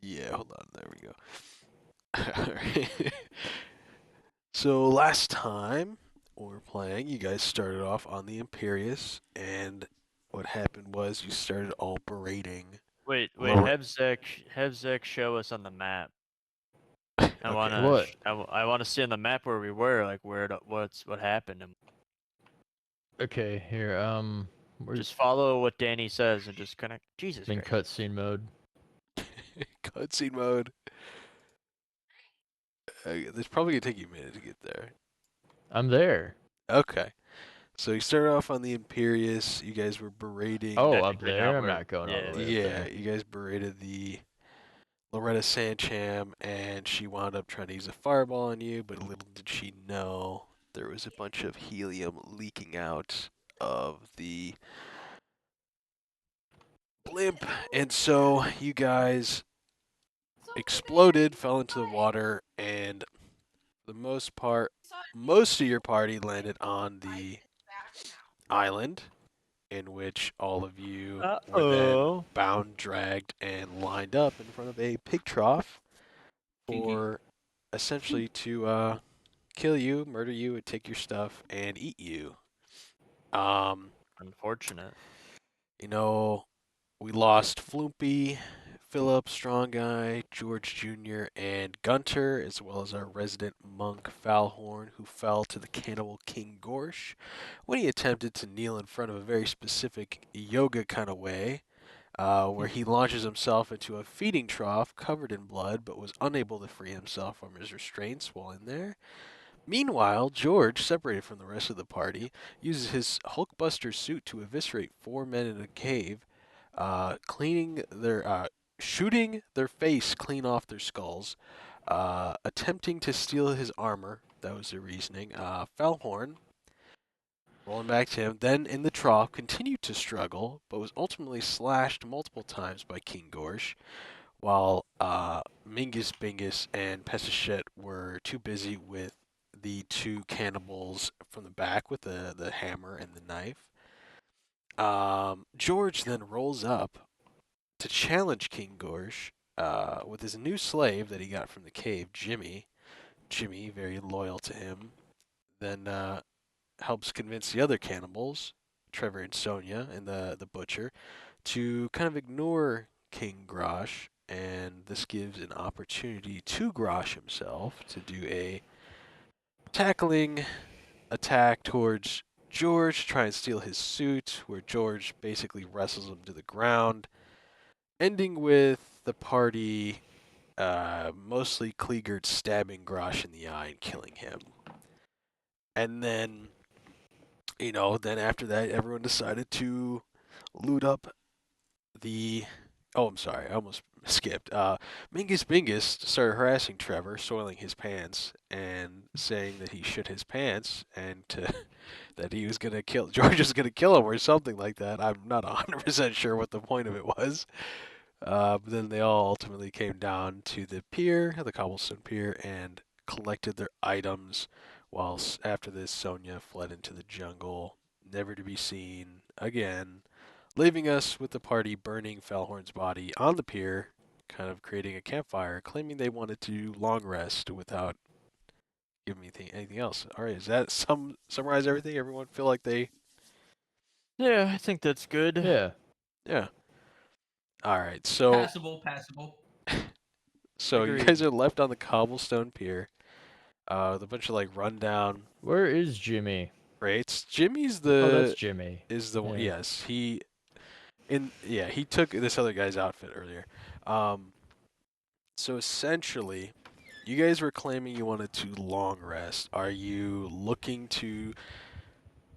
Yeah, hold on. There we go. Alright. So last time we were playing, you guys started off on the Imperius, and what happened was you started all berating. Wait. Lore- Have Zach show us on the map. I Okay. wanna, What? I wanna see on the map where we were, like what happened, and Okay, here, we're just follow what Danny says and just connect. Jesus in Christ. cutscene mode. Cutscene mode. It's probably gonna take you a minute to get there. I'm there. Okay. So you started off on the Imperius. You guys were berating. Oh, up Technically not there? I'm where. not going all Yeah. the way up Yeah, there. you guys berated the Loretta Sancham, and she wound up trying to use a fireball on you, but little did she know there was a bunch of helium leaking out of the blimp, and so you guys exploded, fell into the water, and for the most part, most of your party landed on the island, in which all of you were then Uh-oh. bound, dragged, and lined up in front of a pig trough Kinky. for essentially to kill you, murder you, and take your stuff and eat you. Um, Unfortunate. you know, we lost Floopy, Philip, Strong Guy, George Jr., and Gunter, as well as our resident monk Falhorn, who fell to the cannibal King Gorsh when he attempted to kneel in front of a very specific yoga kind of way. Where he launches himself into a feeding trough covered in blood, but was unable to free himself from his restraints while in there. Meanwhile, George, separated from the rest of the party, uses his Hulkbuster suit to eviscerate four men in a cave, shooting their face clean off their skulls, attempting to steal his armor. That was their reasoning. Fellhorn, rolling back to him, then in the trough, continued to struggle, but was ultimately slashed multiple times by King Gorsh, while Mingus Bingus and Pestichet were too busy with the two cannibals from the back with the hammer and the knife. George then rolls up to challenge King Gorsh with his new slave that he got from the cave, Jimmy. Jimmy, very loyal to him, then helps convince the other cannibals, Trevor and Sonia and the butcher, to kind of ignore King Grosh, and this gives an opportunity to Grosh himself to do a tackling attack towards George, try and steal his suit, where George basically wrestles him to the ground, ending with the party mostly Kleegert stabbing Grosh in the eye and killing him. And then, then after that, everyone decided to loot up the. Oh, I'm sorry, I almost skipped. Mingus Bingus started harassing Trevor, soiling his pants and saying that he shit his pants and that he was gonna kill George was gonna kill him or something like that. I'm not 100% sure what the point of it was. But then they all ultimately came down to the pier, the cobblestone pier, and collected their items. Whilst after this, Sonia fled into the jungle, never to be seen again, leaving us with the party burning Falhorn's body on the pier, kind of creating a campfire, claiming they wanted to long rest without giving me anything else. All right, is that summarize everything? Everyone feel like they? Yeah, I think that's good. Yeah. Yeah. All right, so Passable, passable. so you Agreed. guys are left on the cobblestone pier, with a bunch of like rundown Where is Jimmy? crates. Jimmy's Oh, that's the Jimmy. is the one. Yeah. Yes, he took this other guy's outfit earlier. Um, so essentially, you guys were claiming you wanted to long rest. Are you looking to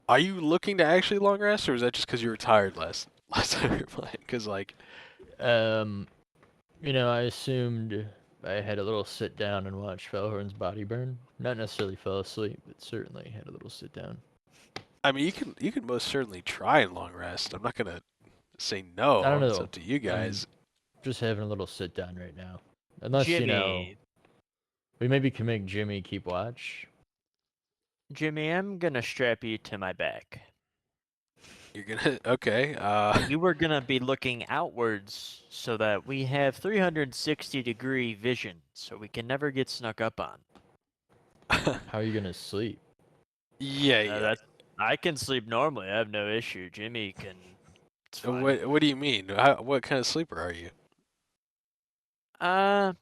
actually long rest, or is that just because you were tired last time you were playing? Because like, Um, I assumed I had a little sit down and watch Felhorn's body burn. Not necessarily fell asleep, but certainly had a little sit down. I mean, you can most certainly try and long rest. I'm not gonna say I don't no. It's know. up to you I'm guys. just having a little sit down right now. Unless, Jimmy. we maybe can make Jimmy keep watch. Jimmy, I'm gonna strap you to my back. You're gonna okay. You were gonna be looking outwards so that we have 360-degree vision, so we can never get snuck up on. How are you gonna sleep? yeah. That's I can sleep normally. I have no issue. Jimmy can. It's fine. What do you mean? What kind of sleeper are you? Uh,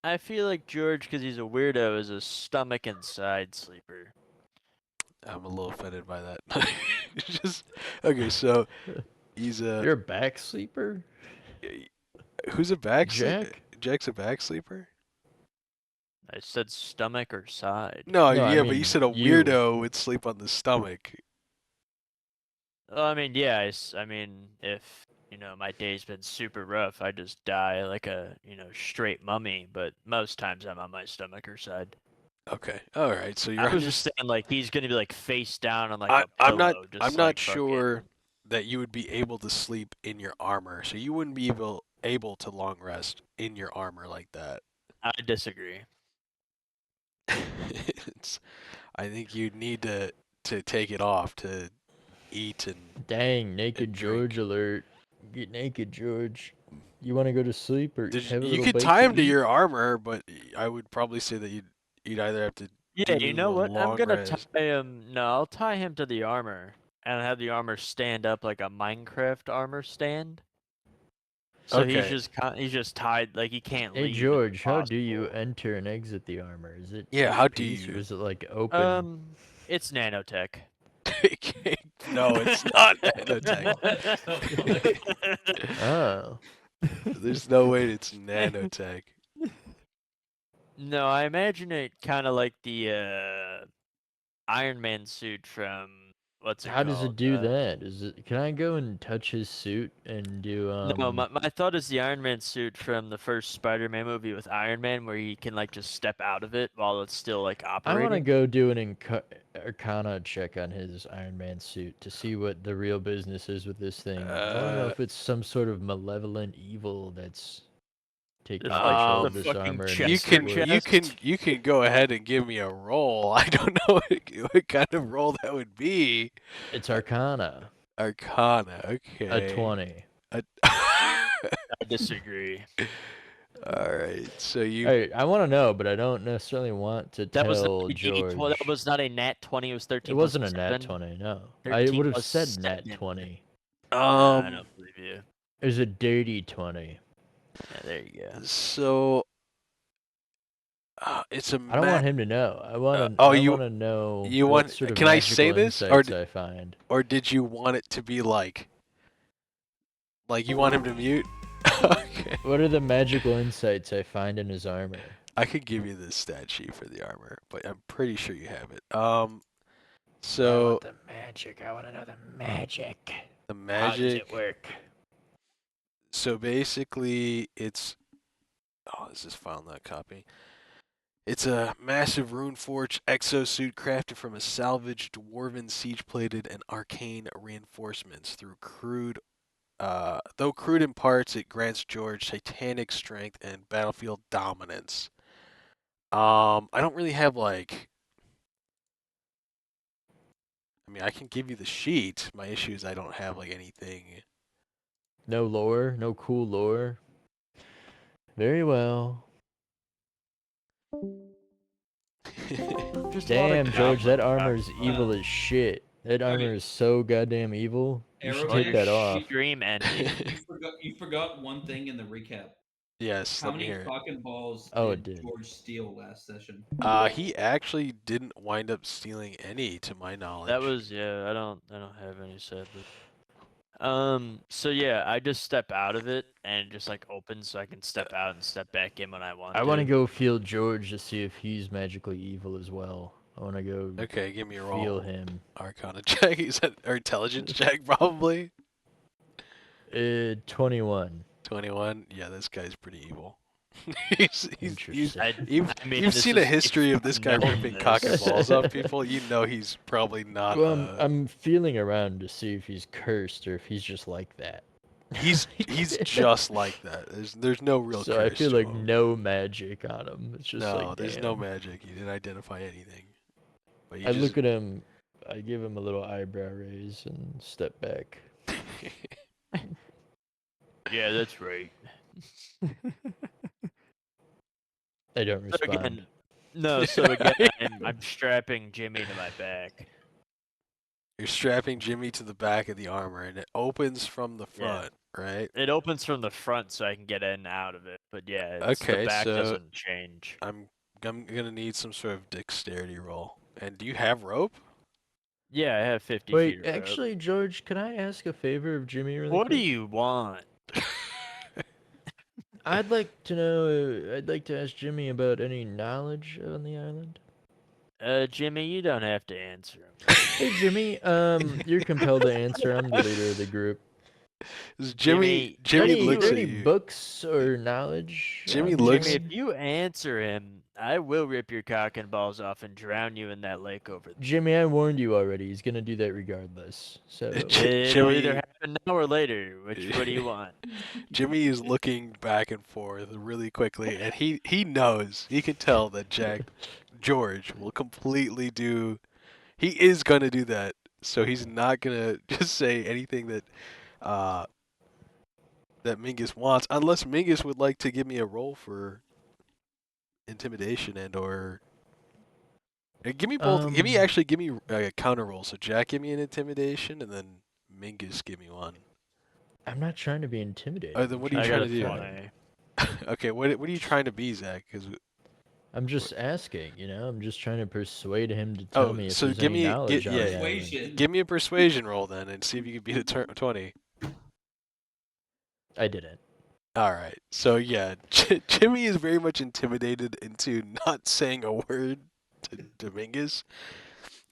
I feel like George, because he's a weirdo, is a stomach and side sleeper. I'm a little offended by that. Just okay. So he's a You're a back sleeper, who's a back sleeper? Jack? Jack's a back sleeper? I said stomach or side. No, No, I yeah, but you mean said a you. weirdo would sleep on the stomach. Well, I mean, yeah. I mean, if my day's been super rough, I just die like a straight mummy. But most times I'm on my stomach or side. Okay, all right. So you're I on was your. just saying like he's gonna be like face down on like I a I'm not pillow, I'm just not like fucking. sure that you would be able to sleep in your armor. So you wouldn't be able to long rest in your armor like that. I disagree. it's, I think you need to take it off to eat Dang, naked and George drink. alert. Get naked, George. You want to go to sleep or have a You little could bite tie to him to eat? your armor, but I would probably say that you'd either have to Yeah, you do know a what? I'm long gonna tie rest. him. No, I'll tie him to the armor and have the armor stand up like a Minecraft armor stand. So Okay. he's just tied like he can't Hey leave. If George, how do you possible. enter and exit the armor? Is it Yeah. push How do piece or you? is it like open? It's nanotech. no, it's not nanotech. Oh, There's no way it's nanotech. No, I imagine it kind of like the Iron Man suit from what's it how does it called? do that? Is it? Can I go and touch his suit and do No, my thought is the Iron Man suit from the first Spider-Man movie with Iron Man, where he can like just step out of it while it's still like I want to operating. go do an Arcana check on his Iron Man suit to see what the real business is with this thing. I want to know Uh, if it's some sort of malevolent evil that's taking Just like control the of this fucking armor and you Chester making it can work. you can chest. you can go ahead and give me a roll. I don't know what kind of roll that would be. It's Uh, Arcana, Arcana. a Okay. 20. Uh, I disagree. All right. So you I want to know, but I don't necessarily want to That was not tell a D12. That George. was not a nat 20. It was It 13 plus wasn't a nat 7. 20, no. I 13 would have plus said nat 7. 20. I um don't believe you. It was a dirty 20. Yeah, there you go. so it's a I don't want Mac. him to know. Oh, I want to know you what want? sort of Can I say magical this, insights I find. or did you want it to be like you want him to mute? Okay. What are the magical insights I find in his armor? I could give you the stat sheet for the armor, but I'm pretty sure you have it. I So want the magic. I want to know the magic. the How does magic. it work? So basically, it's. Oh, this is file not copy. It's a massive rune-forged exosuit crafted from a salvaged dwarven siege-plated and arcane reinforcements through though crude in parts, it grants George titanic strength and battlefield dominance. I don't really have like. I mean, I can give you the sheet. My issue is I don't have like anything. No lore? No cool lore? Very well. Just a lot of Damn, George, that goblin armor's evil as shit. That armor Okay. is so goddamn evil. You should Arrow, Well, take your that off. stream ended. you forgot one thing in the recap. yes, How let me many hear it. fucking balls Oh, it did did. George steal last session? He actually didn't wind up stealing any, to my knowledge. That was I don't have any sadly. So yeah, I just step out of it and it just like opens so I can step out and step back in when I want I to. want to go feel George to see if he's magically evil as well. I want to go Okay, give me a feel roll. him. Arcana check. Is that or intelligence check? Probably. 21. 21. Yeah, this guy's pretty evil. he's Interesting. mean, you've this seen a is- history of this guy known ripping cock and this. balls off people. You know he's probably not. Well, I'm feeling around to see if he's cursed or if he's just like that. He's just like that. There's no real So curse I feel to like him. no magic on him. It's just No, like, there's damn. no magic. He didn't identify anything. But I look at him I give him a little eyebrow raise and step back. Yeah, that's right. I don't So respond. again, no. So again, I'm strapping Jimmy to my back. You're strapping Jimmy to the back of the armor, and it opens from the Yeah. front, right? It opens from the front so I can get in and out of it. But yeah, it's the Okay, back so doesn't change. I'm gonna need some sort of dexterity roll. And do you have rope? Yeah, I have 50 Wait, feet of rope. actually, George, can I ask a favor of Jimmy really What do quick? you want? I'd like to know. I'd like to ask Jimmy about any knowledge on the island. Jimmy, you don't have to answer him. Hey, Jimmy. You're compelled to answer. I'm the leader of the group. Jimmy Jimmy, looks there at any you. books or knowledge? Jimmy on looks- Jimmy, the if you answer him, I will rip your cock and balls off and drown you in that lake over there. Jimmy, I warned you already. He's gonna do that regardless. So It'll either Jimmy- happen now or later. What do you want? Jimmy is looking back and forth really quickly, and he knows, he can tell that George will completely do. He is gonna do that, so he's not gonna just say anything that that Mingus wants, unless Mingus would like to give me a roll for intimidation and/or give me both. Give me a counter roll. So Jack, give me an intimidation, and then Mingus, give me one. I'm not trying to be intimidating. Oh, then what are you I trying got to a do? 20. Okay, what are you trying to be, Zach? Because I'm just asking. I'm just trying to persuade him to tell me if so there's give any me knowledge on the island. Persuasion. give me a persuasion roll then, and see if you can beat a 20. I didn't. All right. So yeah, Jimmy is very much intimidated into not saying a word to Mingus,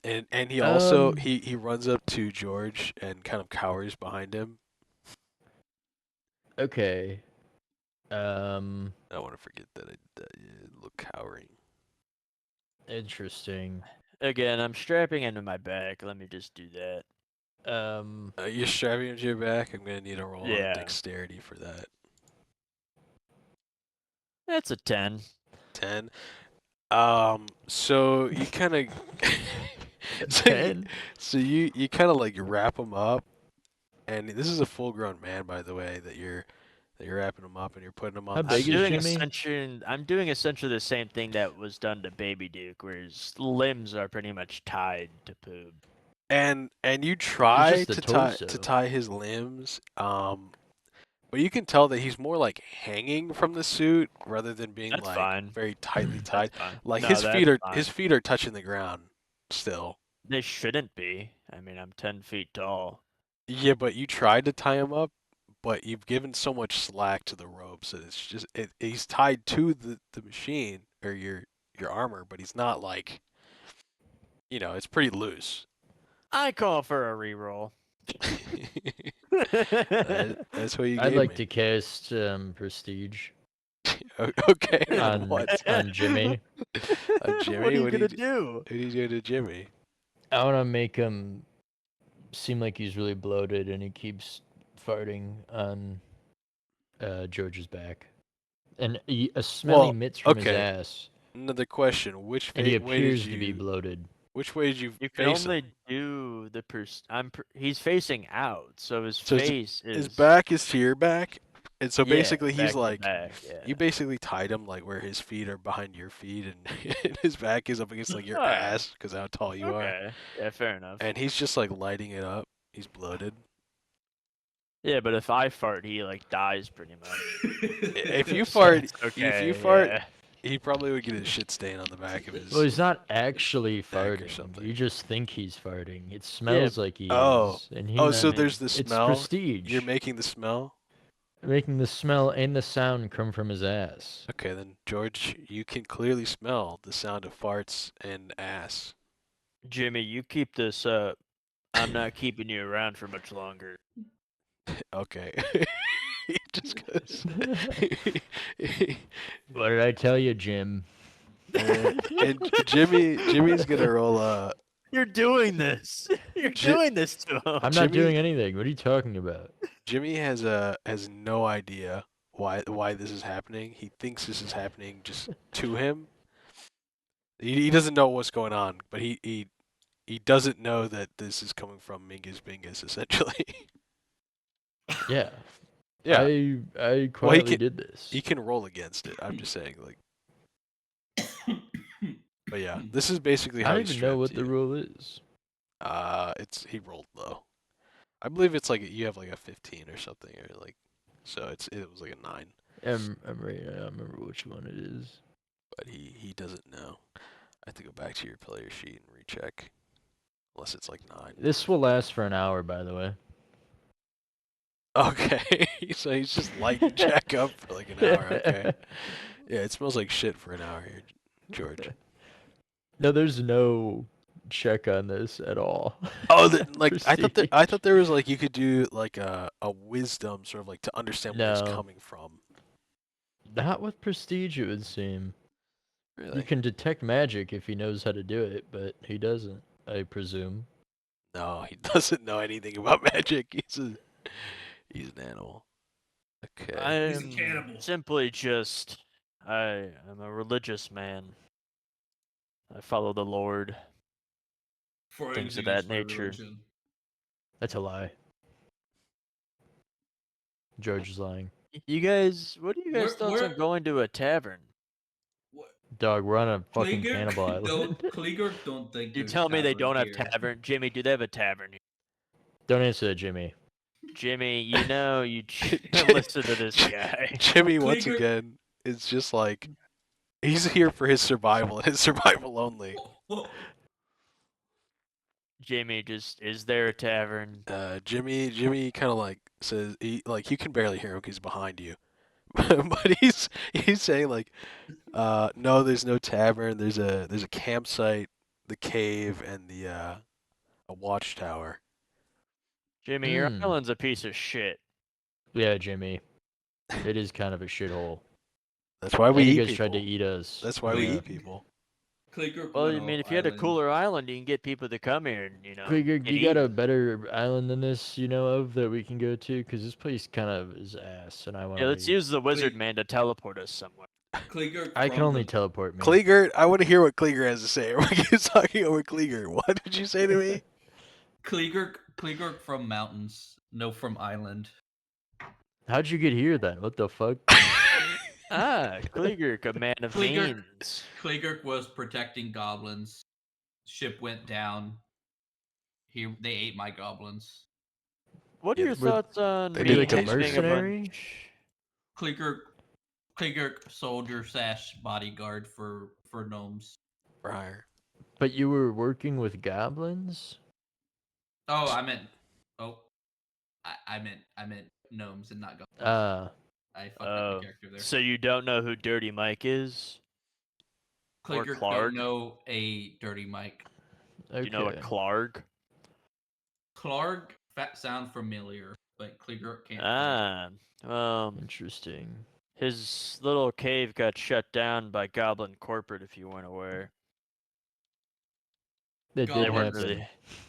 and he also he runs up to George and kind of cowers behind him. Okay. I don't want to forget that I did that. Yeah, a little cowering. Interesting. Again, I'm strapping him to my back. Let me just do that. You're strapping him to your back. I'm gonna need a roll on Yeah. dexterity for that. That's a 10. 10. So you kind of so you kind of like wrap him up, and this is a full-grown man, by the way, that you're wrapping him up and you're putting him on. How the big is seat. I'm doing essentially the same thing that was done to Baby Duke, where his limbs are pretty much tied to poop. And you try just the to torso. tie his limbs, but you can tell that he's more like hanging from the suit rather than being That's like fine. very tightly tied. That's fine. Like No, his that's feet are fine. his feet are touching the ground still. They shouldn't be. I mean, I'm 10 feet tall. Yeah, but you tried to tie him up, but you've given so much slack to the rope, so it's just he's tied to the machine or your armor, but he's not like, it's pretty loose. I call for a reroll. That's what you I'd gave like me. to cast prestige Okay, on what? on Jimmy. Jimmy, What are you what gonna do? do? What do you do to Jimmy? I want to make him seem like he's really bloated and he keeps farting on George's back, and a smell Well, emits from his okay. ass, Another question: and he way did appears to be bloated. Which way did you You can face only him? do the he's facing out, so his So face is his back is to your back, and so yeah, basically he's back to like, back, yeah. you basically tied him like where his feet are behind your feet, and, and his back is up against like your Alright. ass because how tall you are, Okay. Yeah, fair enough. and he's just like lighting it up. He's bloated. Yeah, but if I fart, he like dies pretty much. If you So fart, it's okay, if you fart, yeah. he probably would get a shit stain on the back of his. Well, he's not actually Neck or farting. something. You just think he's farting. It smells like he Oh. is, and he. Oh, I so mean, there's the It's smell. prestige. You're making the smell. Making the smell and the sound come from his ass. Okay, then George, you can clearly smell the sound of farts and ass. Jimmy, you keep this up. I'm not keeping you around for much longer. Okay. He just goes. What did I tell you, Jim? And Jimmy's gonna roll You're doing this. You're Ji- doing this to him. I'm not Jimmy- doing anything. What are you talking about? Jimmy has no idea why this is happening. He thinks this is happening just to him. He doesn't know what's going on, but he he doesn't know that this is coming from Mingus Bingus, essentially. Yeah. Yeah. I quietly can- did this. He can roll against it. I'm just saying, like. But yeah, this is basically I how don't he even know what stripped the you. rule is. He rolled low. I believe it's like you have like a 15 or something, or like, so it was like a 9. I'm right. I don't remember which one it is. But he doesn't know. I have to go back to your player sheet and recheck, unless it's like 9. This will last for an hour, by the way. Okay, so he's just lighting Jack up for like an hour. Okay, yeah, it smells like shit for an hour here, George. No, there's no check on this at all. Oh, like I Prestige. thought there was like you could do like a wisdom sort of like to understand where he's No. coming from. Not with prestige, it would seem. You Really? can detect magic if he knows how to do it, but he doesn't, I presume. No, he doesn't know anything about magic. He's an animal. Okay. He's a I'm cannibal. simply just. I am a religious man. I follow the Lord. For Things of anything is that my nature. religion. That's a lie. George is lying. You guys, what are you guys' thoughts on Where- going to a tavern? What? Dog, we're on a fucking cannibal island. Kliger don't think You there's tell me they taverns don't have here. tavern. Jimmy, do they have a tavern here? Don't answer that, Jimmy. Jimmy, you know you listen to this guy. Jimmy once Kliger- again is just like he's here for his survival and his survival only. Jimmy, just is there a tavern? Jimmy kind of like says he like you can barely hear him because he's behind you, but he's saying like, no, there's no tavern. There's a campsite, the cave, and the a watchtower. Jimmy, your Hmm. island's a piece of shit. Yeah, Jimmy. It is kind of a shithole. That's why we And you eat guys people. tried to eat us. That's why we Yeah. eat people. Kliger Well, went I mean, off if you had a island. cooler island, you can get people to come here and Krieger, get you got a eaten. better island than this, you know of, that we can go to? Because this place kind of is ass, and I want Yeah, to let's leave. use the wizard Wait. man to teleport us somewhere. Kliger I can from only the- teleport me. Kliger, I want to hear what Kliger has to say. Everyone keeps talking over Kliger. What did you say to me? Kliger from mountains, no from island. How'd you get here then? What the fuck? Kliger, a man of Kliger- means. Kliger was protecting goblins. Ship went down. They ate my goblins. What are Yeah, your Were- thoughts on they Are you didn't like a taste good. being a mercenary? bunch? Kliger soldier / bodyguard for gnomes. Briar. But you were working with goblins? Oh, I meant I meant gnomes and not goblins. I fucked up Oh, the character there. so you don't know who Dirty Mike is? or Kliger Clark? don't know a dirty Mike. Okay. Do you know a Clark? Clark sound familiar, but Kliger can't. tell. Interesting. His little cave got shut down by Goblin Corporate. If you weren't aware, That Goblins. did they weren't happen. really,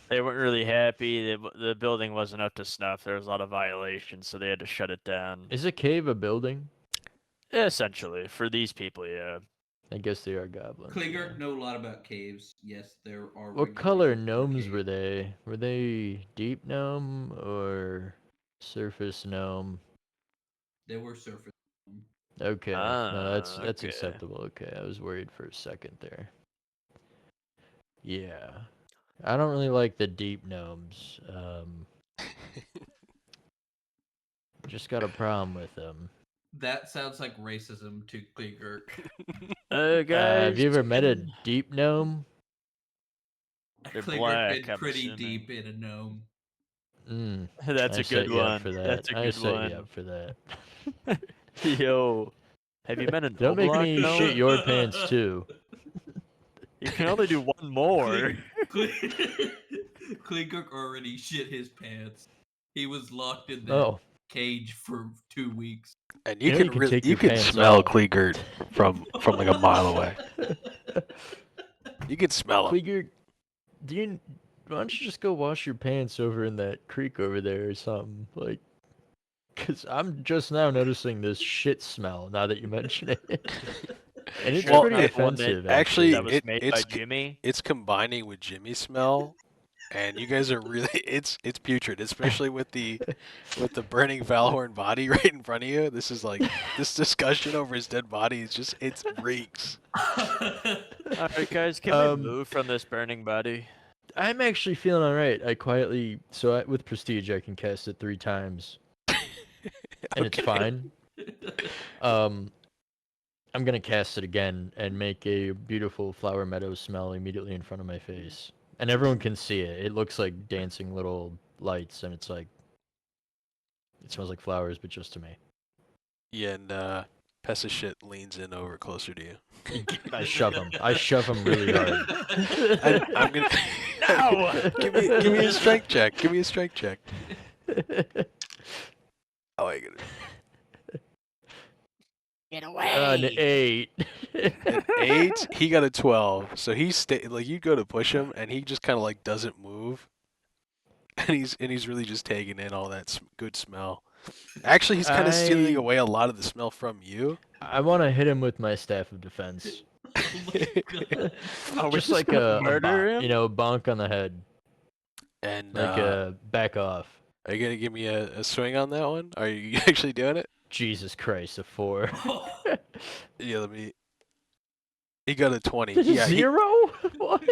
they weren't really happy. The building wasn't up to snuff. There was a lot of violations, so they had to shut it down. Is a cave a building? Essentially, for these people, yeah. I guess they are goblins. Kliger yeah. know a lot about caves. Yes, there are. What color regulations for gnomes cave. were they? Were they deep gnome or surface gnome? They were surface. Okay. No, that's Okay. acceptable. Okay. I was worried for a second there. Yeah. I don't really like the deep gnomes. Just got a problem with them. That sounds like racism to Kliger. Guys, Have you ever met a deep gnome? They're Kliger black, been I'm pretty assuming. deep in a gnome. Mm, That's I a set good you one. up for that. That's a I good set one. you up for that. Yo, have you met an Don't make Oblong me gnome? shit your pants too. You can only do one more. Kliger already shit his pants. He was locked in that Oh, cage for 2 weeks. And You you know can you can take you your can pants smell off. Kliger from like a mile away. You can smell him. Klieger, why don't you just go wash your pants over in that creek over there or something? Like, because I'm just now noticing this shit smell now that you mention it. And it's Well, pretty it- offensive, actually, that was made by it's Jimmy. it's combining with Jimmy's smell, and you guys are really it's putrid, especially with the burning Valhorn body right in front of you. This is like this discussion over his dead body is just it reeks. All right, guys, can we move from this burning body? I'm actually feeling all right. With Prestige, I can cast it 3 times, and it's Okay. fine. I'm gonna cast it again and make a beautiful flower meadow smell immediately in front of my face, and everyone can see it. It looks like dancing little lights, and it's like it smells like flowers, but just to me. Yeah, and Pessa shit leans in over closer to you. I shove him. I shove him really hard. I'm gonna No! give me a strength check. Give me a strength check. Oh, I get it. Get An away! 8. An 8. He got a 12. So he's like you go to push him, and he just kind of like doesn't move, and he's really just taking in all that good smell. Actually, he's kind of stealing away a lot of the smell from you. I want to hit him with my staff of defense. Oh my God. Are we Just like gonna a murder him? bonk on the head. And Like back off. are you gonna give me a swing on that one? Are you actually doing it? Jesus Christ, a 4. Yeah, let me. He got a 20. Did a Yeah, 0? What?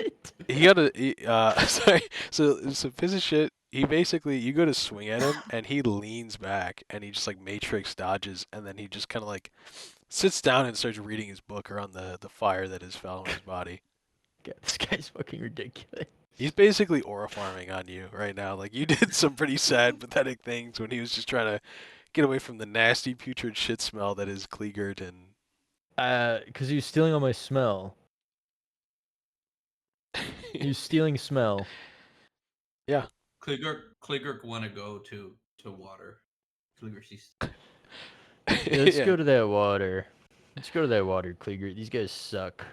he got a sorry. So piece of shit. He basically you go to swing at him and he leans back and he just like matrix dodges and then he just kind of like sits down and starts reading his book around the fire that is following his body. God, this guy's fucking ridiculous. He's basically aura farming on you right now. Like you did some pretty sad, pathetic things when he was just trying to get away from the nasty, putrid shit smell that is Kleegert and. Because he was stealing all my smell. He was stealing smell. Yeah. Kliger want to go to water. Kliger sees. Yeah, let's go to that water. Let's go to that water, Kleegert. These guys suck.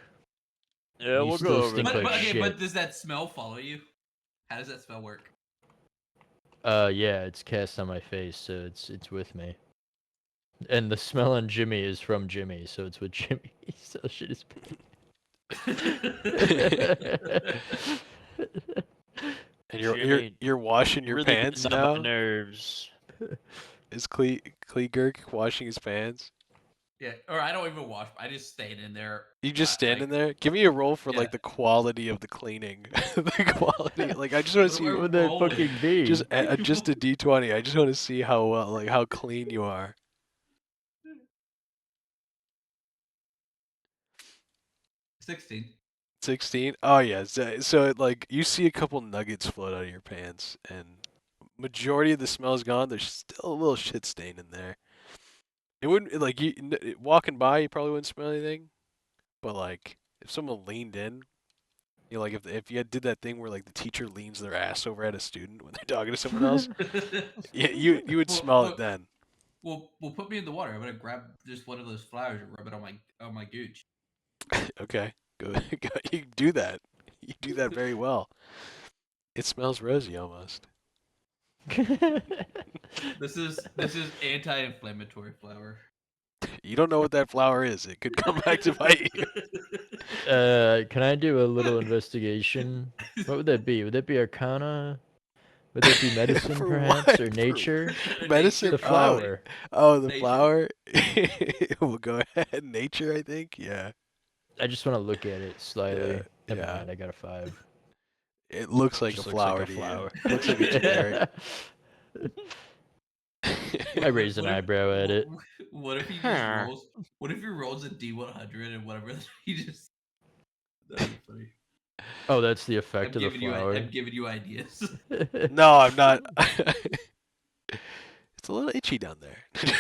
Yeah, You we'll still go over stink there. like shit. But does that smell follow you? How does that smell work? Yeah, it's cast on my face, so it's with me. And the smell on Jimmy is from Jimmy, so it's with Jimmy. So shit is And Jimmy, you're washing your really pants getting on my now. nerves. Is Kleegert washing his pants? Yeah, or I don't even wash. I just stand in there. You just stand in like, there. Give me a roll for Yeah. like the quality of the cleaning. The quality, like I just want to see. What would that rolling. fucking be? Just just a D20. I just want to see how well, like how clean you are. 16. 16. Oh yeah. So like you see a couple nuggets float out of your pants, and majority of the smell is gone. There's still a little shit stain in there. It wouldn't like walking by. You probably wouldn't smell anything, but like if someone leaned in. You know, like if you did that thing where like the teacher leans their ass over at a student when they're talking to someone else, yeah, you would smell it then. Well, put me in the water. I'm gonna grab just one of those flowers and rub it on my gooch. Okay, go. You do that. You do that very well. It smells rosy almost. This is anti-inflammatory flower. You don't know what that flower is. It could come back to bite you. Can I do a little investigation? What would that be? Would that be Arcana? Would that be medicine, For perhaps, what? or For nature? Medicine. The flower. Oh, the Nature. flower. We'll go ahead. Nature, I think. Yeah. I just want to look at it slightly. Never yeah. mind, I got a 5. It looks like Just a looks like flower a to flower. you. Looks like a generic. I raised an What if- eyebrow at it. What if he just Huh. rolls? What if he rolls a D100 and whatever he just? That'd be funny. Oh, that's the I'm effect of the giving you. flower. I'm giving you ideas. No, I'm not. It's a little itchy down there.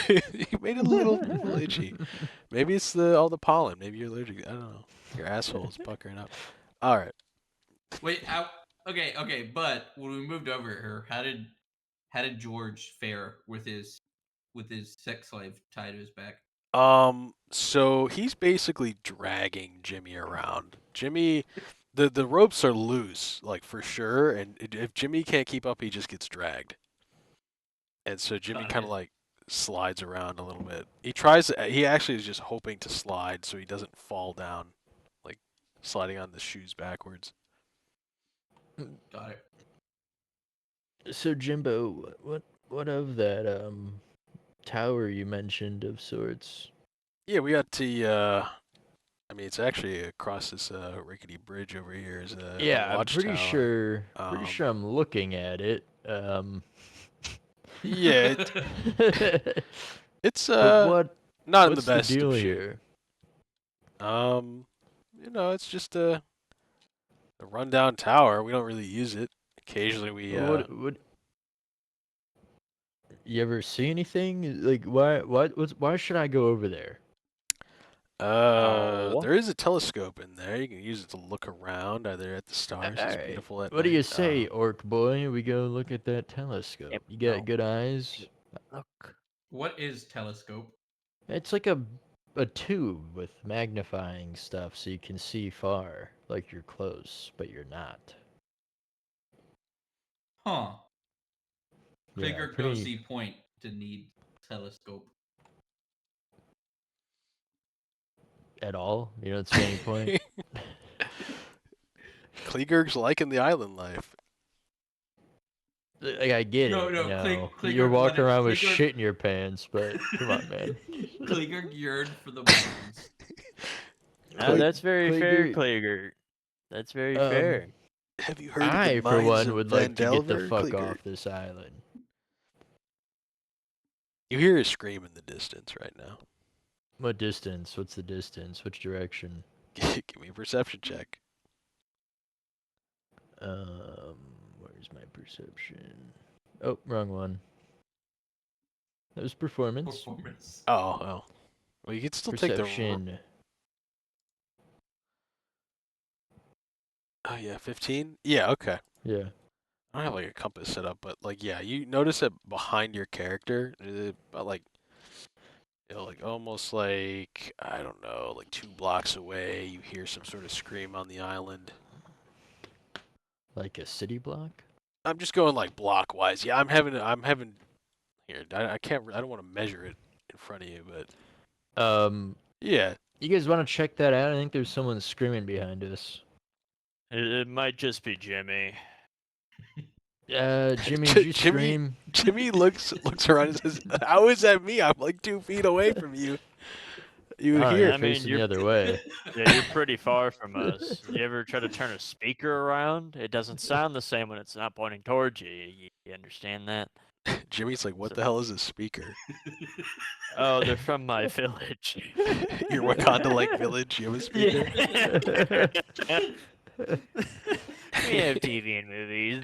You made it a little itchy. Maybe it's all the pollen. Maybe you're allergic. I don't know. Your asshole is puckering up. All right. Wait. Okay. But when we moved over here, how did George fare with his sex slave tied to his back? So he's basically dragging Jimmy around. Jimmy, the ropes are loose, like for sure. And if Jimmy can't keep up, he just gets dragged. And so Jimmy Got kind it. of like slides around a little bit. He tries. He actually is just hoping to slide so he doesn't fall down, like sliding on the shoes backwards. Got it. So Jimbo, what of that tower you mentioned of sorts? Yeah, we got to. I mean, it's actually across this rickety bridge over here. Is a Yeah, I'm watchtower. pretty sure I'm looking at it. Yeah, it's But not in the what's the best deal of shape. here? It's just a rundown tower. We don't really use it. Occasionally we What you ever see anything? Like why should I go over there? Oh. there is a telescope in there. You can use it to look around either at the stars. It's Alright. beautiful at What do night. you say, orc boy? We go look at that telescope. Yep, You got no. good eyes? Look. What is telescope? It's like a tube with magnifying stuff so you can see far, like you're close, but you're not. Huh. Yeah, Clicker goes the point to need telescope. at all. You don't see any point. Kleegurg's liking the island life. Like I get No, it, no, you know. Kliger You're walking wanted- around with Kliger- shit in your pants, but come on, man. Kliger yearned for the mountains. That's very fair, Kliger- Klager. That's very Um, fair. Have you heard of I, the for mines one, of would like to get the Vandelver, fuck Kleeger? off this island. You hear a scream in the distance right now. What distance? What's the distance? Which direction? Give me a perception check. Where's my perception? Oh, wrong one. That was performance. Performance. Oh. Well, you can still take the. Perception. Oh yeah, 15. Yeah, okay. Yeah. I don't have like a compass set up, but like yeah, you notice that behind your character, about like like almost like I don't know, like 2 blocks away, you hear some sort of scream on the island. Like a city block? I'm just going like block wise. Yeah, I'm having here. I can't. I don't want to measure it in front of you, but yeah. You guys want to check that out? I think there's someone screaming behind us. It might just be Jimmy. Jimmy, did you Jimmy- scream? Jimmy looks around and says, "How is that me? I'm like 2 feet away from you. You Oh, hear?" you're I mean, facing you're- the other way. Yeah, you're pretty far from us. You ever try to turn a speaker around? It doesn't sound the same when it's not pointing towards you. You understand that? Jimmy's like, "What the hell is a speaker?" Oh, they're from my village. Your Wakanda-like village, you have a speaker. We have TV and movies.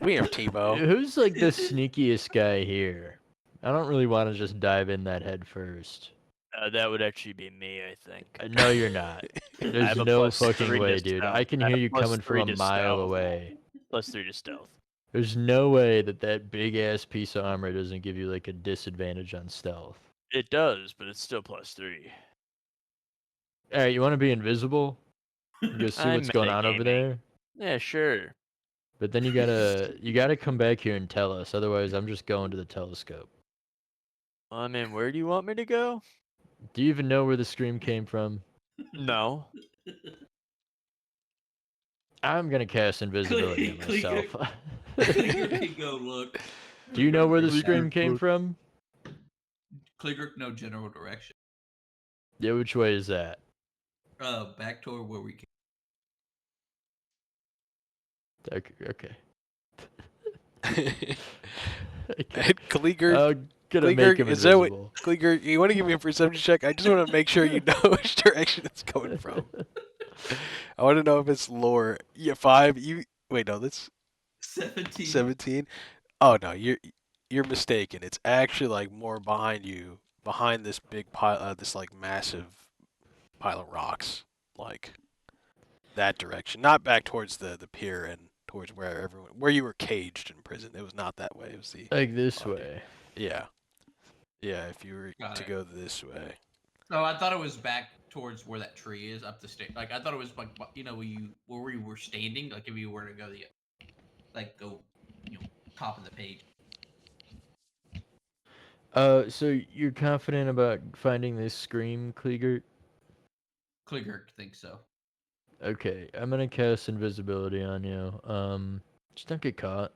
we have TiVo. Who's like the sneakiest guy here? I don't really want to just dive in that head first. That would actually be me, I think. No, you're not. I There's have a no plus fucking 3 way, to dude. stealth. I can I hear have you plus coming 3 from a to mile stealth. away. +3 to stealth. There's no way that that big ass piece of armor doesn't give you like a disadvantage on stealth. It does, but it's still +3. All right, you want to be invisible? Go see I'm what's going on over metagaming. there. Yeah, sure. But then you gotta come back here and tell us. Otherwise, I'm just going to the telescope. Well, I mean, where do you want me to go? Do you even know where the scream came from? No. I'm gonna cast invisibility on myself. Kliger can go look. Do you know where the Clicker, scream came look. from? Kliger, no general direction. Yeah, which way is that? Back toward where we came. Okay. And Kleeger, I'm gonna make Kliger, him is that what- invisible. Kleeger, you want to give me a perception check? I just want to make sure you know which direction it's coming from. I want to know if it's lower. Yeah, 5. Wait, no, that's 17. 17. Oh no, you're mistaken. It's actually like more behind you, behind this big pile, this like massive pile of rocks, like that direction, not back towards the pier and towards where you were caged in prison. It was not that way. It was the Like this Oh, way. yeah. If you were Got to it. go this way. Oh, I thought it was back towards where that tree is up the stair. Like I thought it was like where we were standing. Like if you were to go go top of the page. So you're confident about finding this scream, Kleegert? Kliger thinks so. Okay, I'm gonna cast invisibility on you. Just don't get caught.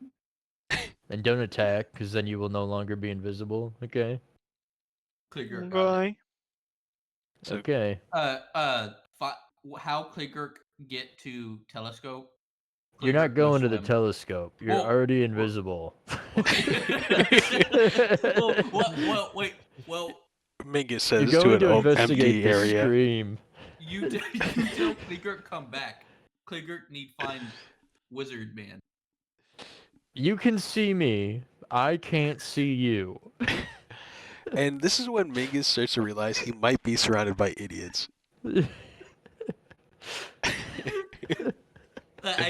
And don't attack, because then you will no longer be invisible, okay? Kliger got it. Bye. So Okay. How Kliger get to telescope? You're Kliger not go going to the swim. telescope. You're Oh, already well- invisible. well, wait. Well, Mingus You're says to going an to investigate empty the area. scream. you tell Kliger come back. Kliger need find wizard man. You can see me. I can't see you. And this is when Mingus starts to realize he might be surrounded by idiots. I'm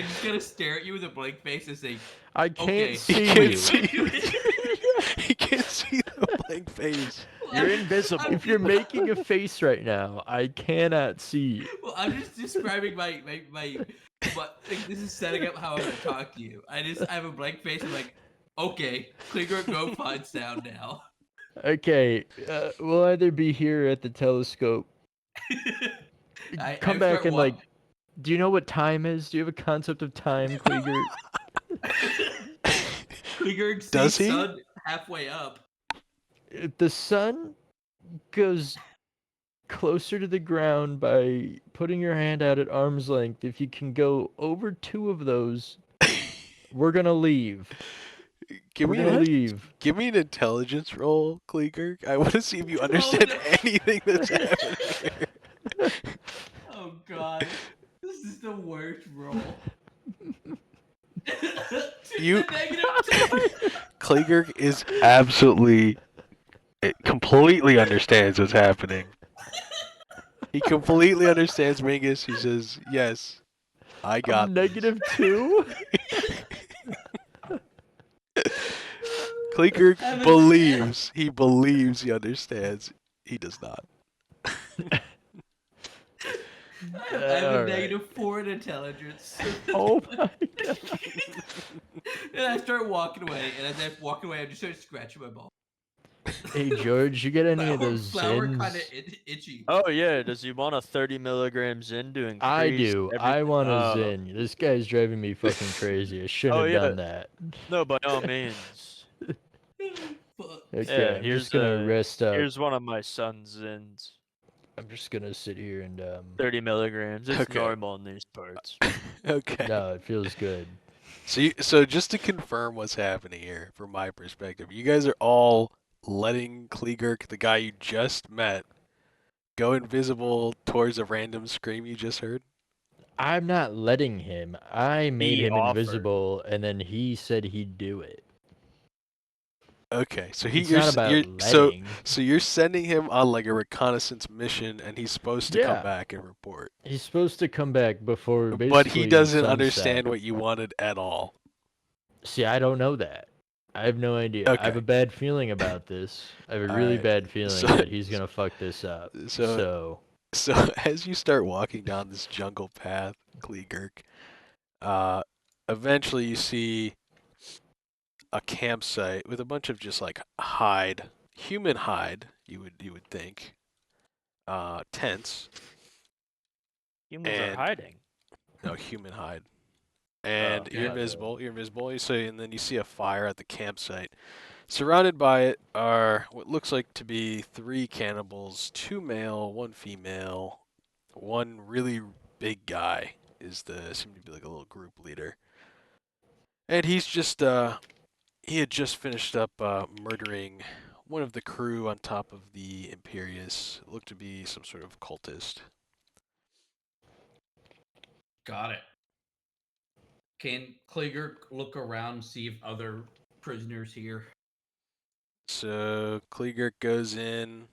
just gonna stare at you with a blank face and say, I can't okay. He see can't you. see you. He can't see the blank face. You're invisible. If you're making a face right now, I cannot see you. Well, I'm just describing my but like, this is setting up how I'm gonna talk to you. I have a blank face. I'm like, okay, Klinger, go find sound now. Okay, we'll either be here at the telescope. Come back and like, do you know what time is? Do you have a concept of time, Kleger? Klinger Does sees he? sun halfway up. The sun goes closer to the ground by putting your hand out at arm's length. If you can go over 2 of those, we're gonna leave. Give We're me gonna a, leave. give me an intelligence roll, Kleeker. I want to see if you understand no. anything that's happening here. Oh god, this is the worst roll. You- The -2. Kleeger is absolutely, completely understands what's happening. He completely understands Mingus. He says, "Yes, I got this." -2. Kleeker I'm a- believes. He believes he understands. He does not. I have a Alright. -4 in intelligence. Oh my god. And I start walking away, and as I'm walking away, I just start scratching my ball. Hey George, you get any of those flower Zins? kind of itchy. Oh yeah, does he want a 30 milligrams in to increase? I do. I everything? want a Oh. Zin. This guy's driving me fucking crazy. I shouldn't Oh, have yeah. done that. No, by all means. Fuck. Okay, Yeah, I'm here's just gonna rest up. Here's one of my son's Zins. I'm just gonna sit here and 30 milligrams. It's Okay. normal in these parts. Okay. no, it feels good. So just to confirm what's happening here, from my perspective, you guys are all letting Kleeger, the guy you just met, go invisible towards a random scream you just heard? I'm not letting him. I made He him offered. invisible, and then he said he'd do it. Okay, so It's not about letting. so you're sending him on like a reconnaissance mission, and he's supposed to Yeah. come back and report. He's supposed to come back before basically But he doesn't sunset. understand what you wanted at all. See, I don't know that. I have no idea. I have Okay. a bad feeling about this. I have a All really right. bad feeling So- that he's gonna fuck this up. So as you start walking down this jungle path, Kleeger, eventually you see a campsite with a bunch of just like human hide, you would think, tents. Humans And- are hiding. No, human hide. And Okay. you're invisible. You're invisible. And then you see a fire at the campsite. Surrounded by it are what looks like to be 3 cannibals, 2 male, 1 female. One really big guy seemed to be like a little group leader. And he had just finished up murdering one of the crew on top of the Imperius. It looked to be some sort of cultist. Got it. Can Kliger look around and see if other prisoners here? So Kleeger goes in,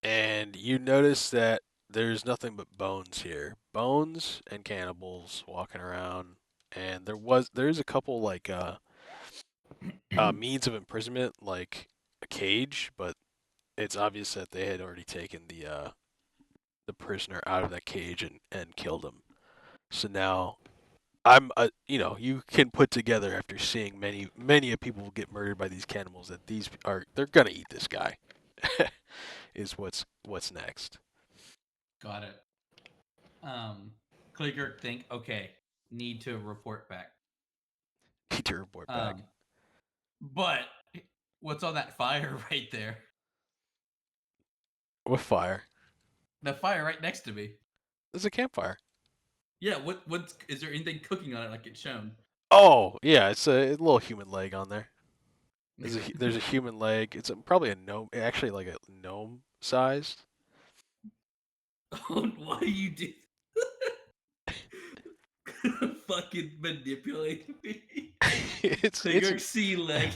and you notice that there's nothing but bones here. Bones and cannibals walking around, and there's a couple like means of imprisonment, like a cage, but it's obvious that they had already taken the prisoner out of that cage and killed him. So now you can put together after seeing many of people get murdered by these cannibals that they're gonna eat this guy. Is what's next. Got it. Kliger think, okay, need to report back. Need to report back. But what's on that fire right there? With fire. The fire right next to me. There's a campfire. Yeah, what's is there anything cooking on it like it's shown? Oh yeah, it's a little human leg on there. There's a human leg. It's probably a gnome, actually like a gnome sized. Oh, why you do fucking manipulate me? it's Kliger see leg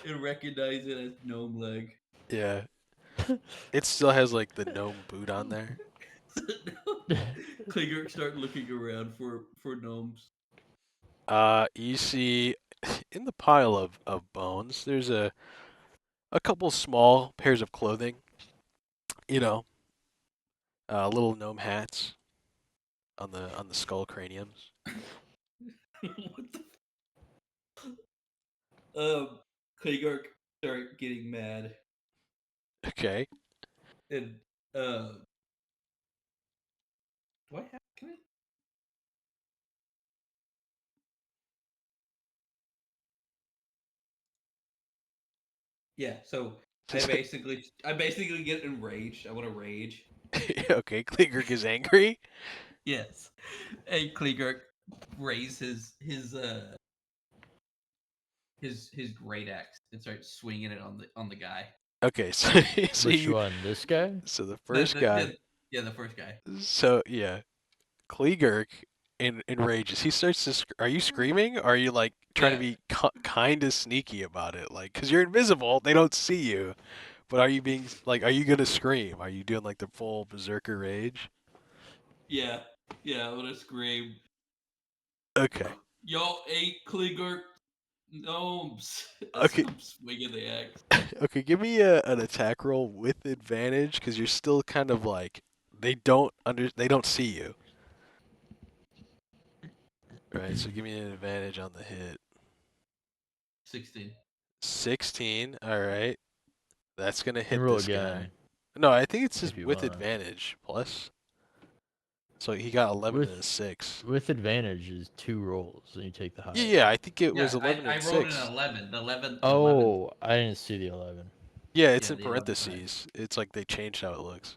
and recognize it as gnome leg. yeah. It still has like the gnome boot on there. Kliger start looking around for gnomes. You see in the pile of bones, there's a couple small pairs of clothing. You know, little gnome hats on the skull craniums. What the? Kliger start getting mad Okay. and do I have? Can I? Yeah. So I basically get enraged. I want to rage. Okay, Kliger is angry. Yes. And Kliger raise his great axe and starts swinging it on the guy. Okay, so Which one? This guy? so the first guy. Yeah, the first guy. So yeah, Kleegerk enrages. He starts to. Are you screaming? Or are you like trying to be kind of sneaky about it? Like, cause you're invisible, they don't see you. But are you being like? Are you gonna scream? Are you doing like the full berserker rage? Yeah, I'm gonna scream. Okay. Y'all ate Kliger gnomes as Okay. I'm swinging the axe. Okay. Give me an attack roll with advantage, cause you're still kind of like they don't see you. Right. So give me an advantage on the hit. 16. 16. All right. That's gonna You can hit roll this guy. again No, I think it's just if you with want. advantage plus. So he got 11 and a With 6. with advantage is 2 rolls, and you take the highest. Yeah, I think it Yeah, was 11 I and rolled 6. an 11. The 11. Oh, I didn't see the 11. Yeah, it's Yeah, in the 11 side. parentheses. It's like they changed how it looks.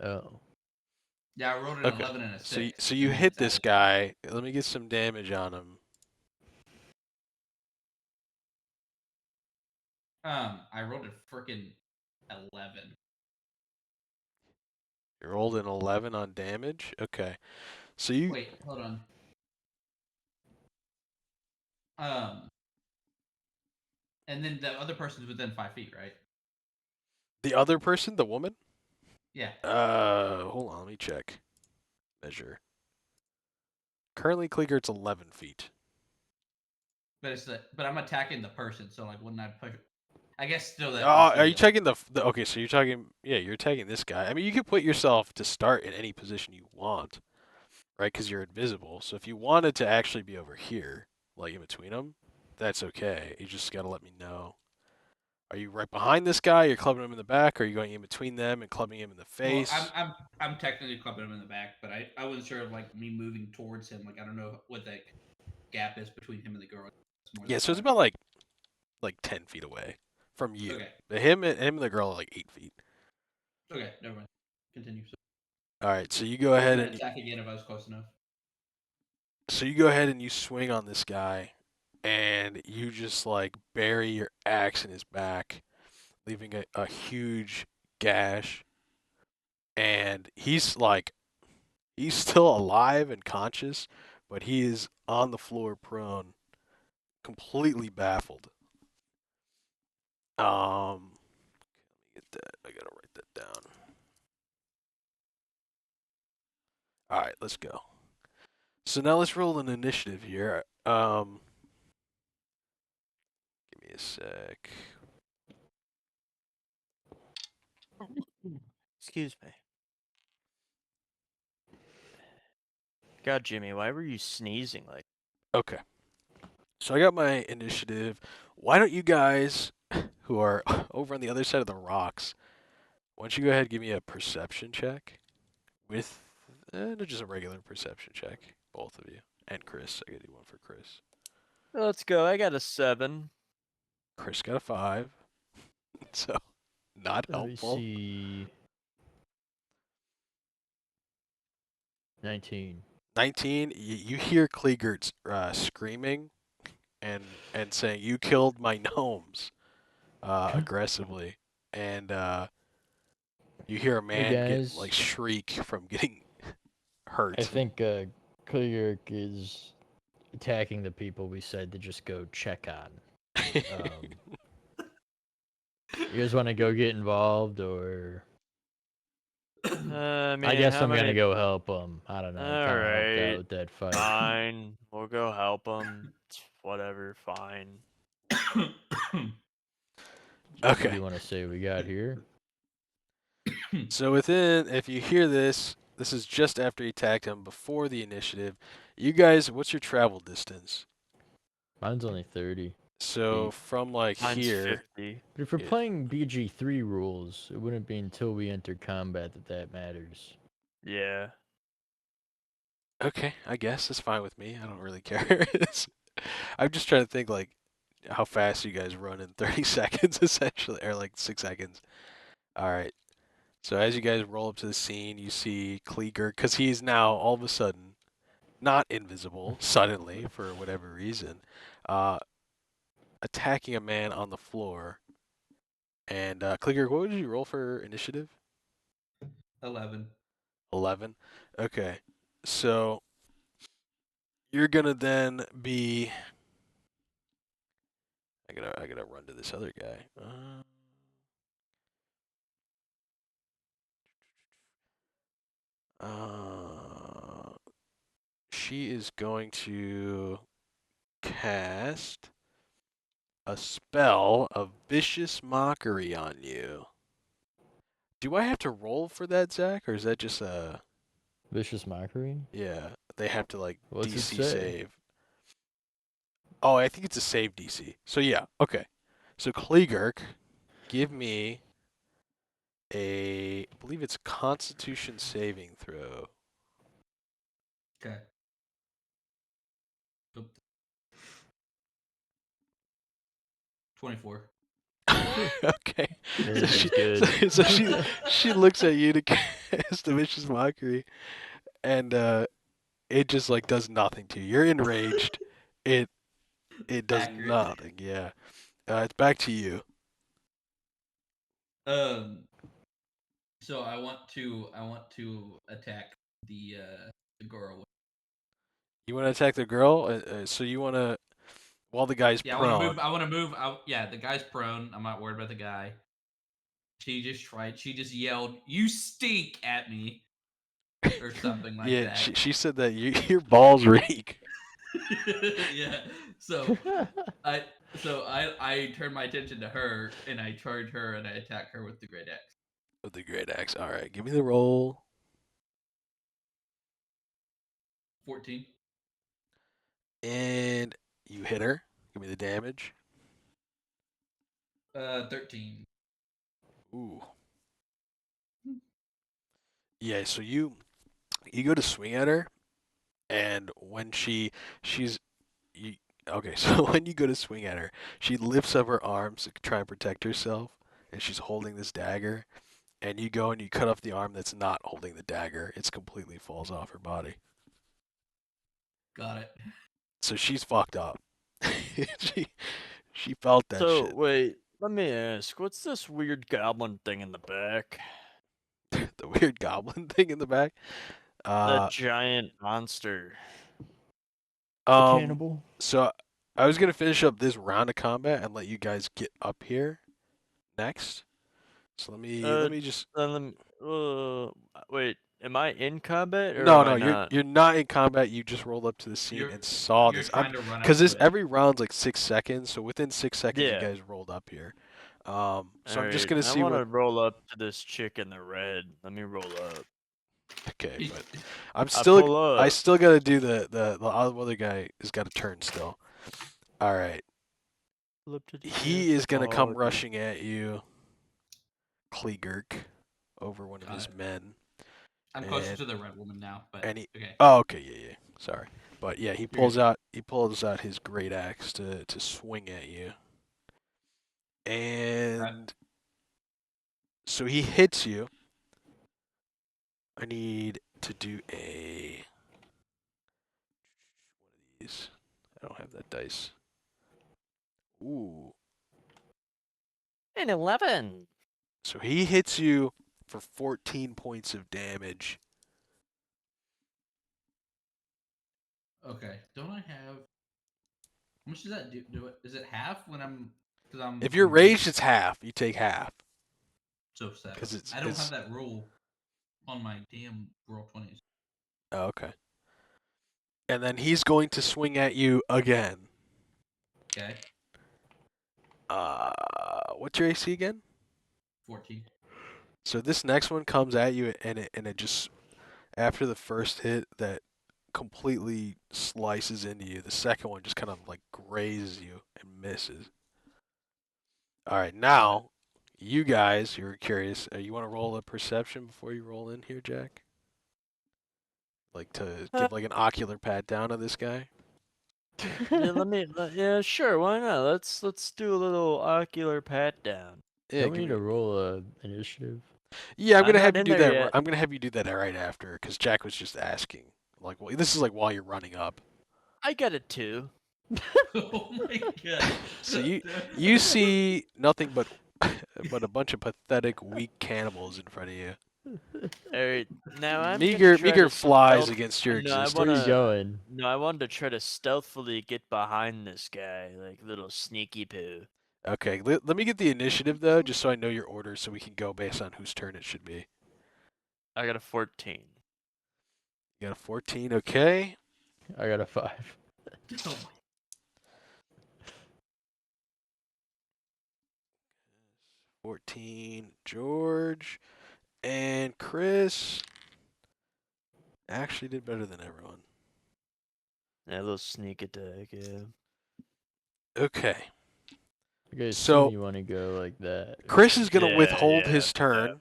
Oh. Yeah, I rolled an Okay. 11 and a 6. So you and then hit it's this added. guy. Let me get some damage on him. I rolled a freaking 11. You rolled an 11 on damage. Okay. So you Wait, hold on. And then the other person's within 5 feet, right? the other person, the woman? Yeah. Hold on, let me check. Measure. Currently Kleegert's 11 feet. But I'm attacking the person, so like wouldn't I push? I guess still that. Oh, are you checking okay, so you're talking you're attacking this guy. I mean, you can put yourself to start in any position you want, right? Because you're invisible. So if you wanted to actually be over here, like in between them, that's okay. You just gotta let me know. Are you right behind this guy? You're clubbing him in the back, or are you going in between them and clubbing him in the Well, face? I'm technically clubbing him in the back, but I wasn't sure of like me moving towards him. Like I don't know what that gap is between him and the girl. It's more Yeah, than so it's 5. about like 10 feet away from you. Okay. But him and the girl are like 8 feet. Okay. Never mind. Continue. All right, so you go I was ahead gonna and attack again if I was close enough. you swing on this guy, and you just like bury your axe in his back, leaving a huge gash. And he's still alive and conscious, but he is on the floor prone, completely baffled. Let me get that. I gotta write that down. All right, let's go. So now let's roll an initiative here. Give me a sec. Excuse me. God, Jimmy, why were you sneezing like? Okay. So I got my initiative. Why don't you guys, who are over on the other side of the rocks, why don't you go ahead and give me a perception check with no, just a regular perception check, both of you, and Chris. I gotta do one for Chris. Let's go. I got a 7. Chris got a 5, so not Let me helpful. see. 19. 19. You hear Kleegert screaming and saying, "You killed my gnomes," aggressively, and you hear a Hey man get guys, like shriek from getting hurt. I think Cleark is attacking the people we said to just go check on. You guys want to go get involved, or I mean, I guess how I'm gonna many? go help them. I don't know. All Kind of helped out right, with that fight. fine. We'll go help him. Whatever, fine. What do Okay. you want to say we got here? So if you hear this, this is just after he attacked him before the initiative. You guys, what's your travel distance? Mine's only 30. So from like Mine's here, 50. But if we're Yeah. playing BG3 rules, it wouldn't be until we enter combat that matters. Yeah. okay, I guess it's fine with me. I don't really care. I'm just trying to think like how fast you guys run in 30 seconds essentially, or like 6 seconds. All right. So as you guys roll up to the scene, you see Kleeger, because he's now all of a sudden not invisible suddenly for whatever reason, uh, attacking a man on the floor. And Kleeger, what would you roll for initiative? 11. 11. Okay. So you're gonna then be. I gotta run to this other guy. She is going to cast a spell of vicious mockery on you. Do I have to roll for that, Zach, or is that just a? Vicious Mockery? Yeah, they have to like What's it DC say? save. Oh, I think it's a save DC. So yeah, okay. So Kleegerk, give me I believe it's Constitution saving throw. Okay. Oop. 24. Okay. This So is she, good. she looks at you to cast a vicious mockery, and it just like does nothing to you. You're enraged. It does Accurate. nothing. Yeah. It's back to you. Um. So I want to attack the girl. You want to attack the girl? So you want to while the guy's Yeah, I want to move. prone. I want to move. Yeah, the guy's prone. I'm not worried about the guy. She just tried. She just yelled, "You stink!" at me, or something like Yeah, that. she said that your balls reek Yeah. So I turn my attention to her and I charge her and I attack her with the great axe. with the great axe. All right, give me the roll. 14. And you hit her. Give me the damage. 13. Ooh. Yeah, so you go to swing at her, and when she's you, okay, so when you go to swing at her, she lifts up her arms to try and protect herself, and she's holding this dagger, and you go and you cut off the arm that's not holding the dagger. It's completely falls off her body. Got it. So she's fucked up. she she felt that So shit. wait, let me ask, what's this weird goblin thing in the back? The weird goblin thing in the back. That giant monster. Cannibal? So I was gonna finish up this round of combat and let you guys get up here next. So let me just. Wait, am I in combat or No, am I no, not? you're not in combat. You just rolled up to the scene You're and saw you're this. trying to run Because up this to it. every round's like 6 seconds. So within 6 seconds, you Yeah. guys rolled up here. So I'm just Alright, gonna I see want what. to roll up to this chick in the red. Let me roll up. Okay, but I pull I up. still gotta do the other guy has got to turn still. All right, Pull up to the he is gonna come party. rushing at you, Kleegurk, over one of Got his it. men. I'm closer And to the red woman now, but and he, okay. oh, okay, yeah, sorry, but yeah, he You're good. pulls out his great axe to swing at you, Right. and so he hits you. I need to do a one of these. I don't have that dice. Ooh, An 11. so he hits you for 14 points of damage. Okay. Don't I have? How much does that do it? Is it half when I'm? Because If you're I'm raged. raged, it's half. You take half So 7. because I don't have that rule on my damn roll 20s. oh, okay. And then he's going to swing at you again. Okay. What's your AC again? 14. So this next one comes at you, and it just after the first hit that completely slices into you. The second one just kind of like grazes you and misses. All right, Got it. now you guys, you're curious. You want to roll a perception before you roll in here, Jack? Like to give like an ocular pat down of this guy. Yeah, sure, why not? Let's do a little ocular pat down. Yeah, Don't we give need to me. roll a initiative? Yeah, I'm I'm gonna not have you in do there that. yet. I'm gonna have you do that right after, because Jack was just asking. Like, well, this is like while you're running up. I got a 2. Oh my god. So you see nothing but but a bunch of pathetic, weak cannibals in front of you. Alright, now I'm gonna Meager try to flies stealth. against your No, I existence. Where are you wanna. going? No, I wanted to try to stealthily get behind this guy, like little sneaky poo. Okay, let me get the initiative though, just so I know your order, so we can go based on whose turn it should be. I got a 14. You got a 14, okay. I got a 5. Oh my. 14, George, and Chris actually did better than everyone. Yeah, a little sneak attack, yeah. Okay, Okay, so assume you want to go like that. Chris is gonna Yeah, withhold yeah, his turn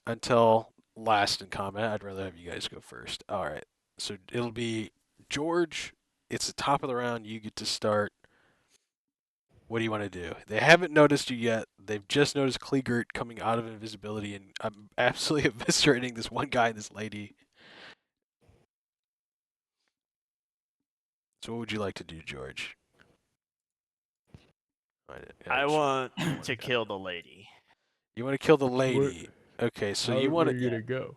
until last in combat. I'd rather have you guys go first. All right, so it'll be George. It's the top of the round. You get to start. What do you want to do? They haven't noticed you yet. They've just noticed Kleegert coming out of invisibility, and I'm absolutely eviscerating this one guy and this lady. So what would you like to do, George? I want one to down. kill the lady. You want to kill the lady. Okay, so you want Where to. you gonna go?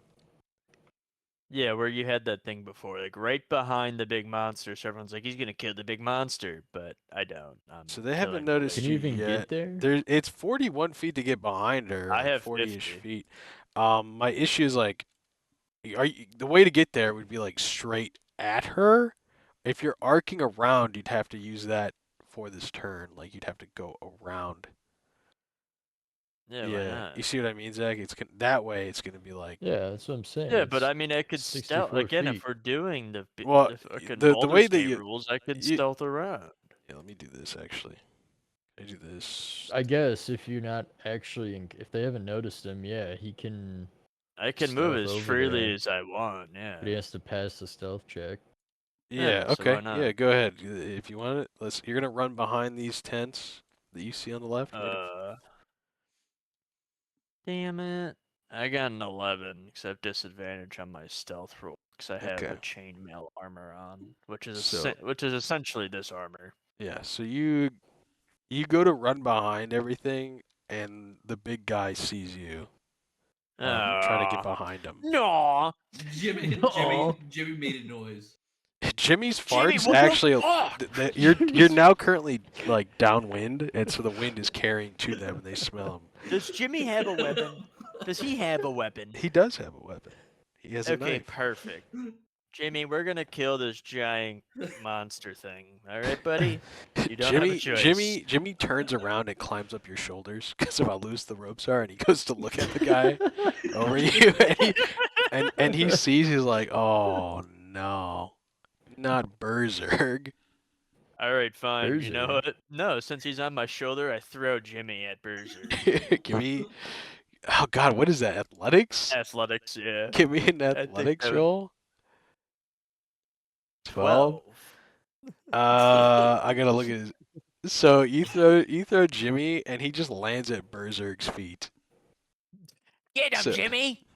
Yeah, where you had that thing before, like right behind the big monster. So everyone's like, he's gonna kill the big monster, but I don't. I'm So they haven't killing the noticed Can lady. you you even yet. get there? It's 41 feet to get behind her, I like have 40-ish 50. feet. My issue is like, the way to get there would be like straight at her. If you're arcing around, you'd have to use that for this turn. Like you'd have to go around. Yeah, why Yeah, not? you see what I mean, Zach? That way. It's gonna be like, Yeah, that's what I'm saying. Yeah, but it's I mean, I could stealth 64 again feet. if we're doing well, the fucking the way Baldur's that Gate rules. I could you stealth around. yeah, let me do this actually. I do this. I guess if you're not actually, if they haven't noticed him, yeah, he can. I can move Stealth as over freely there. as I want. Yeah. But he has to pass the stealth check. Yeah, So why okay. not? Yeah, go ahead. If you want it, you're gonna run behind these tents that you see on the left. Damn it. I got an 11, because I have disadvantage on my stealth roll, because I have Okay. a chainmail armor on, which is So essentially this armor. yeah, so you go to run behind everything, and the big guy sees you trying to get behind him. No. Jimmy made a noise. Jimmy's Jimmy, farts what actually. the fuck? You're now currently like downwind, and so the wind is carrying to them, and they smell him. Does Jimmy have a weapon? Does he have a weapon? He does have a weapon. He has a Okay, knife. perfect. Jimmy, we're gonna kill this giant monster thing. All right, buddy? You don't have a choice. Jimmy turns around and climbs up your shoulders because of how loose the ropes are, and he goes to look at the guy over you, and he sees, he's like, oh no, not Berserk. All right, fine. You know Berserk. what? No, since he's on my shoulder, I throw Jimmy at Berserk. Give me, oh god, what is that? Athletics? Athletics, yeah. Give me an I think athletics that would roll. 12. 12. I gotta look at his. So you throw Jimmy, and he just lands at Berserk's feet. Get him, So Jimmy!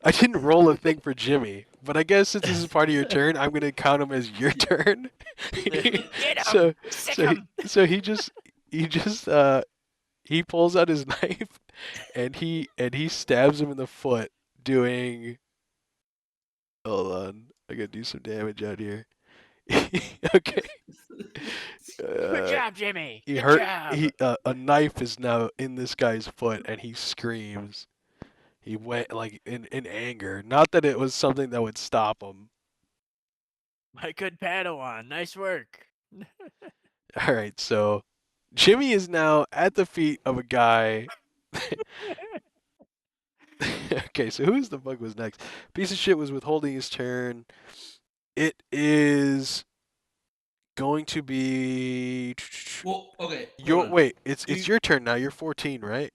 I didn't roll a thing for Jimmy, but I guess since this is part of your turn, I'm gonna count him as your turn. Get so him! Sick so he, him! so he just he pulls out his knife and he stabs him in the foot, doing. Hold on, I gotta do some damage out here. Okay. Good job, Jimmy! He Good hurt. job! A knife is now in this guy's foot, and he screams. He went like in anger. Not that it was something that would stop him. My good Padawan, nice work. All right, so Jimmy is now at the feet of a guy. Okay, so who's the fuck was next? Piece of shit was withholding his turn. It is going to be Well, okay. Hold your on. wait. It's Do you- your turn now. You're 14, right?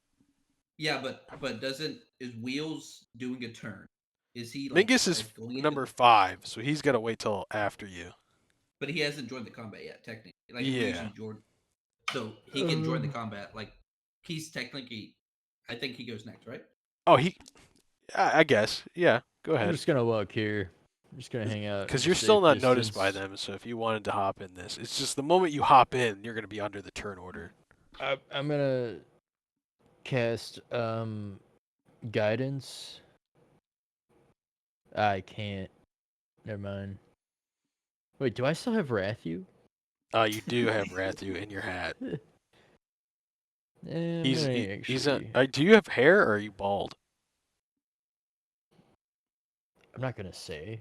Yeah, but doesn't is Wheels doing a turn? Is he Mingus is going into number 5, so he's got to wait till after you. But he hasn't joined the combat yet, technically. Like we Yeah. usually join, so he can join the combat. Like he's technically, I think he goes next, right? Oh, I guess. Yeah, go I'm ahead. just gonna walk here. I'm just gonna hang out. Because at a you're still safe not noticed by distance. them, so if you wanted to hop in this, it's just the moment you hop in, you're going to be under the turn order. I'm gonna cast guidance. I can't. Never mind. Wait, do I still have Wrathu? You do have Rathu in your hat. I'm He's gonna he's actually. do you have hair or are you bald? I'm not gonna say.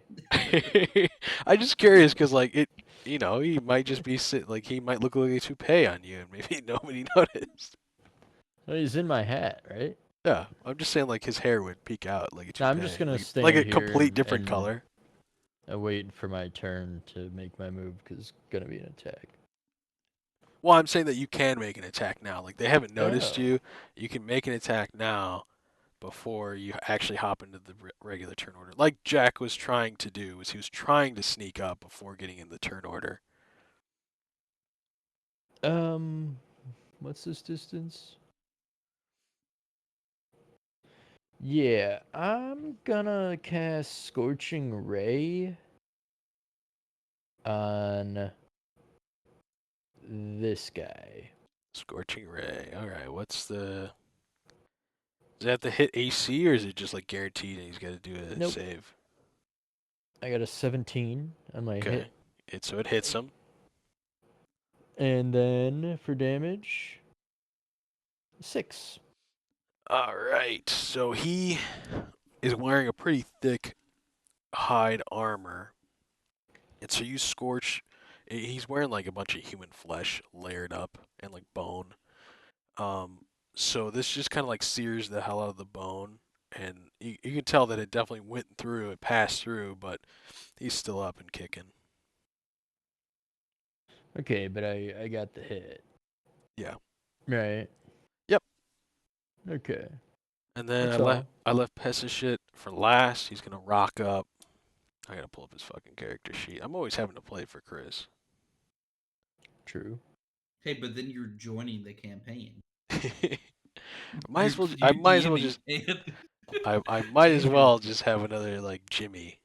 I'm just curious because like he might just be like he might look like a toupee on you and maybe nobody noticed. Well, he's in my hat, right? Yeah, I'm just saying like his hair would peek out like a toupee. No, I'm just gonna like, stand like a here complete different and color. wait for my turn to make my move because it's gonna be an attack. Well, I'm saying that you can make an attack now. Like they haven't noticed Oh. you. You can make an attack now before you actually hop into the regular turn order. Like Jack was trying to do, was he was trying to sneak up before getting in the turn order. What's this distance? Yeah, I'm gonna cast Scorching Ray on this guy. Scorching Ray. All right, what's the? Does it have to hit AC or is it just like guaranteed and he's got to do a Nope. save? I got a 17 on my Okay. hit. So it hits him. And then for damage, 6. All right. So he is wearing a pretty thick hide armor. And so you scorch. He's wearing like a bunch of human flesh layered up and like bone. So this just kind of like sears the hell out of the bone, and you can tell that it definitely went through, it passed through, but he's still up and kicking. Okay, but I got the hit. Yeah. Right. Yep. Okay. And then That's I left Pessa shit for last. He's gonna rock up. I gotta pull up his fucking character sheet. I'm always having to play for Chris. True. Hey, but then you're joining the campaign. I You're might as well DMing. just I might as well just have another like Jimmy.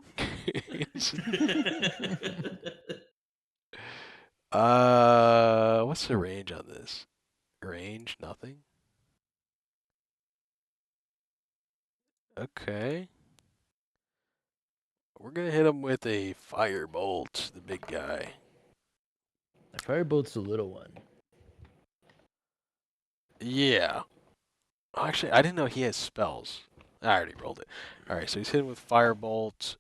What's the range on this? Range, nothing. Okay. We're gonna hit him with a firebolt, the big guy. Firebolt's the little one. Yeah. Oh, actually, I didn't know he has spells. I already rolled it. All right, so he's hitting with firebolt.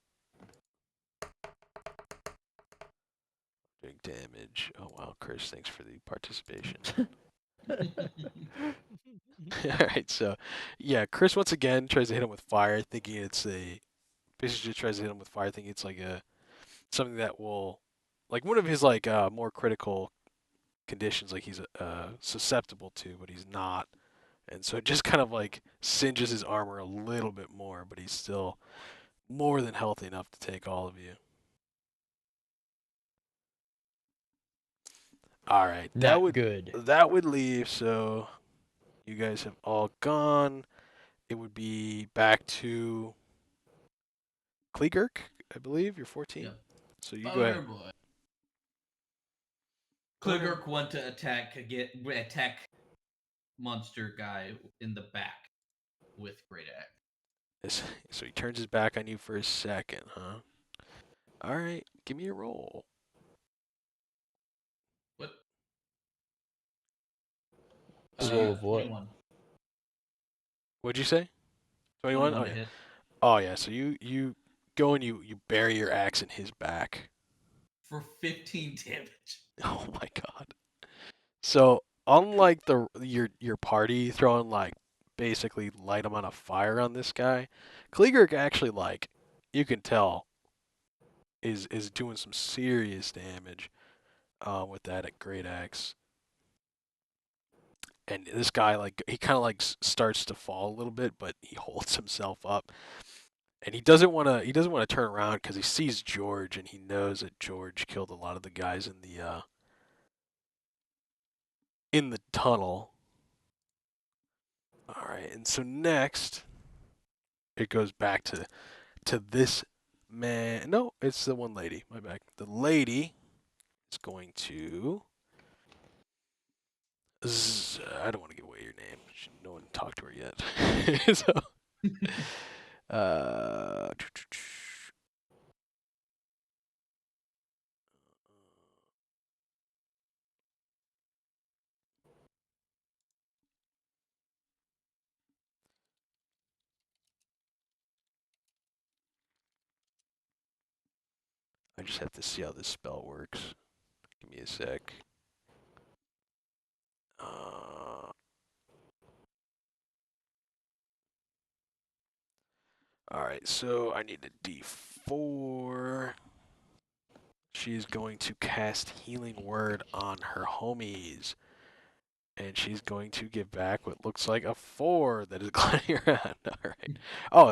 Big damage. Oh wow, Chris, thanks for the participation. All right, so yeah, Chris once again tries to hit him with fire, thinking it's a basically just tries to hit him with fire, thinking it's like a something that will like one of his like more critical conditions, like he's susceptible to, but he's not, and so it just kind of like singes his armor a little bit more, but he's still more than healthy enough to take all of you. All right, Not good. that would leave. So you guys have all gone. It would be back to Kleegurk, I believe. You're 14. Yeah. So you go ahead. Boy. Go ahead. Kligurk want to attack monster guy in the back with great axe. So he turns his back on you for a second, huh? All right, give me a roll. What? A roll of what? 21. What'd you say? 21? 21 Oh to yeah. hit. Oh yeah. So you go and you bury your axe in his back. For 15 damage. Oh my god. So unlike your party throwing like basically light amount of fire on this guy, Kleegurk actually like you can tell is doing some serious damage with that great axe. And this guy like he kind of like starts to fall a little bit, but he holds himself up. And he doesn't want to turn around because he sees George and he knows that George killed a lot of the guys in the tunnel. All right, and so next it goes back to this man. No, it's the one lady. My bad. The lady is going to. I don't want to give away your name. No one talked to her yet. So, uh, I just have to see how this spell works. Give me a sec. Alright, so I need a D4. She's going to cast Healing Word on her homies. And she's going to give back what looks like a 4 that is gliding around. Alright. Oh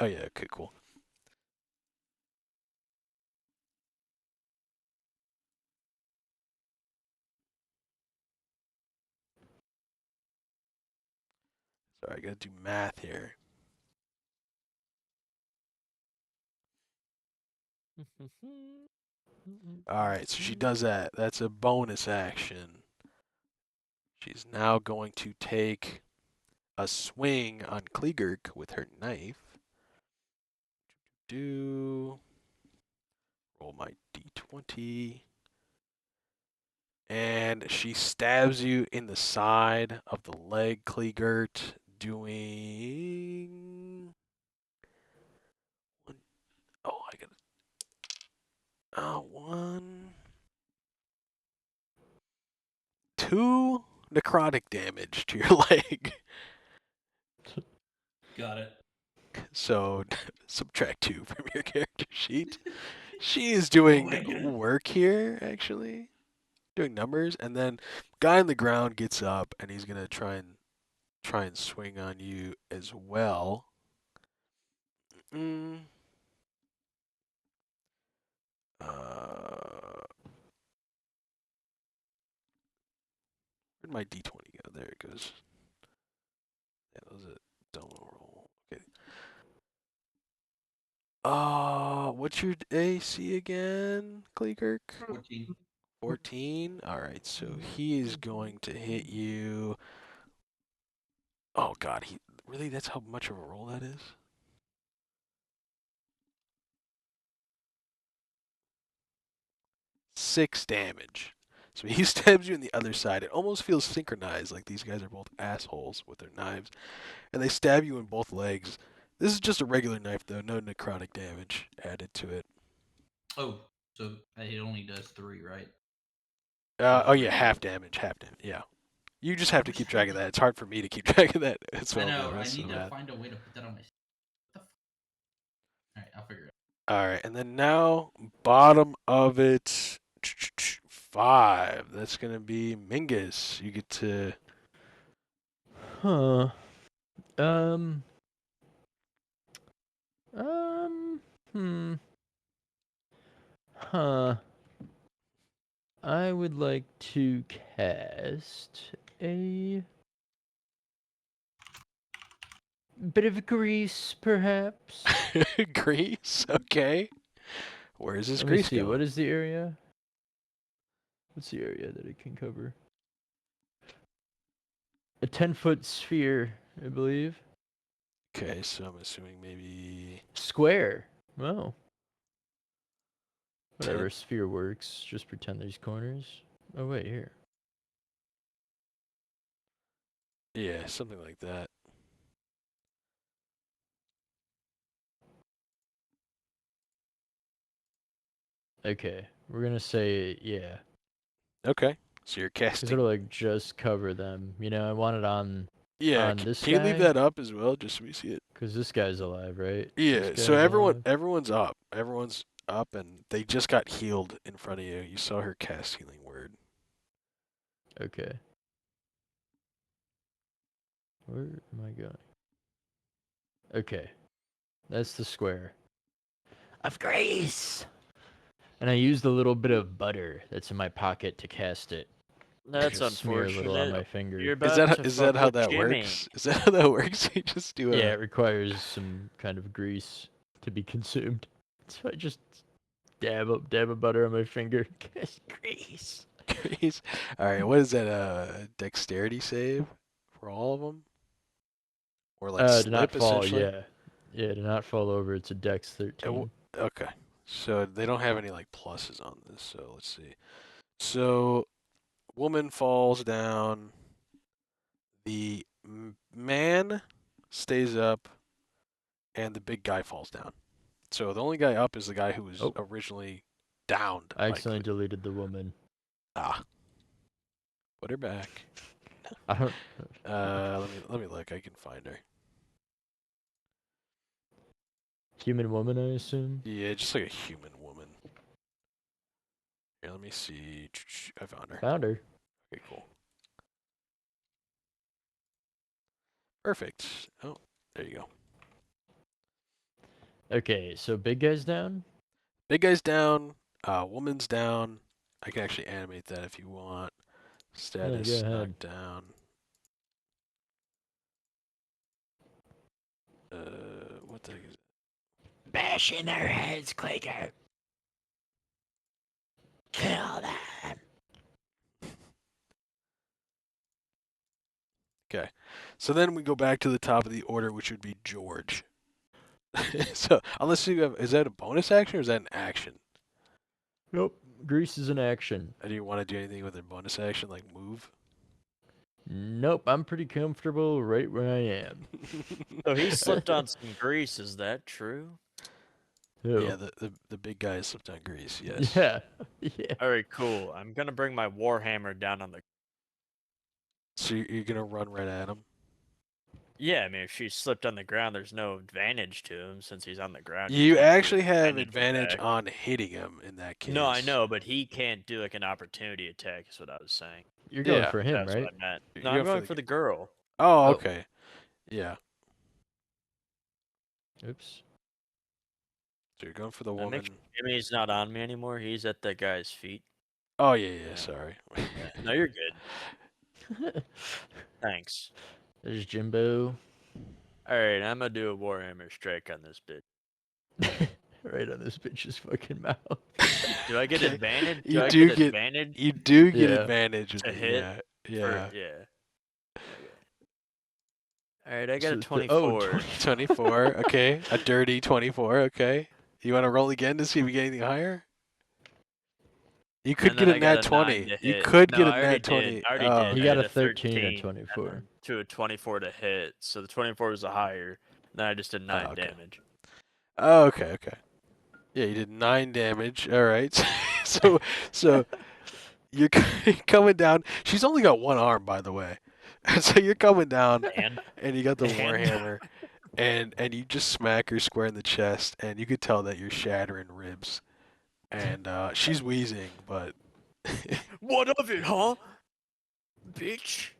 yeah, okay, cool. Sorry, I gotta do math here. Alright, so she does that. That's a bonus action. She's now going to take a swing on Kleegurk with her knife. Roll my d20. And she stabs you in the side of the leg, Kleegurt, doing. Oh, I got one. 2 necrotic damage to your leg. Got it. So subtract 2 from your character sheet. She is Oh doing my God. work here, actually. Doing numbers. And then guy on the ground gets up and he's gonna try and swing on you as well. Where'd my d20 go? There it goes. Yeah, that was a double roll. Okay. What's your AC again, Kleekirk? 14. 14? Alright, so he is going to hit you. Oh god, really, that's how much of a roll that is? Six damage. So he stabs you on the other side. It almost feels synchronized, like these guys are both assholes with their knives. And they stab you in both legs. This is just a regular knife, though. No necrotic damage added to it. Oh, so it only does 3, right? Oh, Just yeah, regular. half damage. Yeah. You just have to keep track of that. It's hard for me to keep track of that. It's I all know. the I rest need of to that. find a way to put that on my. What the fuck? All right, I'll figure it All right, and then now bottom of it, 5. That's gonna be Mingus. You get to. Huh. Um. Hmm. Huh. I would like to cast a bit of grease, perhaps. Grease. Okay. Where's this Let me grease see. What going? is the area? What's the area that it can cover? A 10-foot sphere, I believe. Okay, so I'm assuming maybe Square. Well, 10. whatever. Sphere works. Just pretend there's corners. Oh, wait, here. Yeah, something like that. Okay. We're going to say, yeah. Okay, so you're Because casting. it'll, like, just cover them. You know, I want it on Yeah, this can you leave guy. that up as well, just so we see it? Because this guy's alive, right? Yeah, This so guy's alive. everyone's up. Everyone's up, and they just got healed in front of you. You saw her cast healing word. Okay. Where am I going? Okay. That's the square. Of grace! And I used a little bit of butter that's in my pocket to cast it. That's Just smear a little on my unfortunate. finger. You're Is about to is fuck that how with that Jimmy. works? Is that how that works? You just do Yeah, a it requires some kind of grease to be consumed. So I just dab a butter on my finger. Grease. grease. All right, what is that? Dexterity save for all of them, or like Do not slip fall, essentially? yeah. Yeah, do not fall over. It's a Dex 13. Okay, so they don't have any like pluses on this. So let's see. So woman falls down. The man stays up, and the big guy falls down. So the only guy up is the guy who was Oh. originally downed. I by accidentally deleted the woman. Put her back. I don't. Let me look. I can find her. Human woman, I assume? Yeah, just like a human woman. Here, let me see. I found her. Found her. Okay, cool. Perfect. Oh, there you go. Okay, so big guy's down? Big guy's down. Woman's down. I can actually animate that if you want. Status go ahead. knocked down. What the heck is it? Bash in their heads, Quaker. Kill them. Okay. So then we go back to the top of the order, which would be George. So unless you have, is that a bonus action or is that an action? Nope. Grease is an action. Or do you want to do anything with a bonus action, like move? Nope, I'm pretty comfortable right where I am. So he slipped on some grease. Is that true? Who? Yeah, the big guy is slipped on grease. Yes. Yeah. Yeah. All right, cool. I'm gonna bring my warhammer down on the. So you're gonna run right at him. Yeah, I mean, if she slipped on the ground, there's no advantage to him since he's on the ground. You can't do actually have advantage attack. on hitting him in that case. No, I know, but he can't do like an opportunity attack. Is what I was saying. You're going Yeah. for him, That's right? what I meant. You're No, going I'm for going the for the girl. Oh, Oh. okay. Yeah. Oops. So you're going for the Make woman. sure Jimmy's not on me anymore. He's at the guy's feet. Oh yeah. Yeah. Sorry. No, you're good. Thanks. There's Jimbo. All right, I'm gonna do a warhammer strike on this bitch. Right on this bitch's fucking mouth. Do I get Okay. advantage? You I do get get- advantage? You do get Yeah. advantage with To it. hit Yeah. Yeah. Yeah. Okay. All right, I got So a the- 24. 24. Okay. A dirty 24. Okay. You want to roll again to see if we get anything higher? You could And get then a I got nat a 20. 9 to You hit. could No, get a I already nat 20. did. I already Oh, did. He I got did a 13 and a 13 24. to a 24 to hit. So the 24 was a higher. Then I just did 9 okay. damage. Oh, okay. Okay. Yeah, you did 9 damage. All right. so you're coming down. She's only got one arm, by the way. And so you're coming down, And and you got the And- warhammer, and you just smack her square in the chest, and you could tell that you're shattering ribs. And she's wheezing, but what of it, huh? Bitch.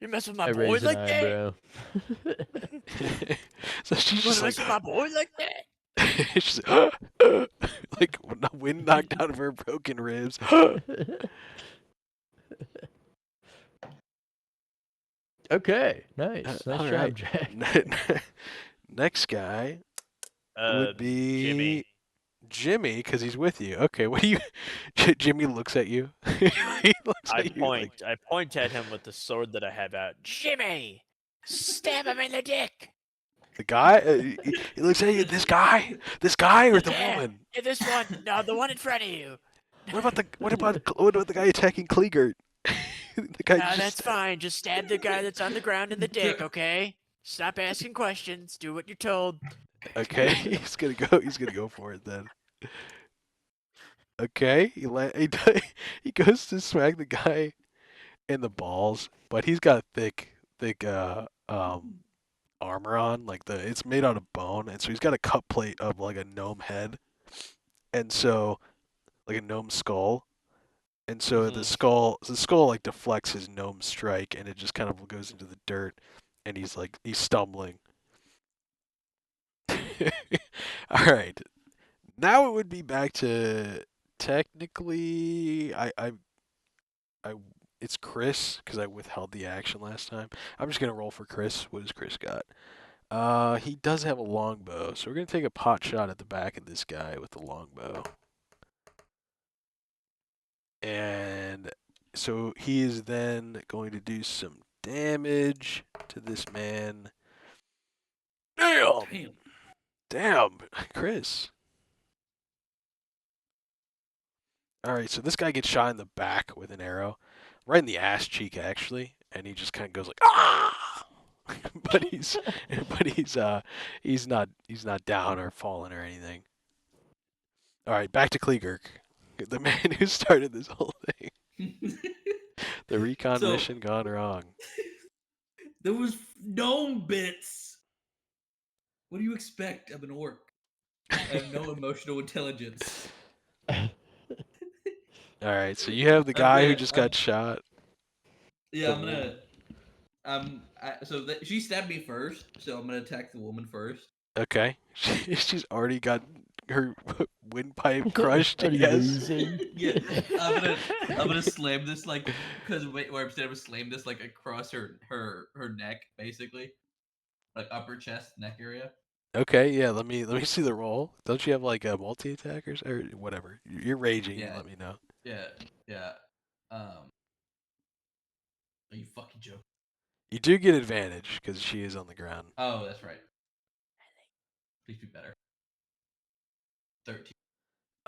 You mess with my I boy raise an like that? eyebrow. so she's You just wanna mess with my boy like that? she's like wind knocked out of her broken ribs. Okay, nice. Nice all job, right. Jack. Next guy would be Jimmy. Jimmy, because he's with you. Okay, what do you? Jimmy looks at you. He looks I at you point. like, I point at him with the sword that I have out. Jimmy, stab him in the dick. the guy. He looks at you. This guy, or the Yeah. woman. Yeah, this one. No, the one in front of you. What about the guy attacking Kliegert? The guy No, just that's fine. Just stab the guy that's on the ground in the dick, okay? Stop asking questions. Do what you're told. Okay, he's gonna go. He's gonna go for it then. Okay, he goes to smack the guy in the balls, but he's got thick armor on. Like it's made out of bone, and so he's got a cut plate of like a gnome head, and so like a gnome skull, and so the skull like deflects his gnome strike, and it just kind of goes into the dirt, and he's stumbling. All right. Now it would be back to technically I it's Chris because I withheld the action last time. I'm just gonna roll for Chris. What has Chris got? He does have a longbow, so we're gonna take a pot shot at the back of this guy with the longbow. And so he is then going to do some damage to this man. Damn. Damn, Chris. All right, so this guy gets shot in the back with an arrow, right in the ass cheek actually, and he just kind of goes like ah, but he's not down or fallen or anything. All right, back to Kleegurk, the man who started this whole thing. The recon So- mission gone wrong. There was gnome bits. What do you expect of an orc? I have no emotional intelligence. All right, so you have the guy who just got shot. Yeah, The I'm gonna. woman. She stabbed me first, so I'm gonna attack the woman first. Okay, she's already got her windpipe crushed. Already Yes. wheezing. Yeah, I'm gonna slam this like because where I'm standing, I'm gonna slam this like across her neck, basically, like upper chest, neck area. Okay, yeah. Let me see the roll. Don't you have like a multi attackers or whatever? You're raging. You Yeah. let me know. Yeah. Are you fucking joking? You do get advantage because she is on the ground. Oh, that's right. Please be better. 13.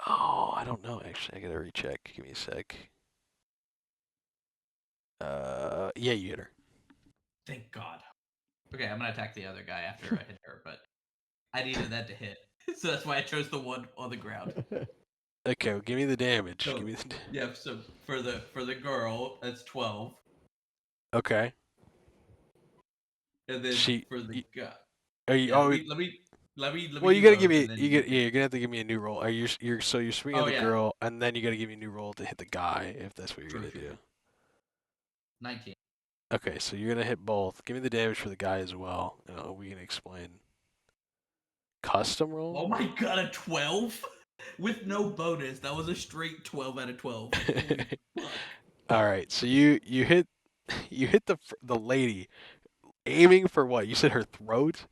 Oh, I don't know actually. I gotta recheck. Give me a sec. Yeah, you hit her. Thank God. Okay, I'm gonna attack the other guy after I hit her, but I needed that to hit, so that's why I chose the one on the ground. Okay, well, give me the damage. So- Give me the. Yeah. So for the girl, that's 12, Okay. and then She- for the y- guy. Are you? Yeah, oh, let me. well, you do gotta give both, me. and then You're gonna have to give me a new roll. Are you're so you're swinging Oh, at the yeah. girl, and then you gotta give me a new roll to hit the guy if that's what you're True, gonna true. do. 19. Okay, so you're gonna hit both. Give me the damage for the guy as well. We can explain. Custom roll. Oh my God, a 12 with no bonus. That was a straight 12 out of 12. Holy fuck. All right, so you hit the lady, aiming for what? You said her throat.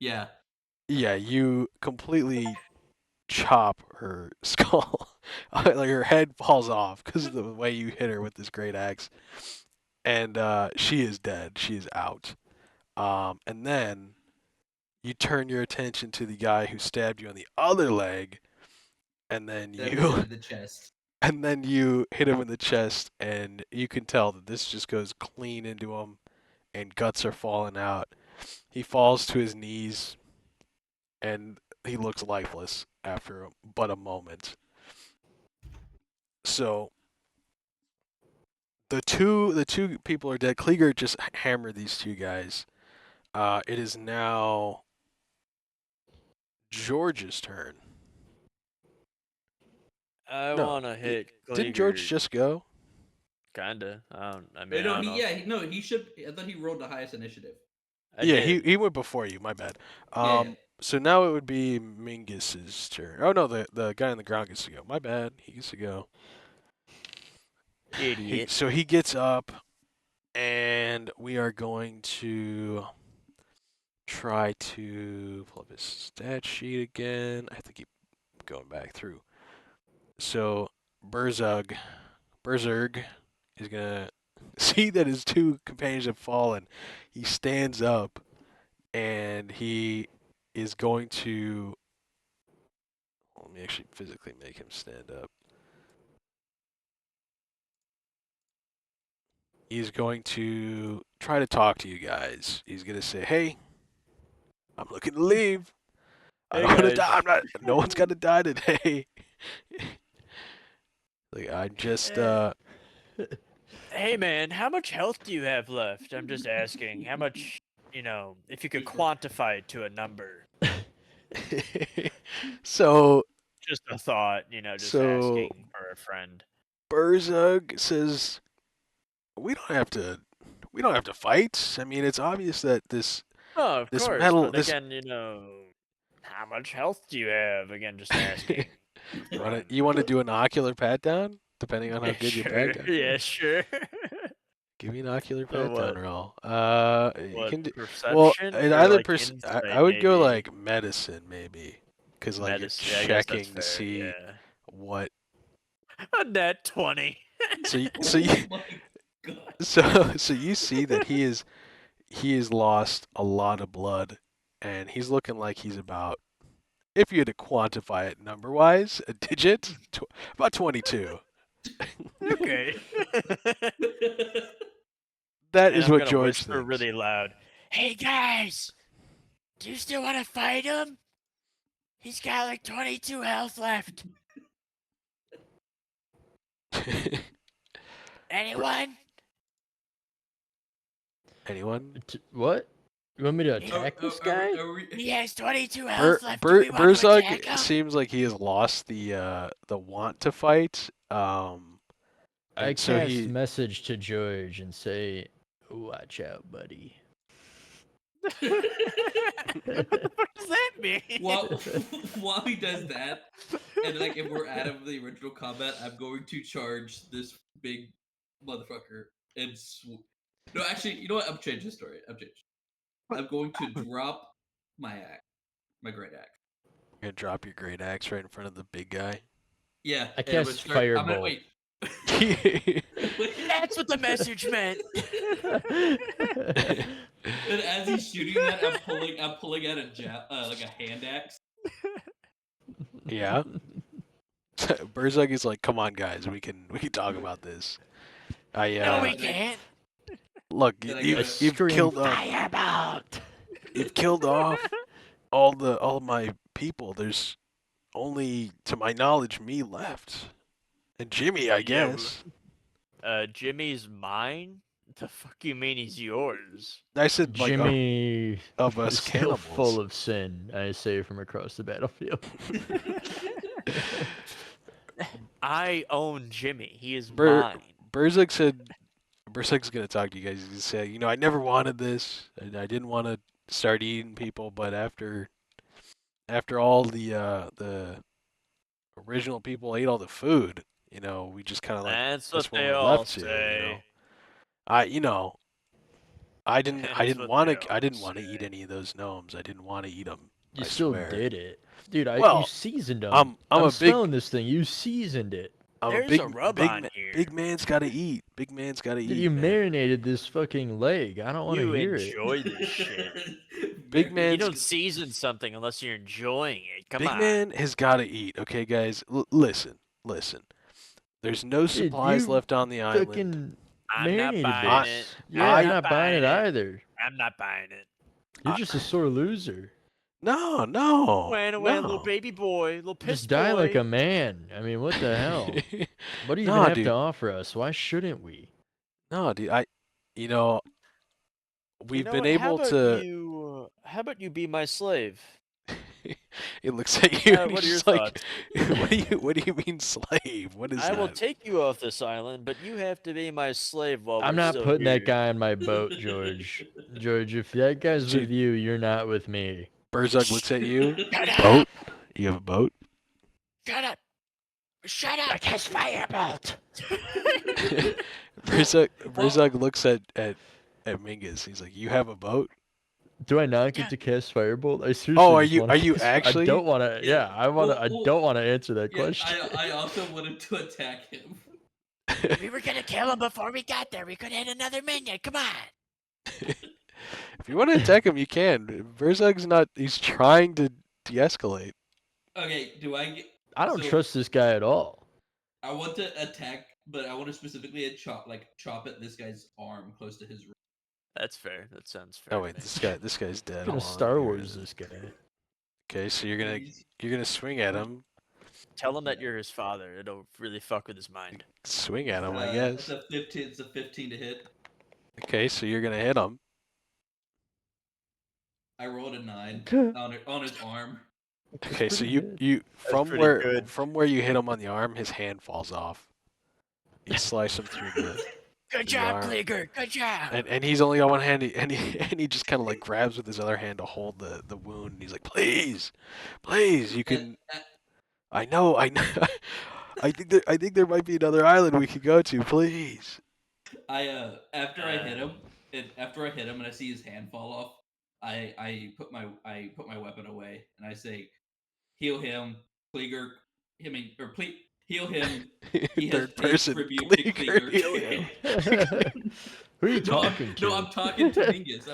Yeah. Yeah, you completely chop her skull. Like her head falls off because of the way you hit her with this great axe, and she is dead. She is out. And then you turn your attention to the guy who stabbed you on the other leg, and then That you was in the chest. and then you hit him in the chest, and you can tell that this just goes clean into him, and guts are falling out. He falls to his knees, and he looks lifeless after but a moment. So the two people are dead. Klieger just hammered these two guys. It is now George's turn. I No, want to hit Didn't George Klieger. just go? Kinda. I mean, Wait, I no, don't know. he should. I thought he rolled the highest initiative. I Yeah, did. he went before you. My bad. Yeah. So now it would be Mingus's turn. Oh no, the guy on the ground gets to go. My bad. He gets to go. Idiot. So he gets up, and we are going to try to pull up his stat sheet again. I have to keep going back through. So Berzerg is gonna see that his two companions have fallen. He stands up, and he is going to. Let me actually physically make him stand up. He's going to try to talk to you guys. He's going to say, "Hey, I'm looking to leave. I Hey, don't want to guys." die. I'm not. No one's got to die today." Like I'm just. Hey, man, how much health do you have left? I'm just asking. How much, if you could quantify it to a number. So Just a thought, just So- asking for a friend. Berzug says, "We don't have to. We don't have to fight. I mean, it's obvious that this." Oh, of This course. metal- But this- again, how much health do you have? Again, just asking. You want to do an ocular pat down, depending on how Yeah, good your sure. pat down. Yeah, sure. Give me an ocular So pat down what? roll. You What, can do. perception? Well, or either like I would go maybe? like medicine maybe, because like Medicine. you're Yeah, I guess checking that's to fair, see yeah. what. A net 20. So you, Oh my god. so you see that he has lost a lot of blood, and he's looking like he's about, if you had to quantify it number wise, a digit, about 22. Okay. That And is I'm what gonna George whisper thinks. really loud. Hey guys, do you still want to fight him? He's got like 22 health left. Anyone? Anyone? What? You want me to Oh, attack this guy? He has 22 health left. Do we want to Berzug attack him? seems like he has lost the want to fight. I And so cast he message to George and say, "Watch out, buddy." What the fuck does that mean? While he does that, and like if we're out of the original combat, I'm going to charge this big motherfucker and no, actually, you know what? I'm changing the story. I'm going to drop my axe, my great axe. You're gonna drop your great axe right in front of the big guy. Yeah, I and I'm gonna cast start- I'm gonna- Firebolt. wait. That's what the message meant. And as he's shooting that, I'm pulling out like a hand axe. Yeah. Berzug is like, "Come on, guys, we can talk about this." No, we Yeah. can't. Look, Then I you've gotta- you've killed Firebolt. you've killed off all my people. There's only, to my knowledge, me left, and Jimmy, I Yeah, guess. Jimmy's mine? The fuck you mean he's yours? I said like Jimmy of us is still cannibals. full of sin, I say from across the battlefield. I own Jimmy. He is Berzug mine. said Berzug's gonna talk to you guys. He's gonna say, I never wanted this. I didn't want to start eating people, but after all the original people ate all the food, we just kind of like That's that's what when they we all left to, say. I didn't That's what want they to I all didn't want to say. eat any of those gnomes. I didn't want to eat them. You I still swear. did it. Dude, Well, you seasoned them. I'm a big smelling this thing. You seasoned it. I'm There's a big a rub big on ma- here. big man's got to eat. Big man's got to Dude, eat. you man. marinated this fucking leg. I don't want to You hear it. enjoy this shit. Big You man's don't season something unless you're enjoying it. Come Big on. man has got to eat. Okay, guys, listen. There's no Dude, supplies you left on the island. Fucking I'm not marinated buying this. it. Yeah, I'm I'm not buying it it. either. I'm not buying it. You're just a sore loser. No. Little baby boy, little piss Just die boy. like a man. I mean, what the hell? What do you Nah, even have dude. to offer us? Why shouldn't we? No, dude. You know, You we've know been what? able to. How about you be my slave? It looks at you, and What he's are your just like, thoughts? What do you mean slave? What is I will that? take you off this island, but you have to be my slave while I'm we're not still putting that here. guy on my boat, George. George, if that guy's with Dude, you, you're not with me. Burzug looks at you. Shut Boat? up! You have a boat? Shut up! Shut I up! cast firebolt. Burzug looks at Mingus. He's like, you have a boat? Do I not get Yeah. to cast firebolt? I Oh, seriously just want are to you cast. I actually? don't want to. Yeah, I want to. I don't want to answer that yeah, question. I also wanted to attack him. We were gonna kill him before we got there. We could hit another minion. Come on. If you want to attack him, you can. Burzug's not. He's trying to de-escalate. Okay, do I get? I don't So trust this guy at all. I want to attack, but I want to specifically chop at this guy's arm close to his. That's fair. That sounds fair. Oh to wait, me. this guy's dead. I'm gonna Hold on, Star let me get Wars rid of this guy. Okay, so you're gonna swing at him. Tell him that you're his father. It'll really fuck with his mind. Swing at him, I It's guess. a 15. It's a 15 to hit. Okay, so you're gonna hit him. I rolled a 9 on his arm. Okay, so pretty you good. you pretty good. from where you hit him on the arm, his hand falls off. You slice him through the Good the job, arm. Kleeger. Good job. And he's only on one hand, and he just kind of like grabs with his other hand to hold the wound. And he's like, please, you can. I know. I think there might be another island we could go to. Please. After I hit him, and I see his hand fall off, I put my weapon away and I say, heal him, Kleeger. Heal him. He has Third paid person. tribute to Kleeger, heal Kleeger. him. Who are you No, talking to? no, I'm talking to Mingus.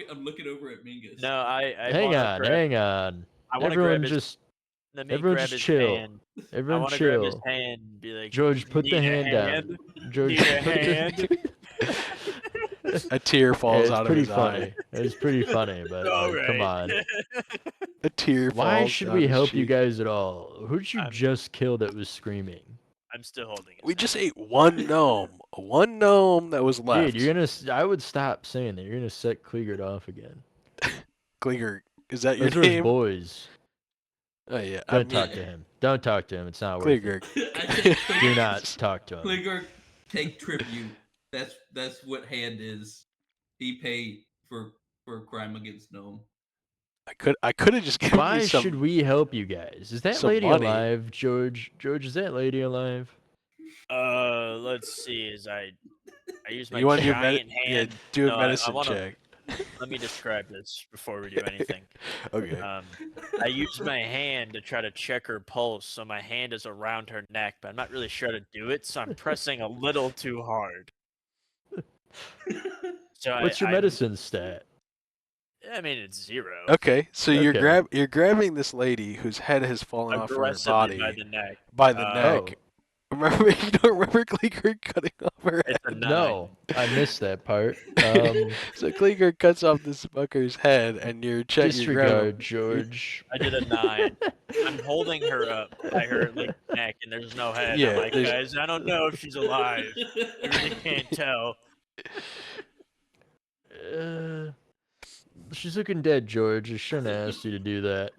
I'm looking over at Mingus. No, I Hang wanna on, grab, hang on. I want to grab Everyone his. just, Let me everyone grab just his chill. hand. I Everyone want to grab his chill. hand and be like, George, put the "Need a hand down. George, Need a put the- hand?" A tear falls it's out of pretty his funny. eye. It's pretty funny, but All like, come right. on. A tear Why falls should down we his help you cheek. guys at all? Who did you I'm- just kill that was screaming? I'm still holding his We hand. just ate one gnome. One gnome that was left. Dude, you're gonna. I would stop saying that. You're gonna set Kleegert off again. Kleeger, is that your Those are his name? boys. Oh yeah. Don't talk to him. Don't talk to him. It's not worth Kleeger. it. I said, Do not talk to him. Kleeger, take tribute. That's what hand is. He paid for crime against Gnome. I could have just given Why you some. should we help you guys? Is that some lady money. alive, George? George, is that lady alive? Let's see. I use my You want to do giant yeah, hand. do a No, I medicine wanna- check. Let me describe this before we do anything. Okay. I use my hand to try to check her pulse, so my hand is around her neck, but I'm not really sure how to do it, so I'm pressing a little too hard. So What's your medicine stat? I mean, it's 0. Okay, so you're Okay. you're grabbing this lady whose head has fallen off her Aggressively body by the neck. by the neck. Oh, Remember, you don't remember Kleeger cutting off her It's a head? 9. no, I missed that part. So Kleeger cuts off this fucker's head, and you're checking. Disregard, George. I did a 9. I'm holding her up by her like neck, and there's no head. Yeah, I'm like, there's- guys, I don't know if she's alive. I really can't tell. She's looking dead, George. I shouldn't have asked you to do that.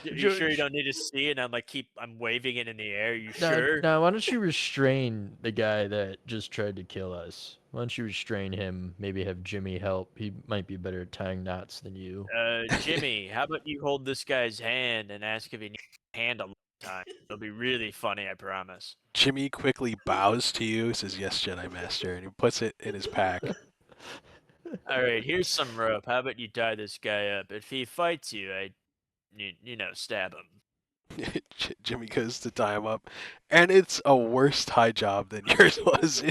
You sure you don't need to see it? And I'm waving it in the air. You Now, sure? now, why don't you restrain the guy that just tried to kill us? Why don't you restrain him? Maybe have Jimmy help. He might be better at tying knots than you. Jimmy, how about you hold this guy's hand and ask if he needs a hand a long time? It'll be really funny, I promise. Jimmy quickly bows to you, says, "Yes, Jedi Master," and he puts it in his pack. All right, here's some rope. How about you tie this guy up? If he fights you, you know, stab him. Jimmy goes to tie him up, and it's a worse tie job than yours was.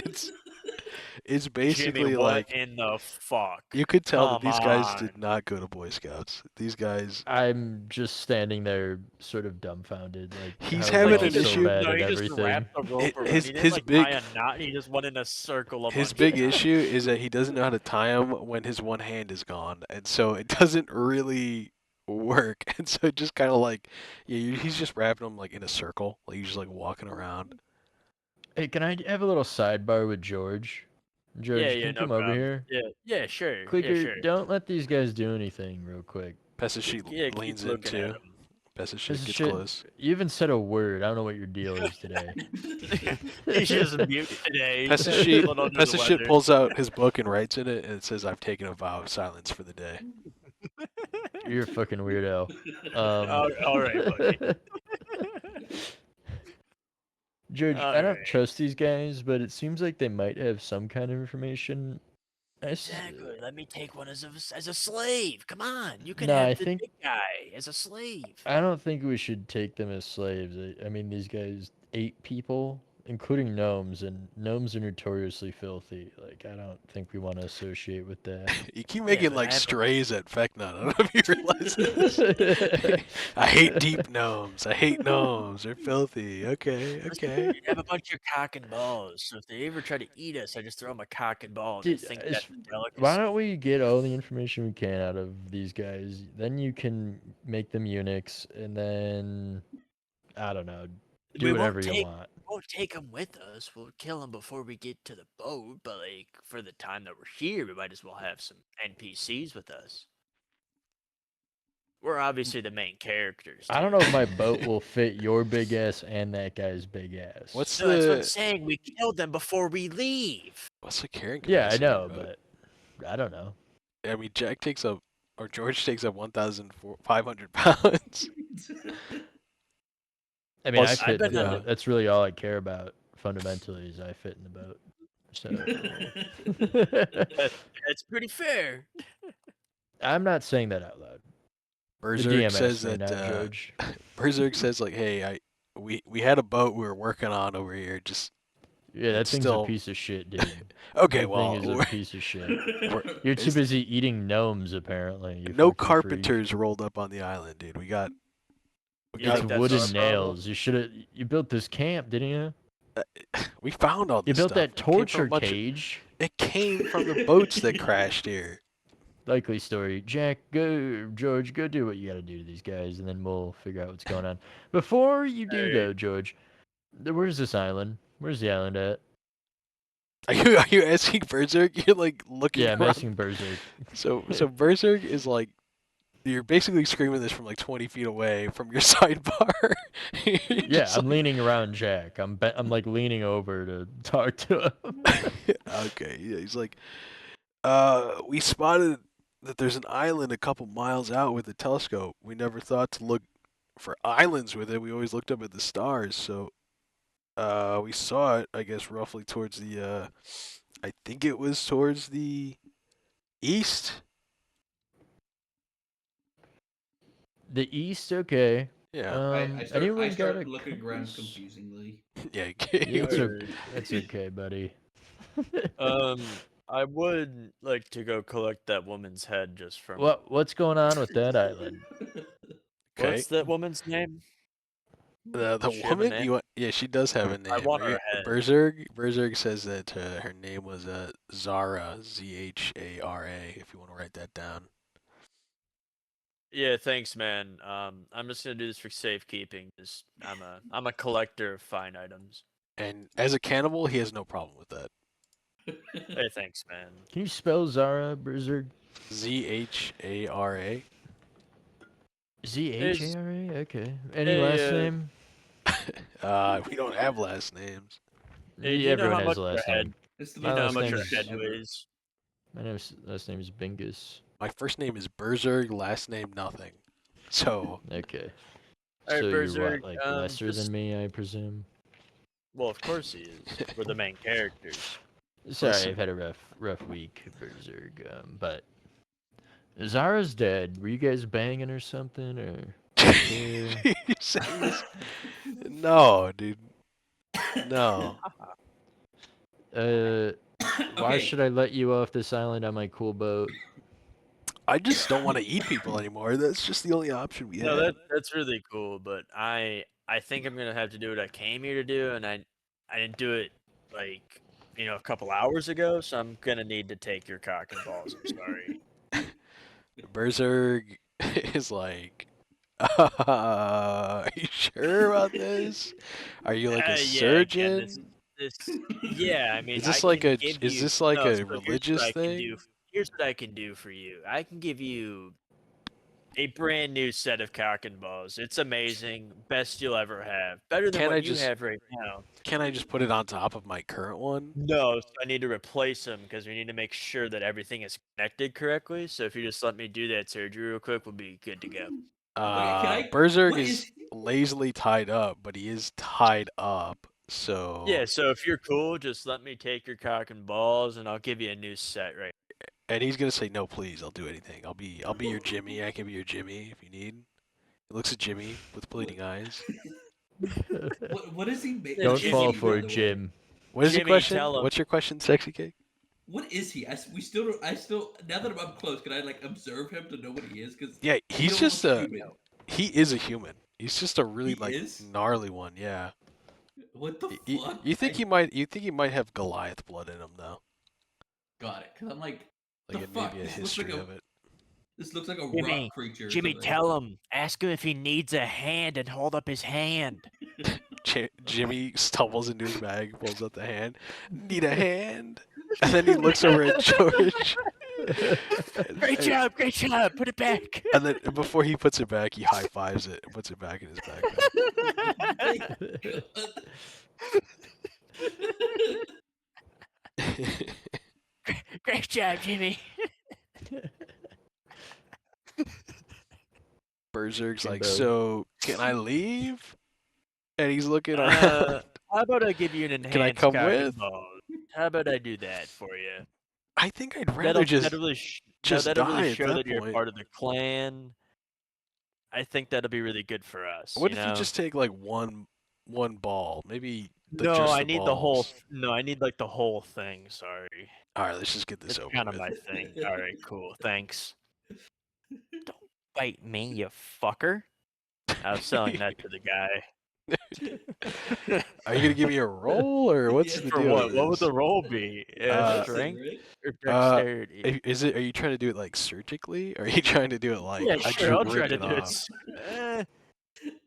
It's basically Jimmy, what like in the fuck? you could tell that Come these guys on. did not go to Boy Scouts. These guys. I'm just standing there, sort of dumbfounded. Like He's how having we're an all issue- So bad No, at he just everything. wrapped the rope around. his- He didn't his like big- tie a knot. He just went in a circle. His bunch big of times. issue is that he doesn't know how to tie him when his one hand is gone, and so it doesn't really work. And so it just kind of like, yeah, he's just wrapping him like in a circle, like he's just like walking around. Hey, can I have a little sidebar with George? George, Yeah, can yeah, you no come over problem. here? Yeah, sure. Yeah, Clicker, sure. don't let these guys do anything real quick. Pessa sheet Yeah, keep leans looking at into. Pessa This sheet is gets shit. close. You haven't said a word. I don't know what your deal is today. him. He's just mute today. He's Pessa a sheet. little under the Pessa shit weather. pulls out his book and writes in it, and it says, "I've taken a vow of silence for the day." You're a fucking weirdo. All right, buddy. George, All I don't right. trust these guys, but it seems like they might have some kind of information. Exactly. Let me take one as a slave. Come on, you can No, I have the think big guy as a slave. I don't think we should take them as slaves. I mean, these guys ate people, including gnomes, and gnomes are notoriously filthy. Like, I don't think we want to associate with that. You keep Yeah, making but I like have a strays at Fecknut. I don't know if you realize this. I hate deep gnomes. I hate gnomes. They're filthy. Okay, listen, okay. dude, I have a bunch of cock and balls. So if they ever try to eat us, I just throw them a cock and ball. They Dude, think that's a why delicacy. don't we get all the information we can out of these guys? Then you can make them eunuchs, and then I don't know, do We whatever won't you take want. won't take them with us. We'll kill them before we get to the boat. But like for the time that we're here, we might as well have some NPCs with us. We're obviously the main characters. I don't too. know if my boat will fit your big ass and that guy's big ass. What's No, that's what I'm the saying. We killed them before we leave. what's the carrying Yeah, I capacity? of know, your boat? but I don't know. I mean, Jack takes up, or George takes up 1,500 pounds. I mean, I Plus, fit in been the on boat. That's really all I care about fundamentally is I fit in the boat. So That's pretty fair. I'm not saying that out loud. The Berserk DM says asked me, that not George. Berserk says like, "Hey, we had a boat we were working on over here. Just Yeah, that it's thing's still a piece of shit, dude. okay. That Well, thing is a piece of shit. You're too is- busy eating gnomes, apparently. You no fucking freak. carpenters rolled up on the island, dude. We got You It's think that's our wooden problem? nails. You should have. You built this camp, didn't you? we found all You this built stuff. that It came from a torture bunch of- cage. It came from the boats that crashed here. Likely story. Jack, go. George, go do what you gotta do to these guys, and then we'll figure out what's going on. Before you do, Alright. though, George, where's this island? Where's the island at? Are you asking Berserk? You're like looking Yeah, I'm around. asking Berserk. So Berserk is like you're basically screaming this from like 20 feet away from your sidebar. You're Yeah, just I'm leaning around Jack. I'm like leaning over to talk to him. okay, yeah, he's like, we spotted that there's an island a couple miles out with a telescope. We never thought to look for islands with it. We always looked up at the stars. So, we saw it, I guess, roughly towards the, I think it was towards the east. The east, okay. Yeah, I Anyone got start a looking around compass? confusingly. yeah. Yeah, it's Alright. it's okay, buddy. I would like to go collect that woman's head just from. What's going on with that island? Okay. What's that woman's name? The Does she have a woman, name? you want, yeah, she does have a name. I want her right? head. Berserk says that her name was Zara, Zhara. If you want to write that down. Yeah, thanks, man. I'm just gonna do this for safekeeping. Just I'm a collector of fine items. And as a cannibal, he has no problem with that. Hey, thanks, man. Can you spell Zara Berserk? Zhara. Zhara? Okay. Any Hey, last name? We don't have last names. Hey, do you know Everyone how has a much last her head? name. It's the My You know how last much name her is- head weighs? My last name is Bingus. My first name is Berserk, last name nothing. So Okay. Alright, So you're Berserk, what, like lesser just- than me, I presume? Well, of course he is. We're the main characters. Sorry, Listen. I've had a rough week, Berserk. But Zara's dead. Were you guys banging or something, or? You say this- No, dude. No. Why Okay. should I let you off this island on my cool boat? I just don't want to eat people anymore. That's just the only option we No, have. that's really cool, but I think I'm gonna have to do what I came here to do, and I didn't do it like a couple hours ago, so I'm gonna need to take your cock and balls. I'm sorry. Berserk is like, are you sure about this? Are you like a Again, surgeon? this. Yeah, I mean, Is I this like can a give is you. this like No, a so religious thing? Here's what I can do for you. I can give you a brand new set of cock and balls. It's amazing, best you'll ever have. Better than Can I what you just have right now. can I just put it on top of my current one? No, so I need to replace them because we need to make sure that everything is connected correctly. So if you just let me do that surgery real quick, we'll be good to go. Okay, can I? Berserk What is is? lazily tied up, but he is tied up. So Yeah, so if you're cool, just let me take your cock and balls, and I'll give you a new set right. and he's gonna say no, please. I'll do anything. I'll be your Jimmy. I can be your Jimmy if you need. He looks at Jimmy with bleeding eyes. What is he? Don't What is fall he, for by it, the way? Jim. What is the Jimmy, question? tell him. What's your question, sexy cake? What is he? We still don't. I still. Now that I'm up close, can I like observe him to know what he is? Because Yeah, he he's don't just look a human. he is a human. He's just a really He like is? gnarly one. Yeah. What the You, fuck? you think he might? You think he might have Goliath blood in him though? Got it. Because I'm like, Like the it may fuck? be a This looks like history a. of it. This looks like a rock Jimmy, creature. Or Jimmy, something. tell him. Ask him if he needs a hand and hold up his hand. Jimmy stumbles into his bag, pulls out the hand. Need a hand? And then he looks over at George. Great job, great job. Put it back. And then before he puts it back, he high fives it and puts it back in his backpack. Great job, Jimmy. Berserk's like, Jimbo. so can I leave? And he's looking around. How about I give you an Can I enhanced come cock and with? balls? How about I do that for you? I think I'd rather That'll really that'll die really at show that that you're point. part of the clan. I think that'll be really good for us. What you if know? you just take like one ball? Maybe like No, just I the need the whole. balls. No, I need like the whole thing. Sorry, All right, let's just get this it's over kind of with. my thing. All right, cool. Thanks. Don't bite me, you fucker. I was selling that to the guy. Are you gonna give me a roll or what's Yeah. the For deal what? with What would this? the roll be? Medicine, Strength right? or dexterity? Is it? Are you trying to do it like surgically? Or are you trying to do it like Yeah, I sure. I'll just try rip to it do it. off?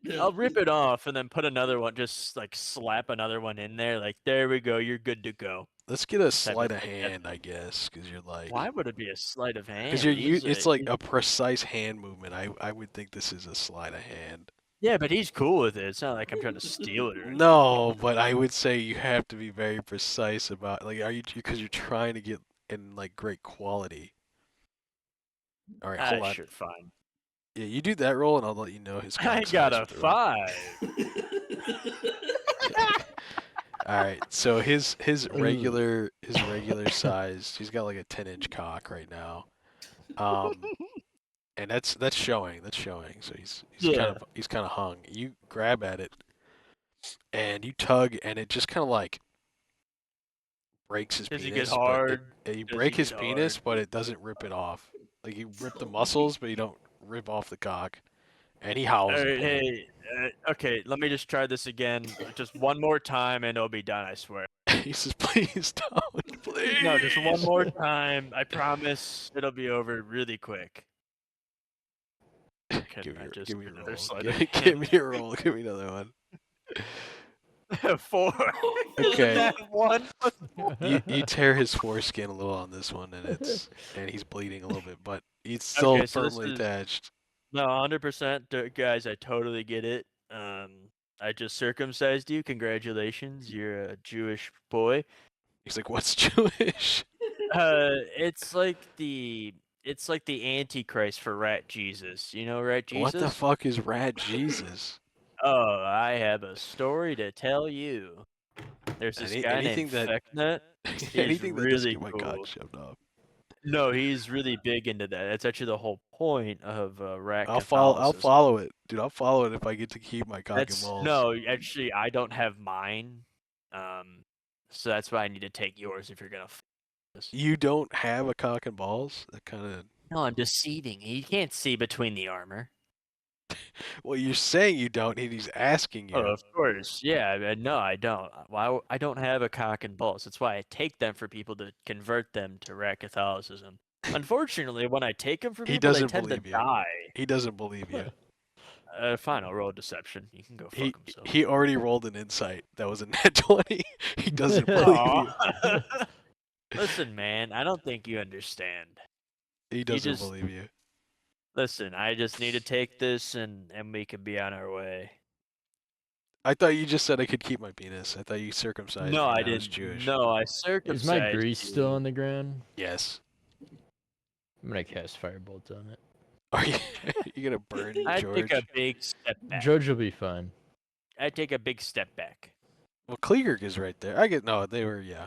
No. I'll rip it off and then put another one. Just like slap another one in there. Like there we go. You're good to go. Let's get a Type sleight of of thing. hand, I guess, because you're like, Why would it be a sleight of hand? because He's it's a- like a precise hand movement. I would think this is a sleight of hand. yeah, but he's cool with it. It's not like I'm trying to steal it or anything. No, but I would say you have to be very precise about like, are you because you're trying to get in like great quality. All right, hold on. Sure, fine. Yeah, you do that roll, and I'll let you know his. I cock got size a with the roll. 5. All right, so his regular size, he's got like a 10-inch cock right now, and that's showing. That's showing. So Yeah. he's kind of hung. You grab at it, and you tug, and it just kind of like breaks his Does he penis. get hard? You Does break he his get penis, hard? but it doesn't rip it off. Like you rip the Oh my muscles, but you don't rip off the cock. And he All howls in right, pain. hey, okay, let me just try this again, just one more time, and it'll be done. I swear. He says, "Please don't, please." No, just one more time. I promise it'll be over really quick. Can Give I me, just give me a do another roll. sleight Give, of give me hand? a roll. Give me another one. 4. Okay. That one. You tear his foreskin a little on this one, and he's bleeding a little bit, but he's still Okay, so this firmly is attached. no 100%, guys. I totally get it. I just circumcised you. Congratulations, you're a Jewish boy. He's like, "What's Jewish?" It's like the Antichrist for Rat Jesus. You know Rat Jesus? What the fuck is Rat Jesus? Oh, I have a story to tell you. There's this guy anything named that Fecknut. anything that doesn't really get my cock cool. shoved off. No, he's really big into that. That's actually the whole point of rat I'll Catholicism. follow it, dude. I'll follow it if I get to keep my cock and balls. No, actually, I don't have mine. So that's why I need to take yours if you're gonna. This. You don't have a cock and balls? That kind of. No, I'm deceiving. You can't see between the armor. Well, you're saying you don't, and he's asking you. Oh, of course. Yeah, no, I don't. I don't have a cock and balls. That's why I take them for people to convert them to rat Catholicism. Unfortunately, when I take them for He people, they doesn't tend to believe you. die. He doesn't believe you. Fine, I'll roll a deception. You can go fuck himself. He already rolled an insight. That was a net 20. He doesn't believe you. Aw. Listen, man, I don't think you understand. He doesn't just- believe you. Listen, I just need to take this and we can be on our way. I thought you just said I could keep my penis. I thought you circumcised me. No, I and was didn't. Jewish. No, I Is circumcised my grease you. still on the ground? Yes. I'm gonna cast firebolt on it. Are you? You gonna burn I George? take a big step back. George will be fine. I take a big step back. Well, Kliegert is right there. I get no. They were yeah.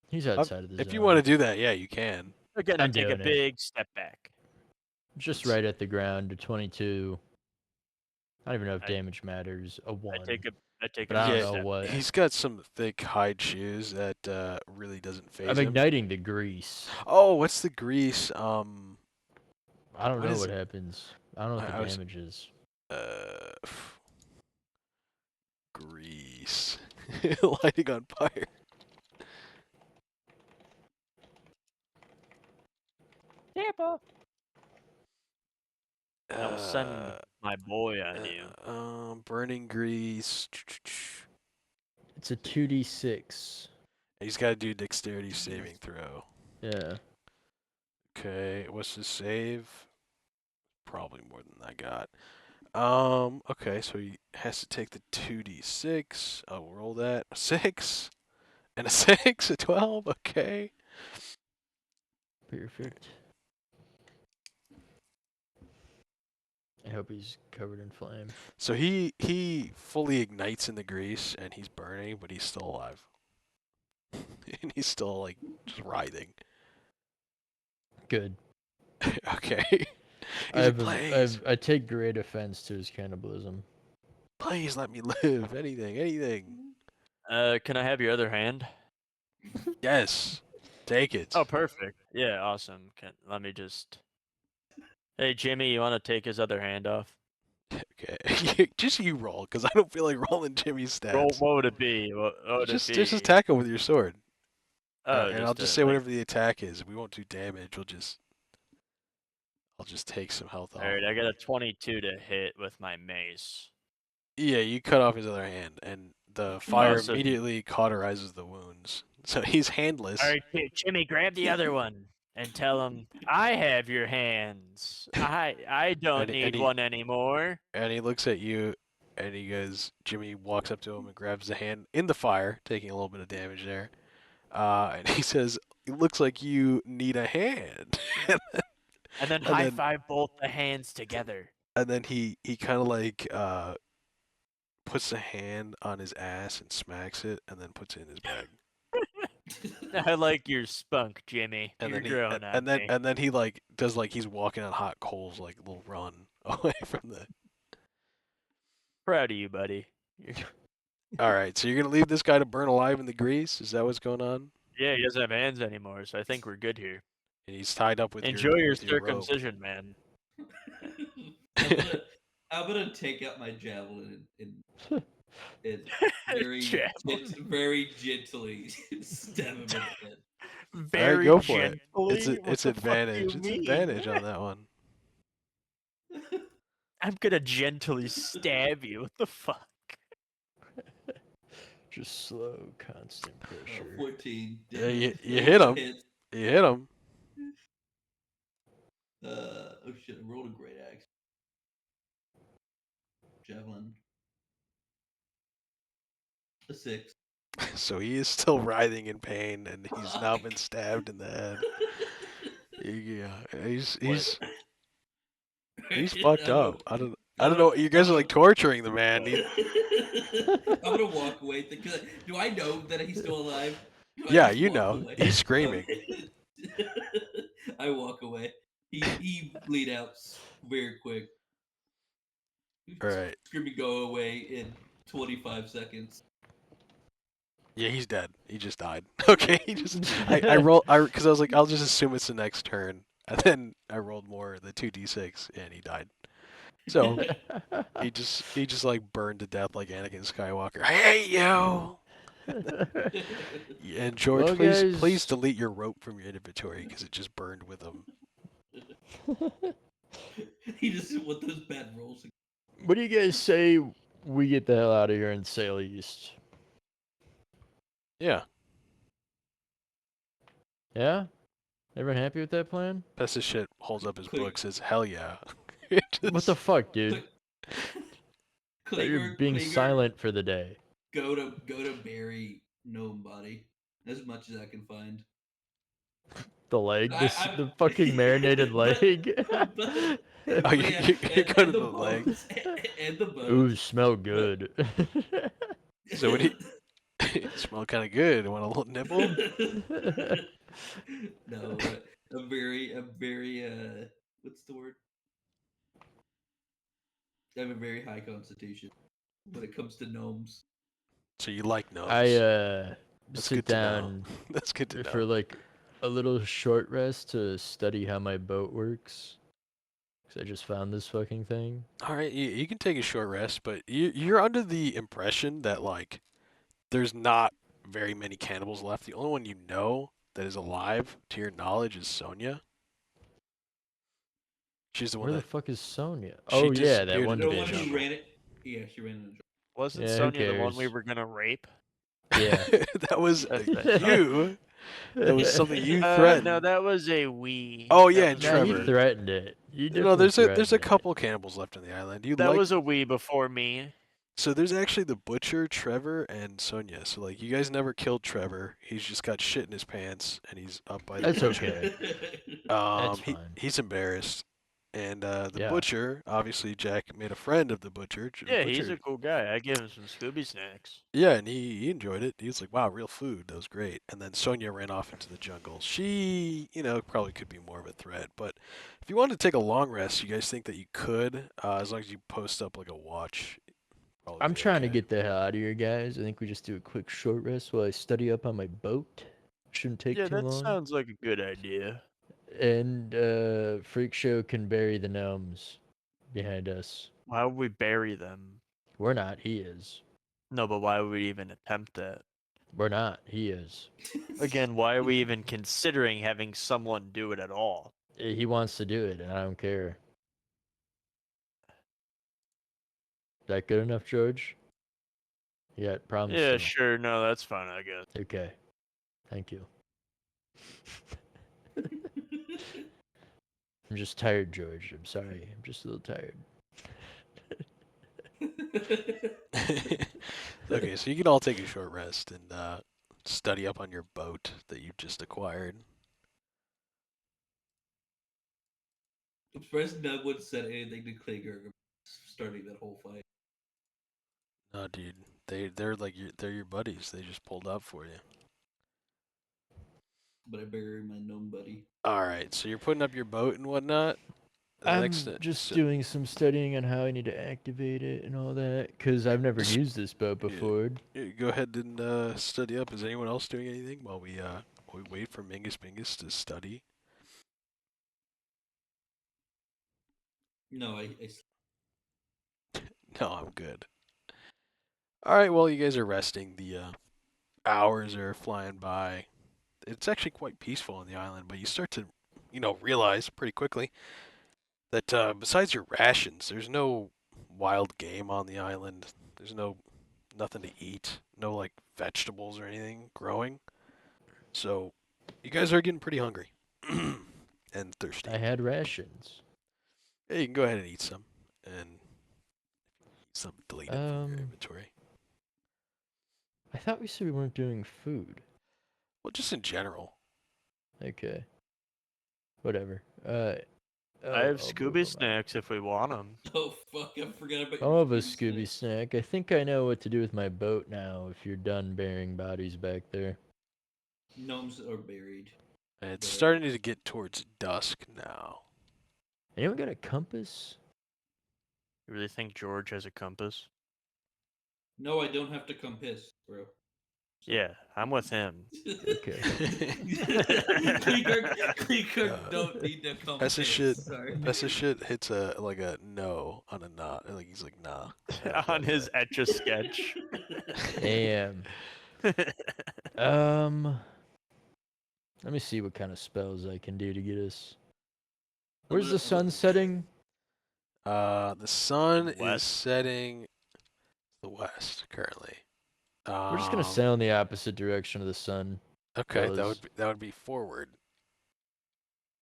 He's outside of the zone. If you want to do that, yeah, you can. Again, I I'm take a doing it. big step back. Just right at the ground, to 22. I don't even know if I- damage matters. A 1. I take But a I big don't know step what. back. He's got some thick hide shoes that really doesn't phase I'm him. igniting the grease. Oh, what's the grease? I don't What know is what it? happens. I don't know what I the was- damage is. Grease. Lighting on fire. Tampa. I'll send Uh, my boy on you. burning grease. It's a 2d6. He's got to do dexterity saving throw. Yeah. Okay, what's his save? Probably more than I got. Okay, so he has to take the 2d6. I'll roll that. A 6 and a 6, a 12. Okay. Perfect. I hope he's covered in flame. So he fully ignites in the grease and he's burning, but he's still alive. And he's still like just writhing. Good. Okay. I, He's like, have a- please, I take great offense to his cannibalism. please let me live. Anything, anything. Can I have your other hand? Yes. Take it. Oh, perfect. Yeah, awesome. Let me just. Hey, Jimmy, you want to take his other hand off? Okay. Just you roll, because I don't feel like rolling Jimmy's Roll, stats. what would it be? What would Just it be? attack him with your sword. Oh, And I'll just a, say like- whatever the attack is. We won't do damage. I'll just take some health off. All right, I got a 22 to hit with my mace. Yeah, you cut off his other hand, and the fire so he- immediately cauterizes the wounds. So he's handless. All right, Jimmy, grab the other one and tell him I have your hands. I don't And need he- one anymore. And he looks at you, and he goes, Jimmy walks up to him and grabs the hand in the fire, taking a little bit of damage there. And he says, it looks like you need a hand. And then and high then- five both the hands together. And then he kind of like puts a hand on his ass and smacks it, and then puts it in his bag. I like your spunk, Jimmy. And You're then growing on and then me. and then he like does like he's walking on hot coals, like a little run away from the. Proud of you, buddy. All right, so you're gonna leave this guy to burn alive in the grease? Is that what's going on? Yeah, he doesn't have hands anymore, so I think we're good here. And he's tied up with Enjoy your with rope. circumcision, man. I'm gonna take out my javelin and very, Javelin. very gently stab him in the head. Very go for it. gently. It's What it's the fuck do advantage. you It's mean? advantage on that one. I'm gonna gently stab you. What the fuck? Just slow, constant pressure. 14. Yeah, you hit him. Hit. You hit him. Oh shit! I rolled a great axe. Javelin. A 6. So he is still writhing in pain, and he's now been stabbed in the head. Yeah, he's fucked up. I don't know. You guys are like torturing the man. I'm gonna walk away. Do I know that he's still alive? Do I Yeah, just you walk know. away? He's screaming. Okay. I walk away. He bleed out very quick. All right. Screaming go away in 25 seconds. Yeah, he's dead. He just died. Okay, he just I roll because I was like I'll just assume it's the next turn, and then I rolled more the 2d6 and he died. So he just like burned to death like Anakin Skywalker. I hate you. And George, Well, please guys- delete your rope from your inventory because it just burned with him. He just with those bad rolls. What do you guys say we get the hell out of here and sail east? Yeah. Yeah? Everyone happy with that plan? Piece of shit holds up his Clear. book, says, hell yeah. What the fuck, dude? Thought you're Klinger, being Klinger, silent for the day. go to bury gnome body as much as I can find. The leg, I the fucking marinated leg. but Oh, yeah, you go to and the the leg. bones and the Ooh, bones. smell good. So what do you... It smelled kind of good. Want a little nibble? No, I'm very what's the word? I have a very high constitution when it comes to gnomes. So you like I gnomes. That's sit good to know. down That's good to for know. like a little short rest to study how my boat works. Cause I just found this fucking thing. All right, you can take a short rest, but you're under the impression that, like, there's not very many cannibals left. The only one you know that is alive, to your knowledge, is Sonia. She's the one Where the that... fuck is Sonia? She Oh yeah, that disappeared one into The the one bitch. who jungle. ran it. Yeah, she ran in the jungle. Wasn't Yeah, who Sonya the one we cares? were gonna rape? Yeah. That was That's you. That was something you No, threatened. that was a we. Oh, That yeah, was and a Nah, you Trevor. we. threatened it. You No, definitely there's a threatened it. couple cannibals left on the island. You That like... was a we before me. So there's actually the butcher, Trevor, and Sonia. So, like, you guys never killed Trevor. He's just got shit in his pants, and he's up by the That's butcher. okay. That's fine. He's embarrassed. And the Yeah. butcher, obviously Jack made a friend of the butcher. Yeah, he's a cool guy. I gave him some Scooby snacks. Yeah, and he enjoyed it. He was like, wow, real food. That was great. And then Sonia ran off into the jungle. She, probably could be more of a threat. But if you wanted to take a long rest, you guys think that you could, as long as you post up like a watch. Probably I'm be trying to okay. get the hell out of here, guys. I think we just do a quick short rest while I study up on my boat. Shouldn't take Yeah, too that long. sounds like a good idea. And Freak Show can bury the gnomes behind us. Why would we bury them? We're not. He is. No, but why would we even attempt that? We're not. He is. Again, why are we even considering having someone do it at all? He wants to do it, and I don't care. Is that good enough, George? Yeah, problems. Yeah, still. sure. No, that's fine, I guess. Okay. Thank you. I'm just tired, George. I'm sorry. I'm just a little tired. Okay, so you can all take a short rest and study up on your boat that you just acquired. I'm surprised no one said anything to Klinger starting that whole fight. No, dude, they're like they're your buddies. They just pulled up for you. But I bury my gnome buddy. All right, so you're putting up your boat and whatnot. The I'm next, just so- doing some studying on how I need to activate it and all that, because I've never Just- used this boat yeah. before. Go ahead and study up. Is anyone else doing anything while we wait for Mingus Mingus to study? No, No, I'm good. All right, well, you guys are resting. The hours are flying by. It's actually quite peaceful on the island, but you start to, realize pretty quickly that besides your rations, there's no wild game on the island. There's nothing to eat. No like vegetables or anything growing. So you guys are getting pretty hungry and thirsty. I had rations. Yeah, you can go ahead and eat some, and eat some, delete it from your inventory. I thought we said we weren't doing food. Well, just in general. Okay. Whatever. I have Scooby snacks if we want them. Oh fuck! I forgot about. I'll have a your Scooby snacks. snack. I think I know what to do with my boat now if you're done burying bodies back there. Gnomes are buried. It's But- starting to get towards dusk now. Anyone got a compass? You really think George has a compass? No, I don't have to come piss, bro. Yeah, I'm with him. Okay. Clicker don't need to come That's a piss. shit. Sorry. That's a shit hits a no on a not. Like he's like nah. not On about his that. etch a sketch. Damn. Let me see what kind of spells I can do to get us. Where's the sun setting? The sun is West. setting the west currently. We're just gonna sail in the opposite direction of the sun. Okay, fellas. that would be forward.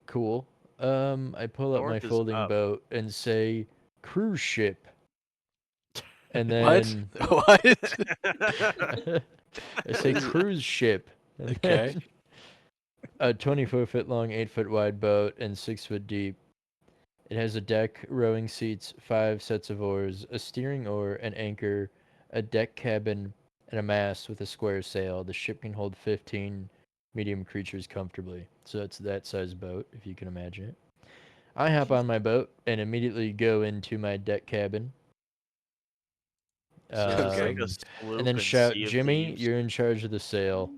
Cool. I pull up my North is folding up. boat and say cruise ship, and What? then What? I say cruise ship, and Okay. then a 24-foot long, 8-foot wide boat and 6 foot deep. It has a deck, rowing seats, 5 sets of oars, a steering oar, an anchor, a deck cabin, and a mast with a square sail. The ship can hold 15 medium creatures comfortably. So that's that size boat, if you can imagine it. I hop on my boat and immediately go into my deck cabin. So it's just like Okay. a And sloop then and shout, sea of Jimmy, thieves. you're in charge of the sail.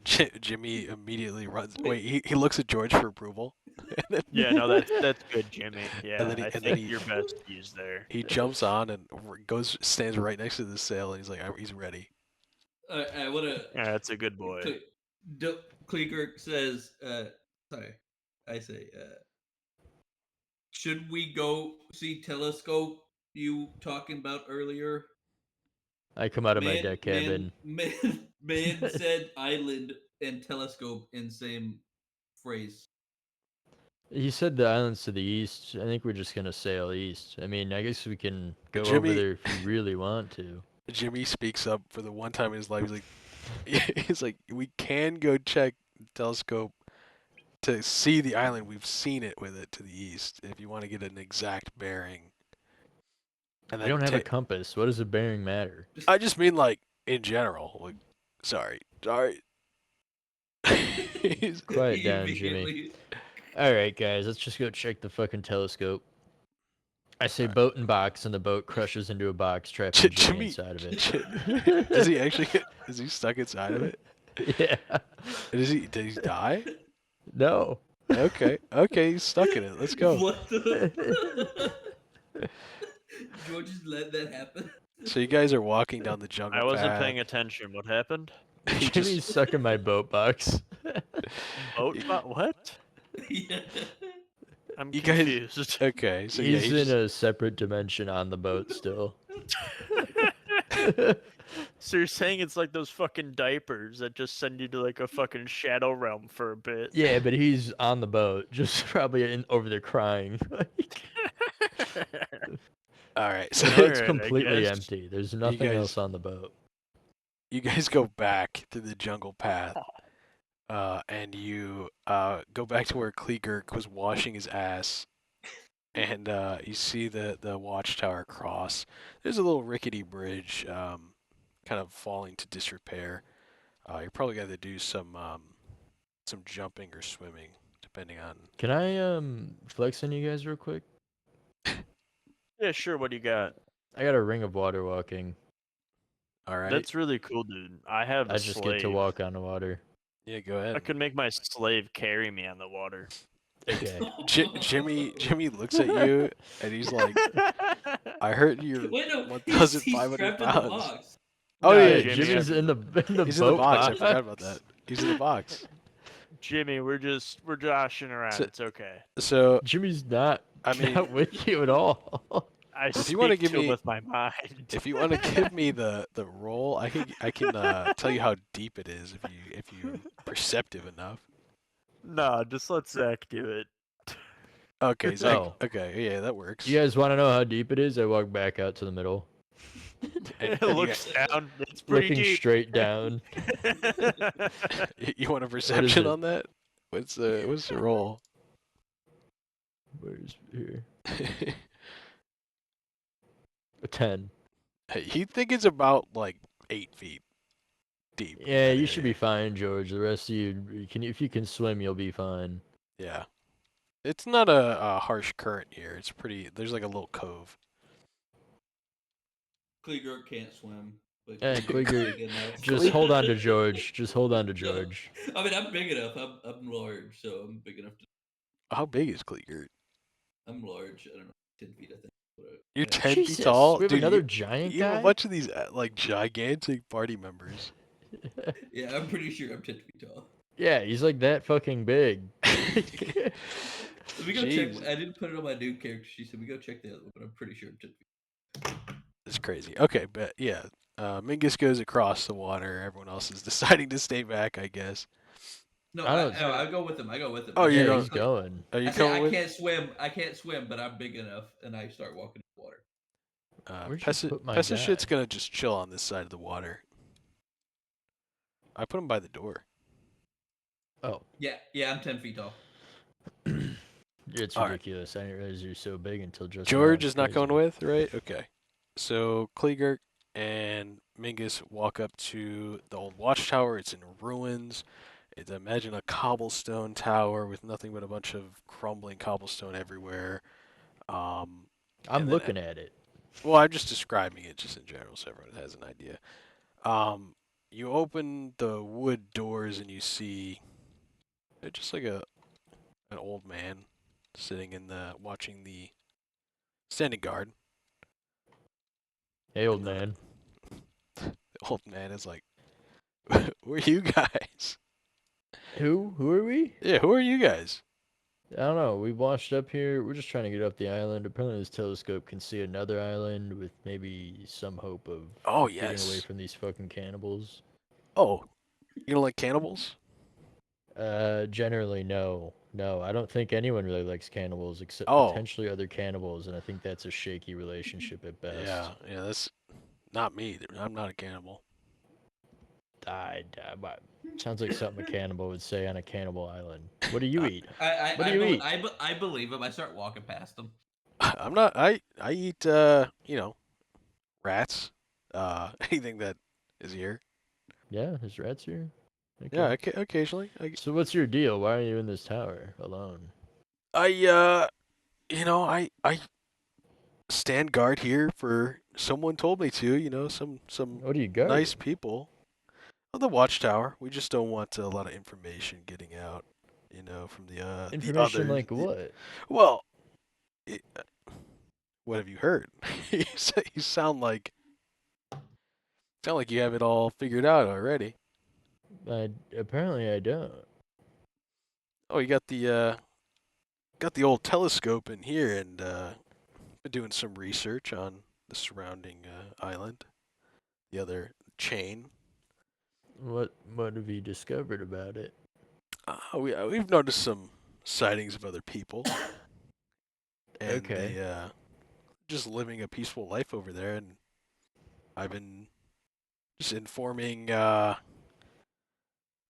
Jimmy immediately runs. Wait, he looks at George for approval. And then, Yeah, no, that's good, Jimmy. Yeah, then he- I and then think he- you're best used there. he jumps on and stands right next to the sail, and he's like, he's ready. I want to. Yeah, that's a good boy. Kleeker says, sorry, I say, should we go see Telescope you talking about earlier? I come out of my deck cabin. Man said island and telescope in same phrase. He said the islands to the east. I think we're just gonna sail east. I mean, I guess we can go over Jimmy- there if you really want to. Jimmy speaks up for the one time in his life. He's like, we can go check the telescope to see the island. We've seen it with it to the east. If you want to get an exact bearing. And We then don't have a compass. What does a bearing matter? I just mean like in general. Like, sorry. He's- Quiet down, Immediately- Jimmy. All right, guys, let's just go check the fucking telescope. I say Alright. boat and box, and the boat crushes into a box, trapping Jimmy Jimmy- inside of it. Does he actually is he stuck inside of it? Yeah. Did he die? No. Okay, he's stuck in it. Let's go. What the? George just let that happen. So you guys are walking down the jungle I wasn't path. paying attention. What happened? He Jimmy's just- sucking my boat box. What? Yeah. I'm You guys- confused. Okay, so He's yeah, in a separate dimension on the boat still. So you're saying it's like those fucking diapers that just send you to like a fucking shadow realm for a bit? Yeah, but he's on the boat, just probably over there crying. all right. So Alright, It's I completely guess. empty. There's nothing guys- else on the boat. you guys go back through the jungle path, and you go back to where Kleegurk was washing his ass, and you see the watchtower cross. There's a little rickety bridge, kind of falling to disrepair. You're probably gonna do some jumping or swimming, depending on. Can I flex on you guys real quick? Yeah, sure. What do you got? I got a ring of water walking. All right. That's really cool, dude. I have a I just slave. get to walk on the water. Yeah, go ahead. I could make my slave carry me on the water. Okay. Jimmy looks at you and he's like, "I heard you're Wait, no, 1,500 strapped in the pounds." box. Oh No, yeah, Jimmy, Jimmy's in the he's in the box. I forgot about that. He's in the box. Jimmy, we're joshing around. So- it's okay. So Jimmy's not. I mean, not with you at all. I If speak you wanna to give him me- with my mind. if you want to give me the roll, I can tell you how deep it is if you perceptive enough. No, just let Zach do it. Okay, Zach. Oh. Okay, yeah, that works. You guys want to know how deep it is? I walk back out to the middle, And It you looks down. It's pretty looking deep. straight down. You want a perception it? on that? What's the roll? Where's here? A 10. You think it's about like 8 feet deep. Yeah, you should be fine, George. The rest of you can. If you can swim, you'll be fine. Yeah. It's not a harsh current here. It's pretty. There's like a little cove. Kleeger can't swim. But Yeah, Kleeger's Kleeger, big enough. Just hold on to George. Just hold on to George. I mean, I'm big enough. I'm large, so I'm big enough to. How big is Kleegert? I'm large. I don't know, 10 feet, I think. You're Yeah. 10 Jesus, feet tall? we have Dude, another giant you have guy. a bunch of these like gigantic party members. Yeah, I'm pretty sure I'm 10 feet tall. Yeah, he's like that fucking big. Let me go check. Jesus. I didn't put it on my new character. She said we go check the other one, but I'm pretty sure I'm 10 feet. It's crazy. Okay, but yeah, Mingus goes across the water. Everyone else is deciding to stay back, I guess. No, I don't. I go with him. I go with him. Oh, I you're Yeah, say, going. he's going. Are you I say coming I with? can't swim. I can't swim, but I'm big enough, and I start walking in the water. Where'd you put my guy? Shit's gonna just chill on this side of the water. I put him by the door. Oh, Yeah, I'm 10 feet tall. it's All right. ridiculous. I didn't realize you're so big until just now. George It's is not crazy. going with, right? Okay. So Kleegert and Mingus walk up to the old watchtower. It's in ruins. Imagine a cobblestone tower with nothing but a bunch of crumbling cobblestone everywhere. Um, I'm and then, looking at it. well, I'm just describing it just in general so everyone has an idea. You open the wood doors and you see just like an old man sitting in the watching the standing guard. Hey, old And man. the old man is like, "Who are you guys? Who? Who are we? Yeah, who are you guys?" I don't know. We washed up here. We're just trying to get up the island. Apparently, this telescope can see another island with maybe some hope of Oh getting away yes. from these fucking cannibals. Oh, you don't like cannibals? Generally, no. No, I don't think anyone really likes cannibals except Oh, potentially other cannibals, and I think that's a shaky relationship at best. yeah. That's not me. I'm not a cannibal. Sounds like something a cannibal would say on a cannibal island. What do you eat? I What do I, you bel eat? I believe him. I start walking past him. I'm not. I eat rats. Anything that is here. Yeah, there's rats here. Yeah, Okay. occasionally. So what's your deal? Why are you in this tower alone? I stand guard here for someone told me to. Some What do you guard? nice people. Oh, the watchtower. We just don't want a lot of information getting out. From the Information others. like what? Well, it, what have you heard? You sound like you have it all figured out already. Apparently I don't. Oh, you got the old telescope in here and been doing some research on the surrounding island, the other chain. What have you discovered about it? We've noticed some sightings of other people, and Okay. they just living a peaceful life over there. And I've been just informing. I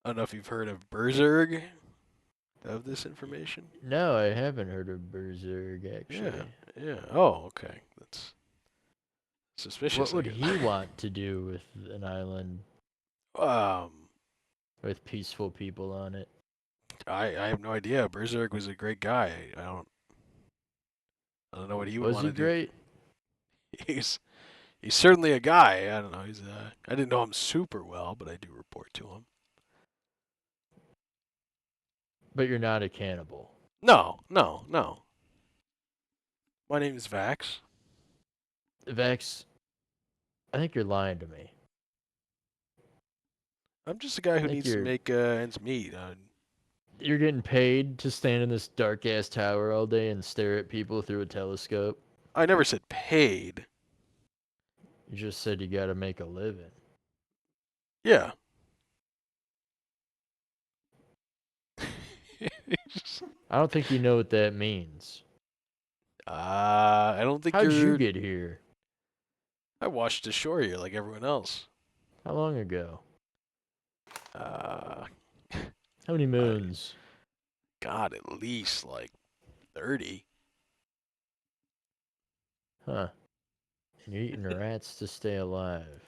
don't know if you've heard of Berserg of this information. No, I haven't heard of Berserk actually. Yeah. Oh, okay. That's suspicious. What would he want to do with an island Um, with peaceful people on it? I have no idea. Berserk was a great guy. I don't know what he would Was want he to do. great? He's he's certainly a guy. I don't know. I didn't know him super well, but I do report to him. But you're not a cannibal. No. My name is Vax. Vex, I think you're lying to me. I'm just a guy who think needs to you're- make ends meet. You're getting paid to stand in this dark ass tower all day and stare at people through a telescope. I never said paid. You just said you gotta make a living. Yeah. I don't think you know what that means. I don't think How'd you you're. get here? I washed ashore here like everyone else. How long ago? Uh, How many moons? God, at least like 30. Huh. And you're eating rats to stay alive.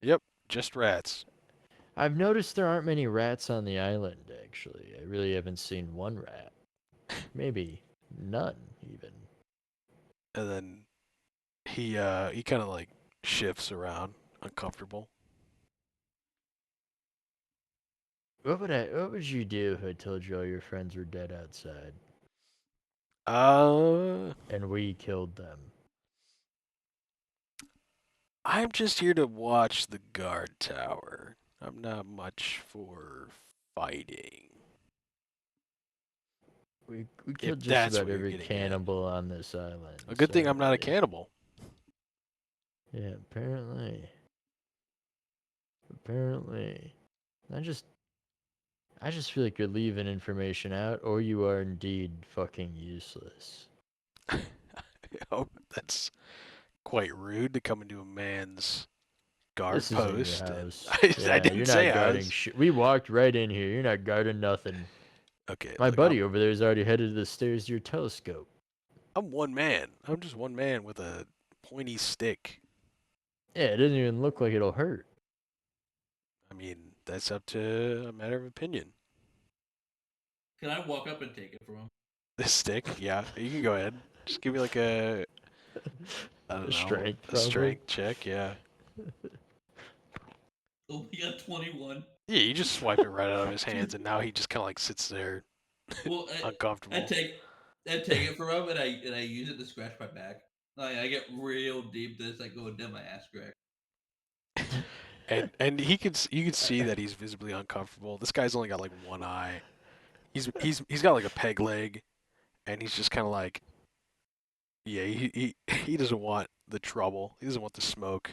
Yep, just rats. I've noticed there aren't many rats on the island, actually. I really haven't seen one rat. Maybe none, even. And then he kind of like shifts around, uncomfortable. What would you do if I told you all your friends were dead outside Uh, and we killed them? I'm just here to watch the guard tower. I'm not much for fighting. We killed just that's about what you're every getting at. cannibal on this island. A good thing I'm not a sorry. cannibal. Yeah, apparently. Apparently. I just feel like you're leaving information out, or you are indeed fucking useless. Oh, that's quite rude to come into a man's guard This isn't your post. And house. I Yeah, didn't you're say not guarding house. shit. We walked right in here. You're not guarding nothing. Okay, My look, buddy over there is already headed to the stairs to your telescope. I'm one man. I'm just one man with a pointy stick. Yeah, it doesn't even look like it'll hurt. I mean, that's up to a matter of opinion. Can I walk up and take it from him? This stick, yeah, you can go ahead. Just give me like a, I don't know, Strength, a probably. strength check, yeah. Oh, we got 21. Yeah, you just swipe it right out of his hands, and now he just kind of like sits there, Well, I uncomfortable. take it from him, and I use it to scratch my back. Like I get real deep. This like going down my ass crack. And you can see that he's visibly uncomfortable. This guy's only got like one eye. He's got like a peg leg, and he's just kind of like, yeah, he doesn't want the trouble. He doesn't want the smoke.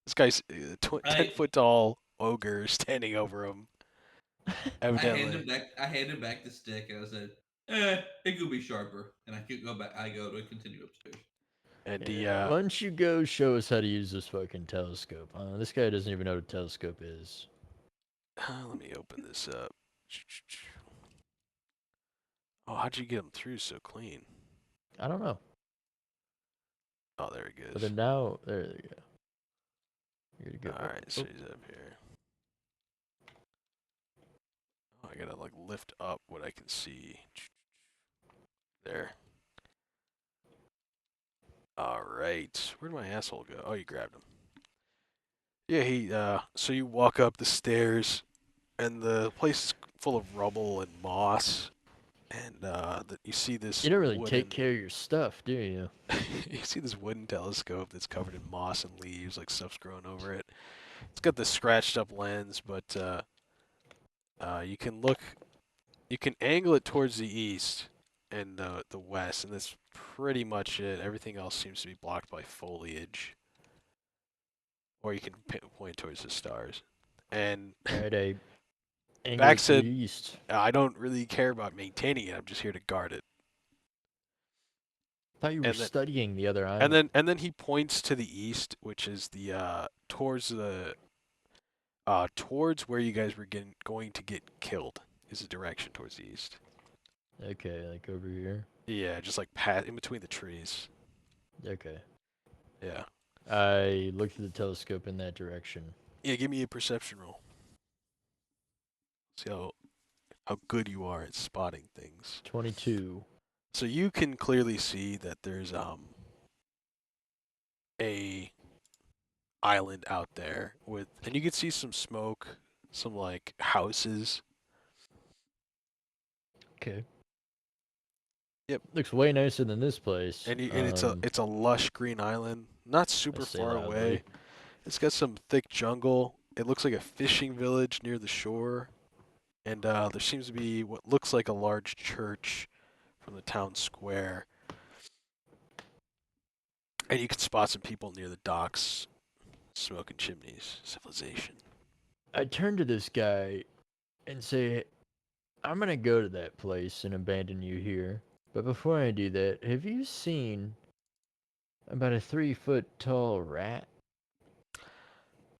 This guy's 10 foot tall ogre standing over him. Evidently, I handed back the stick, and I said, it could be sharper." And I could go back. I go to continue upstairs. and Yeah, why don't you go show us how to use this fucking telescope? This guy doesn't even know what a telescope is. let me open this up. Oh, how'd you get him through so clean? I don't know. Oh, there he But goes. then now, there you go. You're good to go. All right, so he's up here. Oh, I gotta like lift up what I can see. There. All right. Where'd my asshole go? Oh, you grabbed him. Yeah, so you walk up the stairs, and the place is full of rubble and moss, and you see this You don't really wooden, take care of your stuff, do you? you see this wooden telescope that's covered in moss and leaves, like stuff's growing over it. It's got the scratched up lens, but you can angle it towards the east and the west, and that's pretty much it. Everything else seems to be blocked by foliage. Or you can point towards the stars. And Alright, I angle Back it to the said, east. I don't really care about maintaining it. I'm just here to guard it. I thought you were And then, studying the other island. and then he points to the east, which is the towards where you guys were going to get killed. Is the direction towards the east. Okay, like over here. Yeah, just like in between the trees. Okay. Yeah. I looked at the telescope in that direction. Yeah, give me a perception roll. See how good you are at spotting things. 22. So you can clearly see that there's a island out there and you can see some smoke, some like houses. Okay. Yep. Looks way nicer than this place. And it's a lush green island, not super say far loudly. away. It's got some thick jungle. It looks like a fishing village near the shore, and there seems to be what looks like a large church from the town square. And you can spot some people near the docks, smoking chimneys. Civilization. I turn to this guy and say, I'm gonna go to that place and abandon you here. But before I do that, have you seen about a 3-foot tall rat?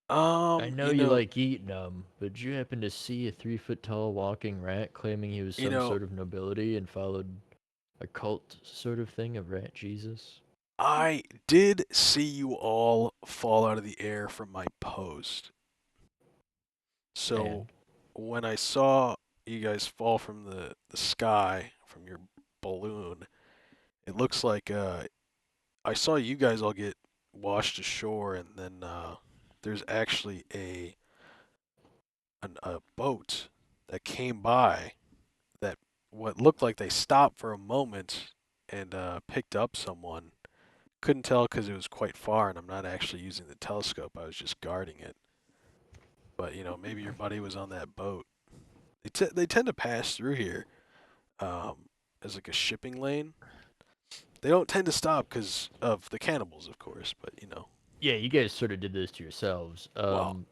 I know you like eating them, but did you happen to see a 3-foot tall walking rat claiming he was some sort of nobility and followed a cult sort of thing of rat Jesus? I did see you all fall out of the air from my post. So And? when I saw you guys fall from the sky from your balloon, it looks like I saw you guys all get washed ashore, and then there's actually a boat that came by that what looked like they stopped for a moment and picked up someone. Couldn't tell because it was quite far, and I'm not actually using the telescope. I was just guarding it. But maybe your buddy was on that boat. They tend to pass through here. as like a shipping lane. They don't tend to stop because of the cannibals, of course, but you know. Yeah, you guys sort of did this to yourselves. Well,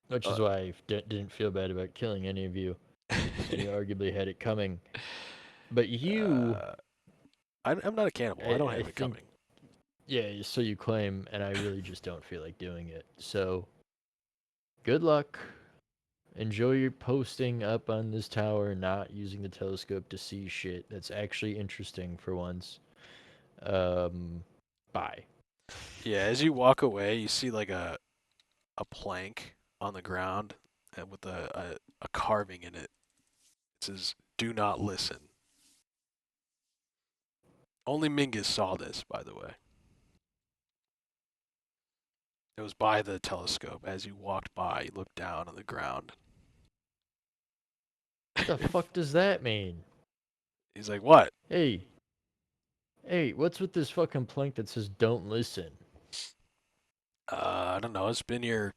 Which is why I didn't feel bad about killing any of you, and you arguably had it coming. But you, I'm not a cannibal. I don't I have it think, coming. yeah, so you claim, and I really just don't feel like doing it. So, good luck. Enjoy your posting up on this tower, not using the telescope to see shit that's actually interesting for once. Bye. Yeah, as you walk away, you see like a plank on the ground and with a carving in it. It says, "Do not listen." Only Mingus saw this, by the way. It was by the telescope. As you walked by, you looked down on the ground. What the fuck does that mean? He's like, "What?" Hey, what's with this fucking plank that says "Don't listen"? I don't know. It's been here.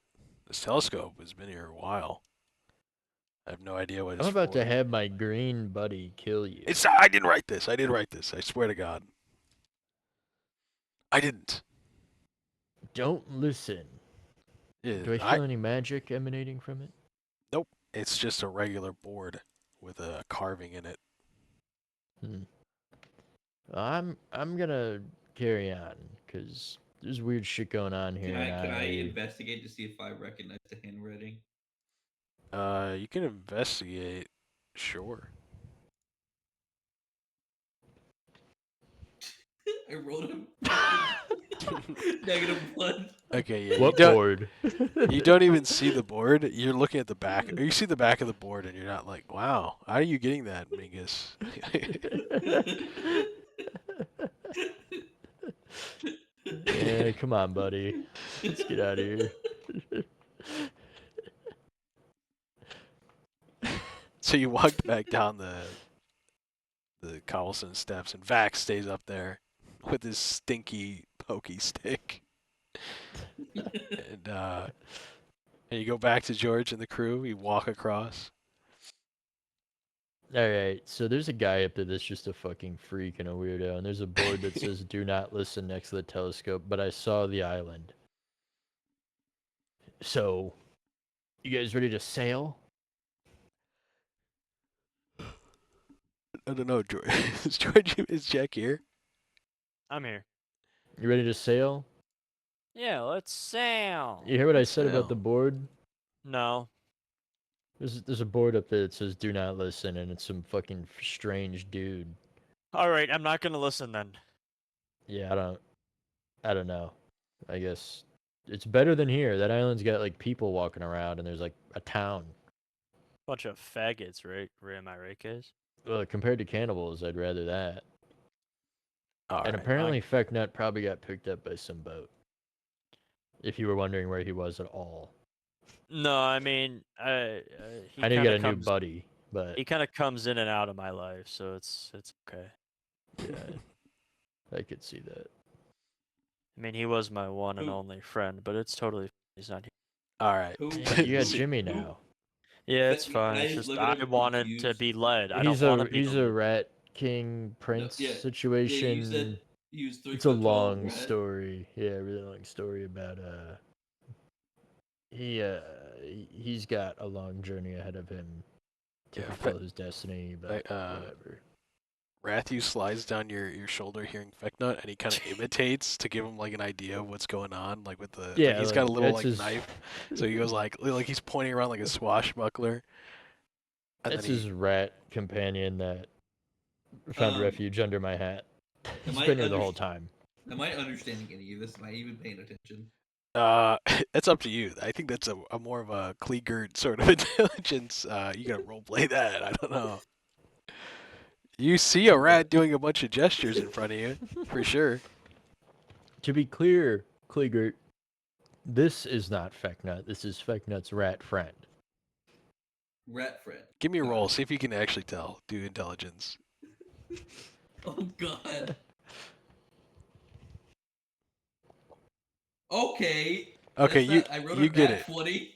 This telescope has been here a while. I have no idea what it's I'm about for. to have my green buddy kill you. I didn't write this. I didn't write this. I swear to God. I didn't. Don't listen. Yeah, Do I feel any magic emanating from it? Nope. It's just a regular board with a carving in it. Hmm. I'm gonna carry on because there's weird shit going on here. Can I and investigate to see if I recognize the handwriting? You can investigate. Sure. I rolled a -1. Okay, yeah. What board? You don't even see the board. You're looking at the back. Or you see the back of the board, and you're not like, "Wow, how are you getting that, Mingus?" Yeah, come on, buddy. Let's get out of here. So you walked back down the cobblestone steps, and Vax stays up there with his stinky pokey stick. And you go back to George and the crew. You walk across. All right, so there's a guy up there that's just a fucking freak and a weirdo, and there's a board that says "Do not listen" next to the telescope. But I saw the island. So, you guys ready to sail? I don't know, George. Is Jack here? I'm here. You ready to sail? Yeah, let's sail. You hear what I Let's said about the sail. board? No. There's a board up there that says "Do not listen," and it's some fucking strange dude. All right, I'm not gonna listen then. Yeah, I don't know. I guess it's better than here. That island's got like people walking around, and there's like a town. Bunch of faggots, right? Am I right, guys? Well, compared to cannibals, I'd rather that. All And right. apparently, Fecknut probably got picked up by some boat. If you were wondering where he was at all, No, I mean, he I know you got a kinda new comes. buddy, but He kind of comes in and out of my life, so it's okay. yeah, I could see that. I mean, he was my one and Who- only friend, but it's totally he's not here. All right. Who- You got So- Jimmy now. Yeah, it's Can fine. I It's just just look at I him wanted to confused? be led. I He's don't want to a be he's the a lead. rat king prince yeah. situation. Yeah, you said he was 3 It's a foot tall, long right? story. Yeah, a really long story about he's got a long journey ahead of him to Yeah, fulfill his destiny, but whatever. Rathu slides down your shoulder hearing Fecknut, and he kind of imitates to give him like an idea of what's going on, like with the Yeah, he's got a like, little that's like his- knife, so he goes like he's pointing around like a swashbuckler. And That's then his rat companion that found Um, refuge under my hat. He's I been here the underst- whole time. Am I understanding any of this? Am I even paying attention? It's up to you. I think that's a more of a Kleegert sort of intelligence. You gotta roleplay that. I don't know. You see a rat doing a bunch of gestures in front of you, for sure. To be clear, Kleegert, this is not Fecknut. This is Fecknut's rat friend. Rat friend. Give me a Got roll. it. See if you can actually tell. Do intelligence. Oh god. Okay. Okay, that's not- I wrote you a get nat it. 20.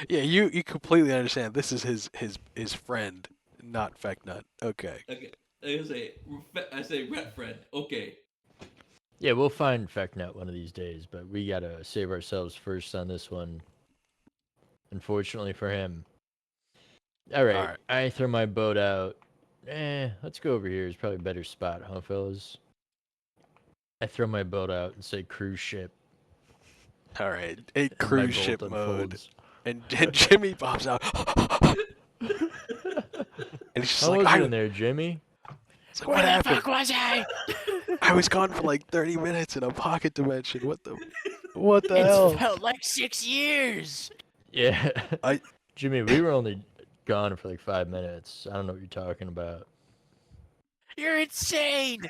Yeah, you completely understand. This is his friend, not Fecknut. Okay. Okay. I say rat friend. Okay. Yeah, we'll find Fecknut one of these days, but we gotta save ourselves first on this one. Unfortunately for him. Alright, Alright. I throw my boat out. Let's go over here. It's probably a better spot, huh, fellas? I throw my boat out and say cruise ship, Alright. A and my cruise bolt ship mode. unfolds. And Jimmy pops out. And he's just How like, was it in there, Jimmy? it's like, what Where the happened? fuck was I? I was gone for like 30 minutes in a pocket dimension. What the It's hell? felt like 6 years. Yeah. I- Jimmy, we were only gone for like 5 minutes. I don't know what you're talking about. You're insane.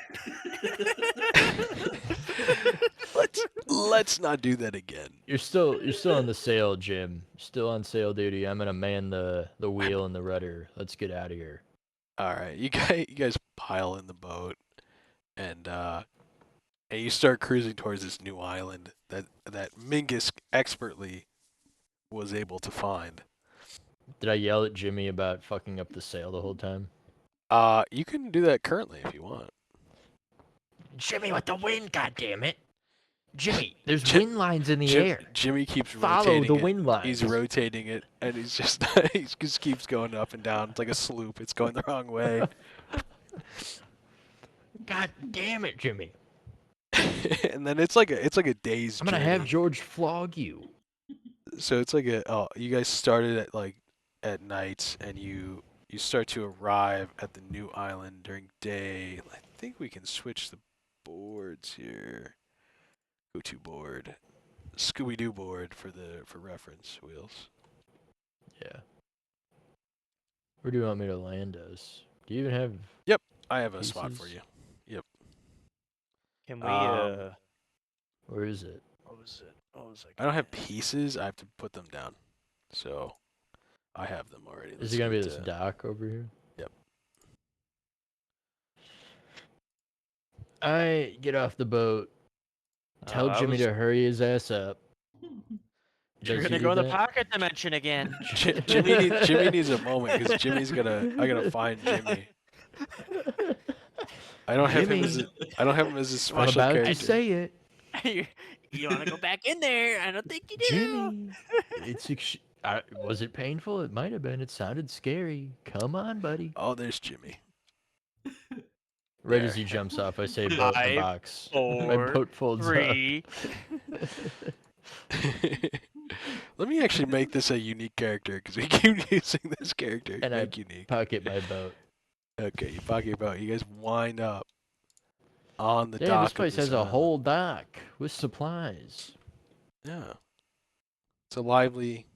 Let's not do that again. You're still on the sail, Jim. You're still on sail duty. I'm gonna man the wheel and the rudder. Let's get out of here. Alright, you guys pile in the boat and you start cruising towards this new island that Mingus expertly was able to find. Did I yell at Jimmy about fucking up the sail the whole time? You can do that currently if you want. Jimmy, with the wind, goddammit! Jimmy, there's Jim- wind lines in the air. Jimmy keeps Follow rotating the it. wind lines. He's rotating it, and he just keeps going up and down. It's like a sloop. It's going the wrong way. God damn it, Jimmy! And then it's like a day's I'm gonna journey. have George flog you. So it's like you guys started at night, and you start to arrive at the new island during day. I think we can switch the boards here. Go to board. Scooby-Doo board for reference, Wheels. Yeah. Where do you want me to land us? Do you even have? I have a spot for Pieces? you. Can we? Where is it? What was it? What was I don't have pieces. I have to put them down. So I have them already. Is Let's it gonna be get this dock over here? Yep. I get off the boat. Tell I Jimmy was- to hurry his ass up. You're Does he gonna do go in the that? pocket dimension again. Jimmy needs a moment because I gotta find Jimmy. I don't have him as Jimmy. I don't have him as a I'm special about character. to say it, You want to go back in there? I don't think you do. Jimmy. Was it painful? It might have been. It sounded scary. Come on, buddy. Oh, there's Jimmy. Right as There. he jumps off, I say boat in the 5, box. 4, My boat folds 3. up. Let me actually make this a unique character because we keep using this character. And I Make unique. pocket my boat. Okay, you pocket about. You guys wind up on the Damn, dock. this place of has a island. whole dock with supplies. Yeah. It's a lively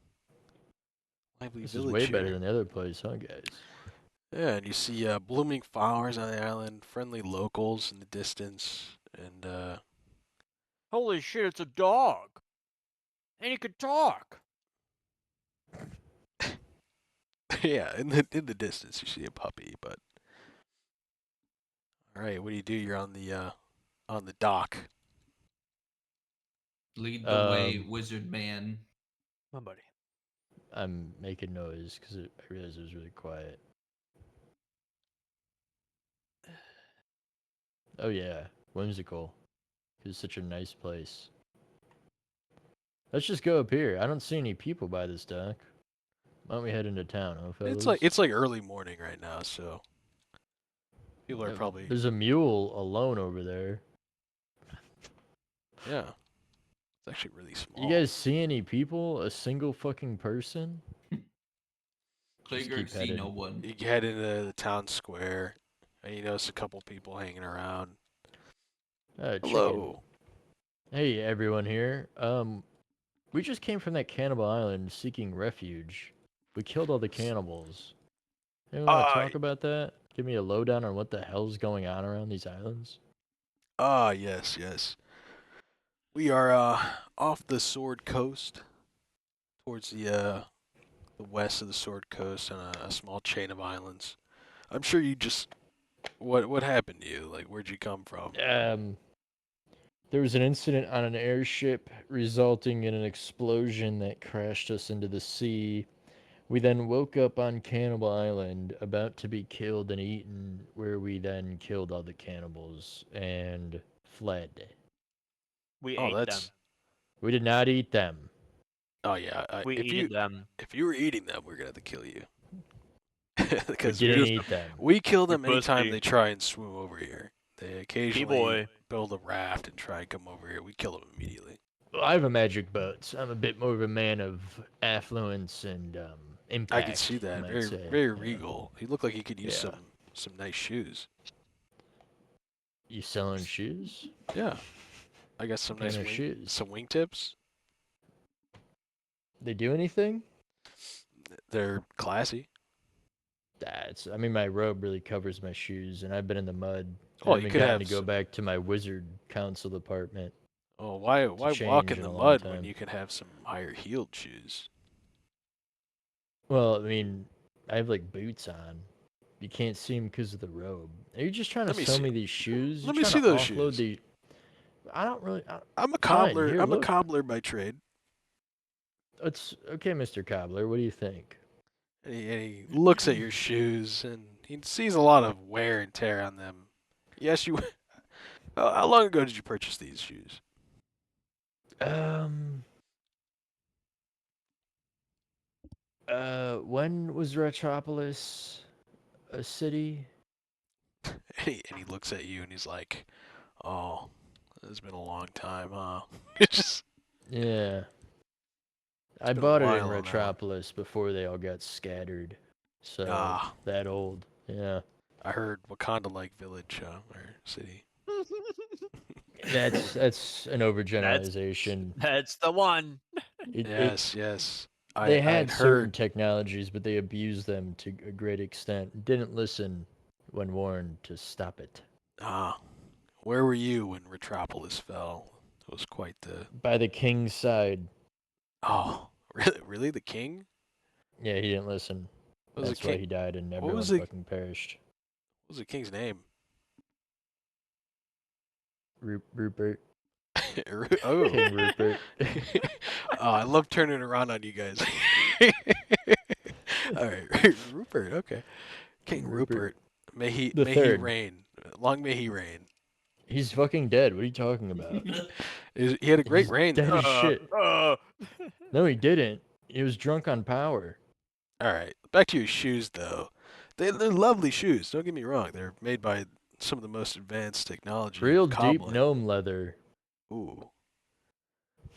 This is village way here. better than the other place, huh, guys? Yeah, and you see blooming flowers on the island, friendly locals in the distance, and Holy shit, it's a dog. And he could talk. yeah, in the distance you see a puppy. But all right, what do? You're on the dock. Lead the way, Um, wizard man. My buddy. I'm making noise because I realized it was really quiet. Oh yeah, whimsical. It's such a nice place. Let's just go up here. I don't see any people by this dock. Why don't we head into town, huh, fellas? It's like early morning right now, so people are probably There's a mule alone over there. yeah. It's actually really small. You guys see any people? A single fucking person? Plaguer, keep see heading. no one. You head into the town square, and you notice a couple people hanging around. Chicken. Hello. Hey, everyone here. We just came from that cannibal island seeking refuge. We killed all the cannibals. Anyone want to talk about that? Give me a lowdown on what the hell's going on around these islands. Yes, yes. We are off the Sword Coast, towards the west of the Sword Coast, on a small chain of islands. I'm sure you just what happened to you? Like, where'd you come from? There was an incident on an airship resulting in an explosion that crashed us into the sea. We then woke up on Cannibal Island, about to be killed and eaten, where we then killed all the cannibals and fled. We Oh, ate them. that's. We did not eat them. Oh yeah. We eated them. If you were eating them, we're gonna have to kill you. We Because didn't just- eat them. we kill You them anytime pussy. they try and swim over here. They occasionally boy. build a raft and try and come over here. We kill them immediately. Well, I have a magic boat, so I'm a bit more of a man of affluence and impact. I can see you that. might Very say. very Yeah. regal. He looked like he could use Yeah. some nice shoes. You selling shoes? Yeah. I got some What kind nice of shoes? some wingtips. They do anything? They're classy. I mean, my robe really covers my shoes, and I've been in the mud. Oh, I you haven't could gotten have to go some- back to my wizard council apartment. Oh, why walk change in in the a long mud when time. you can have some higher heeled shoes? Well, I mean, I have like boots on. You can't see them because of the robe. Are you just trying to Let me sell see- me these shoes? let You're me trying see to those offload shoes. the. I don't really. I'm a Fine, cobbler. here, I'm a look. cobbler by trade. It's okay, Mr. Cobbler. What do you think? And he looks at your shoes and he sees a lot of wear and tear on them. Yes, you. How long ago did you purchase these shoes? When was Retropolis a city? And he looks at you and he's like, "Oh, it's been a long time, huh?" It's just Yeah. I been a bought it in while on that one. Retropolis before they all got scattered. So Ah. that old. Yeah. I heard Wakanda-like village or city. That's an overgeneralization. That's the one. Yes, yes. They I had had certain heard. technologies, but they abused them to a great extent. Didn't listen when warned to stop it. Where were you when Retropolis fell? It was quite the. By the king's side. Oh, really? Really, the king? Yeah, he didn't listen. What was That's the why king? he died and what everyone was the- fucking perished. What was the king's name? Rupert. Oh. King Rupert. Oh, I love turning around on you guys. All right, Rupert. Okay, King Rupert. May he third. reign. Long may he reign. He's fucking dead. What are you talking about? He had a great He's reign. dead though. as shit. No, he didn't. He was drunk on power. All right, back to your shoes though. They're lovely shoes. Don't get me wrong. They're made by some of the most advanced technology. Real of deep cobbling. gnome leather. Ooh.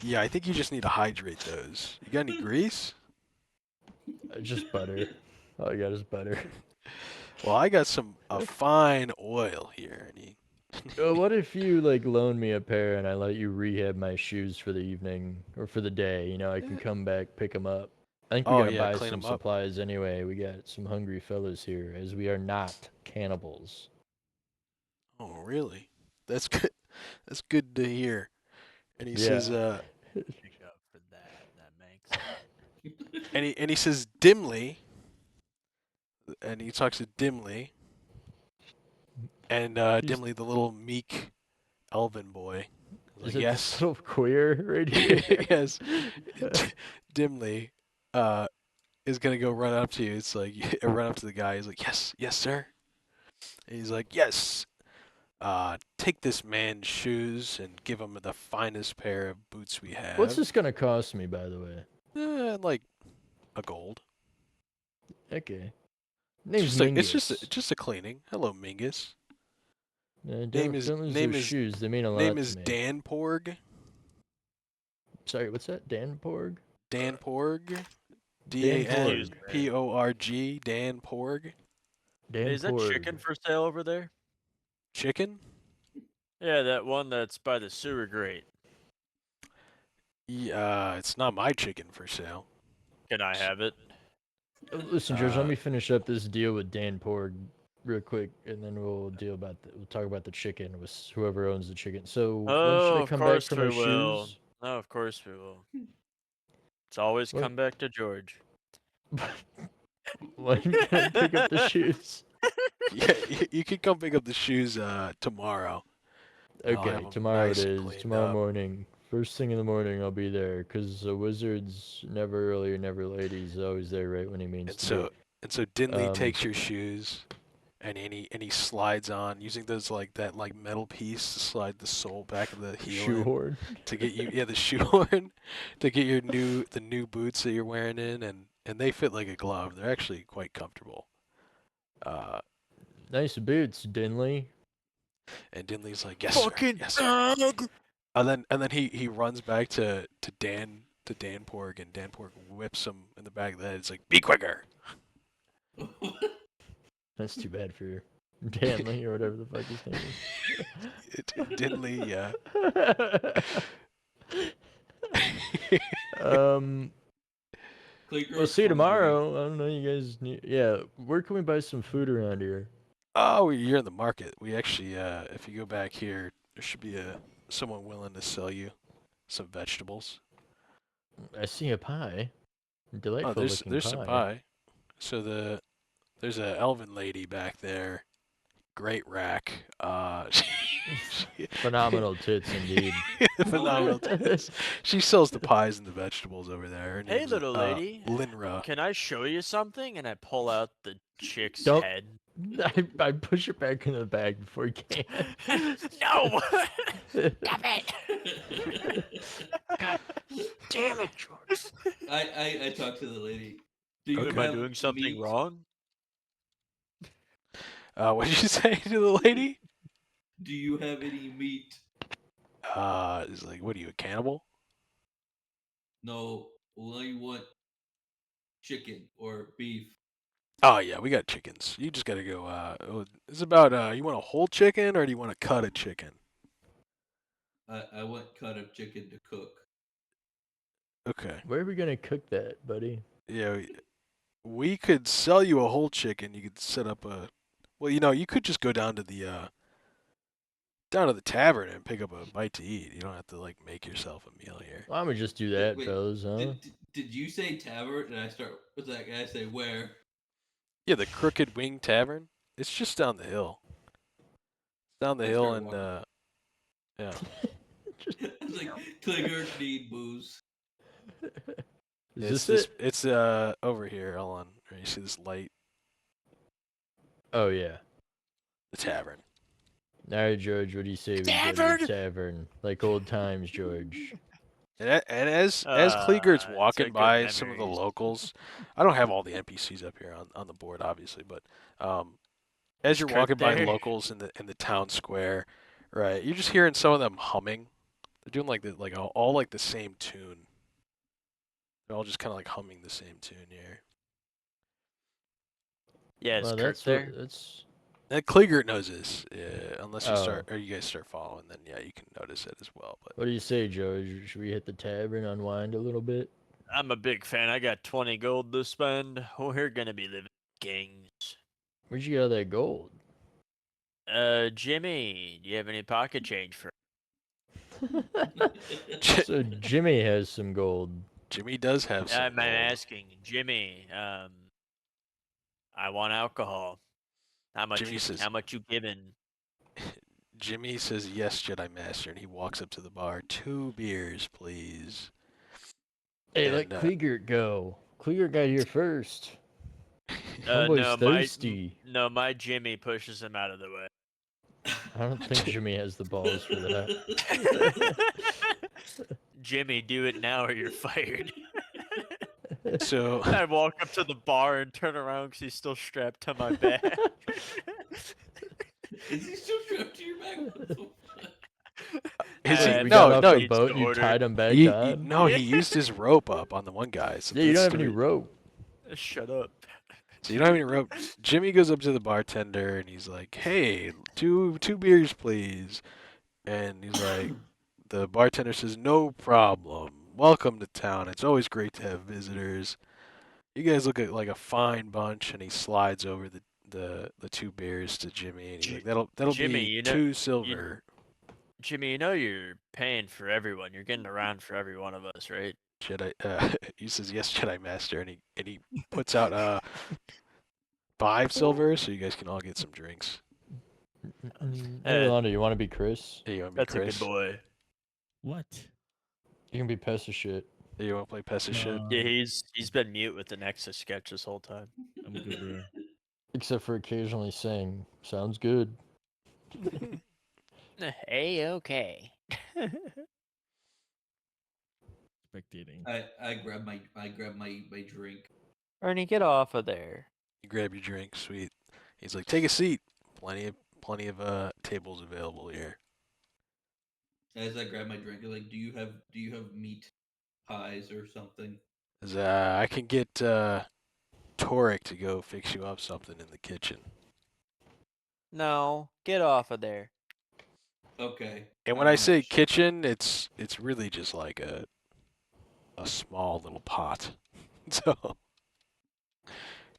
Yeah, I think you just need to hydrate those. You got any grease? Just butter. All I got is butter. Well, I got a fine oil here. What if you like loan me a pair and I let you rehab my shoes for the evening or for the day? You know, I can come back pick them up. I think we Oh, gotta yeah, buy clean some 'em up. supplies anyway. We got some hungry fellas here, as we are not cannibals. Oh, really? That's good. That's good to hear. And he Yeah. says, Pick up for that. That makes. and he says dimly, and he talks to Dimly, and Dimly, the little meek elven boy. Is Like, it yes, this little queer right here? yes. Dimly, is gonna go run up to you. It's like run up to the guy. He's like, yes, yes, sir. And he's like, yes. Take this man's shoes and give him the finest pair of boots we have. What's this gonna cost me, by the way? Like a gold. Okay. It's Name's just Mingus. just a cleaning. Hello, Mingus. Don't, name is- don't lose name those is- shoes. They mean a lot Name to is me. Dan Porg. Sorry, what's that? Dan Porg? Dan Porg. Dan Porg. DANPORG. Dan Porg. Dan Hey, is that Porg. chicken for sale over there? Chicken. Yeah, that one that's by the sewer grate. Yeah, it's not my chicken for sale. Can I have it? Listen, George, let Uh, me finish up this deal with Dan Porg real quick, and then we'll we'll talk about the chicken with whoever owns the chicken. So when Oh, should I of come back course for we my will. shoes? No, of course we will. It's always What? come back to George. When can I pick up the shoes? Yeah, you can come pick up the shoes tomorrow. I'll have Okay, 'em tomorrow nice it and is. cleaned Tomorrow up. morning First thing in the morning, I'll be there, because the wizard's never early or never late. He's always there right when he means And to so Dinley Um, takes your shoes and he slides on using those that metal piece to slide the sole back of the be. heel in Shoehorn. to get you the shoehorn to get your new boots that you're wearing in, and they fit like a glove. They're actually quite comfortable. Nice boots, Dinley. And Dinley's like, yes, sir. Fucking Yes, sir. dog. And then he runs back to Danporg, and Danporg whips him in the back of the head. It's like, be quicker. That's too bad for Danley or whatever the fuck his name Dinley, yeah. is. Clicker We'll see you from the beginning. tomorrow. I don't know. You guys need. Yeah, where can we buy some food around here? Oh, you're in the market. We actually, if you go back here, there should be someone willing to sell you some vegetables. I see a pie. Delightful Oh, there's looking some pie. So there's a elven lady back there. Great rack. Phenomenal tits indeed. Phenomenal tits. She sells the pies and the vegetables over there. Her Hey, name's, little lady. Linra. Can I show you something? And I pull out the chick's Don't- head. I push it back in the bag before you can. No! Stop it! God damn it, George. I talked to the lady. Do you Okay. Am I have doing something meat? wrong? What did you say to the lady? Do you have any meat? It's like, what are you, a cannibal? No. Well, you want chicken or beef? Oh yeah, we got chickens. You just gotta go. It's about you want a whole chicken or do you want to cut a chicken? I want cut of chicken to cook. Okay. Where are we gonna cook that, buddy? Yeah, we could sell you a whole chicken. You could set up a. Well, you could just go down to the tavern and pick up a bite to eat. You don't have to make yourself a meal here. Why don't we just do Wait, that, wait, fellas, huh? Did you say tavern? And I start with that guy. Say where? Yeah, the Crooked Wing Tavern. It's just down the hill. Down the I hill, start and walking. yeah. It's like Clicker need booze. Is this it? It's over here. Hold on. You see this light? Oh yeah. The tavern. All right, George. What do you say we go to Tavern! the tavern, like old times, George? And as Kleeger's it's walking a good by some of the memories. locals, I don't have all the NPCs up here on the board, obviously, but as Is you're Kurt walking by there? locals in the town square, right, you're just hearing some of them humming. They're doing all the same tune. They're all just kind of humming the same tune here. Yeah, is Well, Kurt that's there? that's. And Kleeger knows this, unless you Oh. you guys start following, then yeah, you can notice it as well. But What do you say, George? Should we hit the tavern, unwind a little bit? I'm a big fan. I got 20 gold to spend. We're gonna be living kings. Where'd you get all that gold? Jimmy, do you have any pocket change for? So Jimmy has some gold. Jimmy does have some I'm gold. asking, Jimmy. I want alcohol. How much? Jimmy says- How much you giving? Jimmy says, yes, Jedi Master, and he walks up to the bar. 2 beers, please. Hey, And, let Kleegert go. Kleegert got here first. Homeboy's No, thirsty. my Jimmy pushes him out of the way. I don't think Jimmy has the balls for that. Jimmy, do it now or you're fired. So, I walk up to the bar and turn around because he's still strapped to my back. Is he still strapped to your back? What the fuck? is Uh, he, We no, got no, off the he's boat and you ordered. tied him back he, on. no, he used his rope up on the one guy. So Yeah, you don't that's have any 3. rope. Shut up. So you don't have any rope. Jimmy goes up to the bartender and he's like, "Hey, two beers, please." And he's like, the bartender says, "No problem. Welcome to town. It's always great to have visitors. You guys look like a fine bunch." And he slides over the 2 beers to Jimmy, and he's like, "That'll Jimmy, be you know- 2 silver." Jimmy, you know you're paying for everyone. You're getting around for every one of us, right? Jedi. He says, "Yes, Jedi Master," and he puts out 5 silver, so you guys can all get some drinks. Hey, Uh, Rolando, you want to be Chris? Hey, you want to be That's Chris? a good boy. What? You can be pest of shit. You want to play Pest of Shit? Yeah, he's been mute with the Nexus sketch this whole time. I'm good, bro. Except for occasionally saying, sounds good. Hey, okay. Spectating. I grab my drink. Ernie, get off of there. You grab your drink, sweet. He's like, take a seat. Plenty of tables available here. As I grab my drink, I'm like, do you have meat pies or something? I can get Torek to go fix you up something in the kitchen. No, get off of there. Okay. And when I I don't have say shit. kitchen, it's really just like a small little pot. So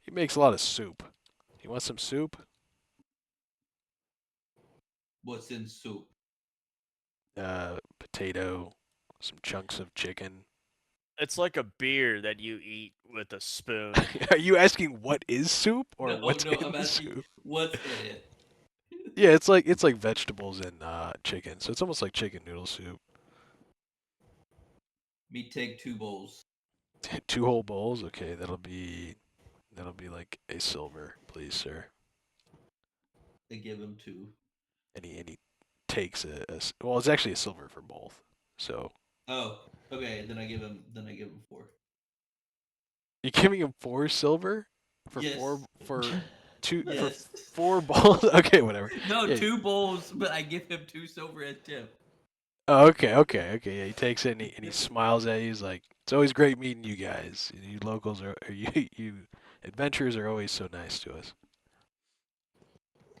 he makes a lot of soup. You want some soup? What's in soup? Potato, some chunks of chicken. It's like a beer that you eat with a spoon. Are you asking what is soup or No, what's no, in I'm the asking soup? what's in it. Yeah, it's like vegetables and chicken. So it's almost like chicken noodle soup. Me take 2 bowls. 2 whole bowls. Okay, that'll be like a silver, please, sir. I give him 2. And he takes well, it's actually a silver for both. So Oh, okay. Then I give him 4. you're giving him 4 silver for Yes. for 2 for Yes. 4 balls. Okay, whatever. No, Yeah. 2 bowls, but I give him 2 silver as tip. Oh, okay. Yeah, he takes it and he smiles at you. He's like, "It's always great meeting you guys. You locals or you adventurers are always so nice to us."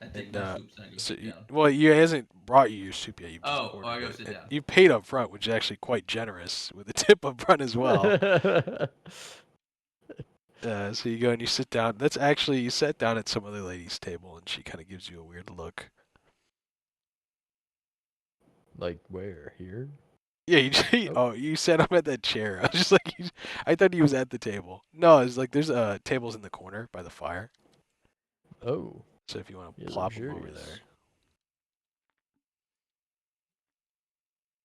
I take And my soup and I go so sit down. well, he hasn't brought you your soup yet. You've just Oh, I ordered go it. sit And down. you paid up front, which is actually quite generous with the tip up front as well. So you go and you sit down. That's actually you sat down at some other lady's table, and she kind of gives you a weird look. Like where? Here? Yeah, you sat him at that chair. I was just like, I thought he was at the table. No, it's like there's tables in the corner by the fire. Oh. So if you want to Yeah, plop him over luxurious.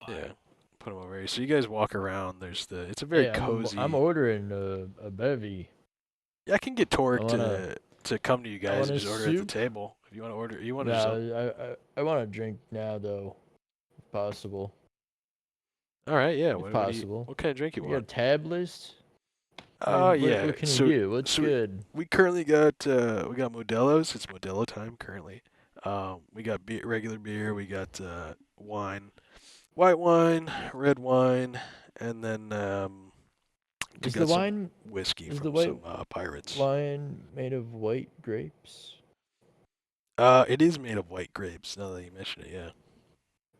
there, yeah, put him over here. So you guys walk around. It's a very Yeah, cozy. I'm ordering a bevy. Yeah, I can get I Torek wanna- to come to you guys want and a just order at the soup. table. If you want to order, you want to No, I want a drink now though, if possible. All right, yeah. If possible. What kind of drink you You got a want? tab list? Yeah. What can So you do? What's so good? we currently got Modelo's. It's Modelo time currently. We got regular beer. We got wine, white wine, red wine, and then we Is got the some wine whiskey is from the white some pirates. wine made of white grapes? It is made of white grapes. Now that you mention it, yeah.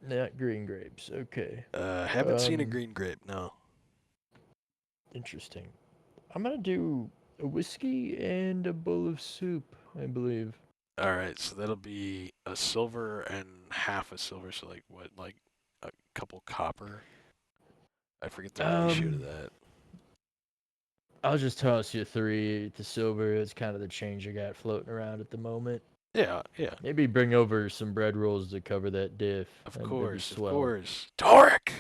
Not green grapes. Okay. Haven't seen a Um, green grape. No. Interesting. I'm gonna do a whiskey and a bowl of soup, I believe. All right, so that'll be a silver and half a silver. So like what, like a couple copper? I forget the ratio to that. I'll just toss you 3 to silver. It's kind of the change I got floating around at the moment. Yeah. Maybe bring over some bread rolls to cover that diff. Of That'd be course. swell. Torek,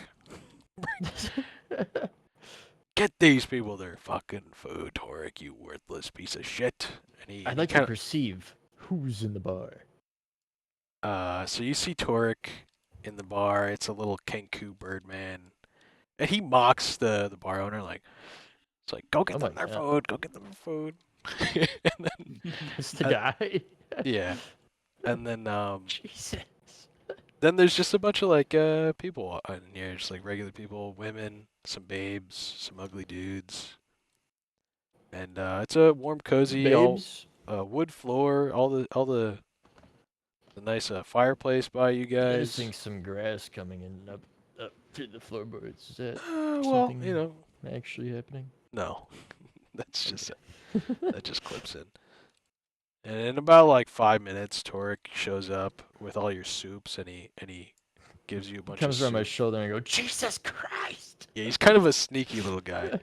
get these people their fucking food, Torek, you worthless piece of shit. And he I'd like to kind perceive who's in the bar. of. So you see Torek in the bar. It's a little Kenku Birdman, and he mocks the bar owner like, it's like, go get Oh them my their God. food, go get them their food. And then That's the Uh, guy. yeah, and then Jesus. then there's just a bunch of like people in here, just like regular people, women, some babes, some ugly dudes, and it's a warm, cozy, all Babes. wood floor, all the nice fireplace by you guys. Noticing some grass coming in up through the floorboards. Is that Well, something you know, actually happening? no, that's just Okay. that just clips in. And in about like 5 minutes, Torek shows up with all your soups, and he gives you a bunch of Comes around my soup. shoulder and I go, Jesus Christ! Yeah, he's kind of a sneaky little guy.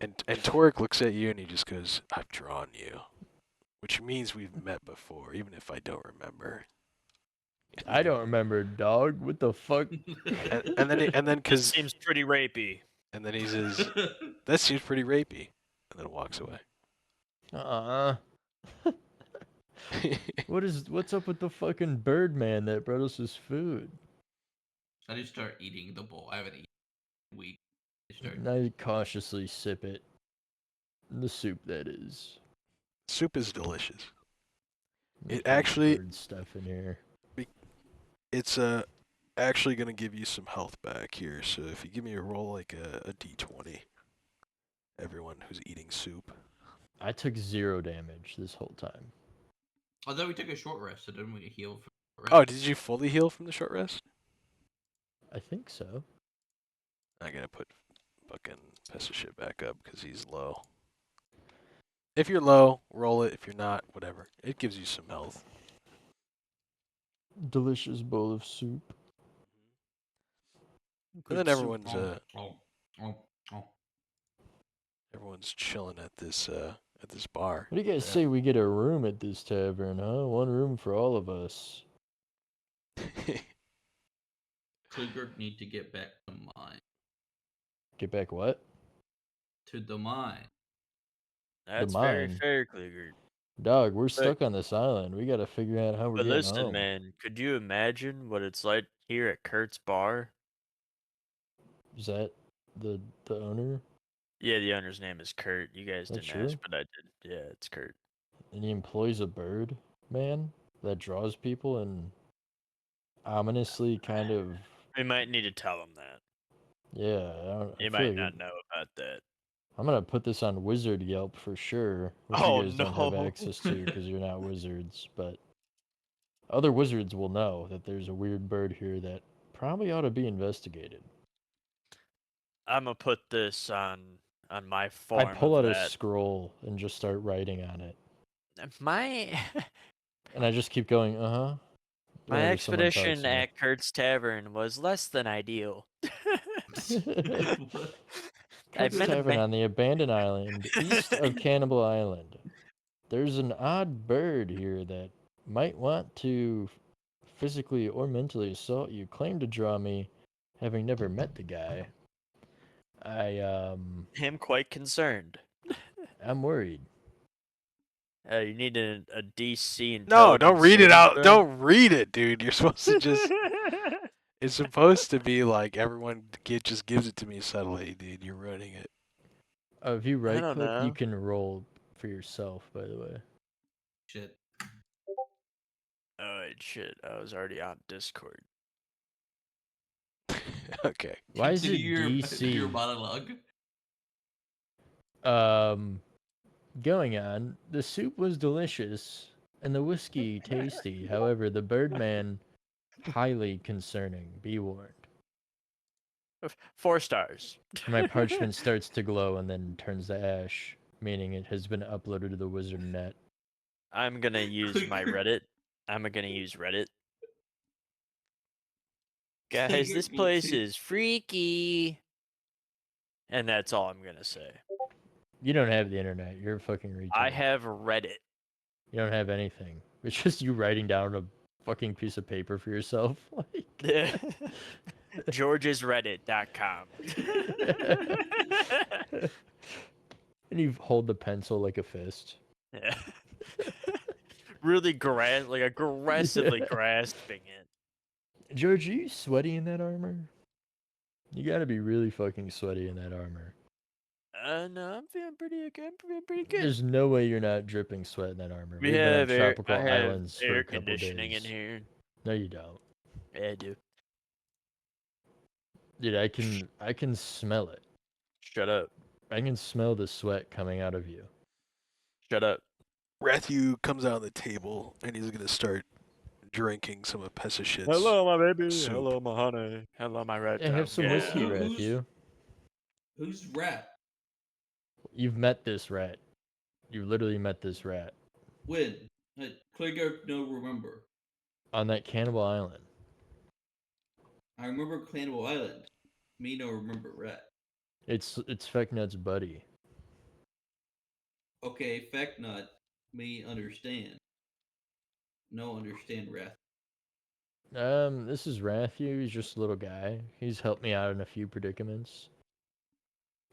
And Torek looks at you and he just goes, I've drawn you. Which means we've met before, even if I don't remember. I don't remember, dog. What the fuck? And then This because seems pretty rapey. and then he says, "That seems pretty rapey," and then walks away. What's up with the fucking Birdman that brought us his food? I just start eating the bowl. I haven't eaten in a week. I start. And I cautiously sip it. The soup, that is. Soup is delicious. Let me It put the actually- bird stuff in here. It's actually gonna give you some health back here. So if you give me a roll like a d20, everyone who's eating soup. I took 0 damage this whole time. I thought we took a short rest, so didn't we heal from the rest? Oh, did you fully heal from the short rest? I think so. I gotta put fucking piece of shit back up because he's low. If you're low, roll it. If you're not, whatever. It gives you some health. Delicious bowl of soup. And then Good soup. everyone's Oh. everyone's chilling at this bar. What do you guys Yeah. say we get a room at this tavern, huh? One room for all of us. Kluger need to get back to mine. Get back what? To the mine. That's very mine. fair, Kluger. Dog, we're stuck on this island. We gotta figure out how we're But getting listen, home. man, could you imagine what it's like here at Kurt's bar? Is that the owner? Yeah, the owner's name is Kurt. You guys That's didn't ask, true? but I did. Yeah, it's Kurt. And he employs a bird man that draws people and ominously kind of We might need to tell him that. yeah. I He feel might like not know about that. I'm gonna put this on Wizard Yelp for sure, which Oh, you guys don't have no. access to because you're not wizards. But other wizards will know that there's a weird bird here that probably ought to be investigated. I'm gonna put this on my I form pull of out a that. scroll and just start writing on it, My and I just keep going. my whenever someone talks expedition to me. at Kurt's Tavern was less than ideal. What? I've Kurt's met a Tavern man. on the abandoned island east of Cannibal Island. There's an odd bird here that might want to physically or mentally assault you. Claim to draw me, having never met the guy. Him quite concerned. I'm worried. You need a DC intelligence. No, don't read it saving out. throw? Don't read it, dude. You're supposed to just. It's supposed to be like everyone just gives it to me subtly, dude. You're ruining it. If you right don't click, you know. can roll for yourself, by the way. Shit. Oh wait, shit! I was already on Discord. Okay. Why is it Continue your DC? monologue. Going on, the soup was delicious and the whiskey tasty. However, the Birdman highly concerning. Be warned. 4 stars. My parchment starts to glow and then turns to ash, meaning it has been uploaded to the wizard net. I'm gonna use my Reddit. I'm gonna use Reddit. Guys, this place is freaky. And that's all I'm gonna say. You don't have the internet. You're a fucking retard. I have Reddit. You don't have anything. It's just you writing down a fucking piece of paper for yourself. Like, GeorgesReddit.com. and you hold the pencil like a fist. Yeah. Really aggressively grasping it. George, are you sweaty in that armor? You gotta be really fucking sweaty in that armor. No, I'm feeling pretty good. I'm feeling pretty good. There's no way you're not dripping sweat in that armor. We We've been on have tropical I have islands for air a couple conditioning days. in here. No, you don't. Yeah, I do. Dude, I can smell it. Shut up. I can smell the sweat coming out of you. Shut up. Matthew comes out on the table and he's gonna start drinking some of Pessa shit's. Hello, my baby. soup. Hello, my honey. Hello, my rat. Yeah, have some dog. whiskey, Who's- Matthew. Who's rat? You've met this rat. You literally met this rat When? Kluger no remember. on that cannibal island. I remember Cannibal Island. Me no remember rat. It's Fecknut's buddy. Okay, fact nut. Me understand. No understand rat. This is Matthew. He's just a little guy. He's helped me out in a few predicaments.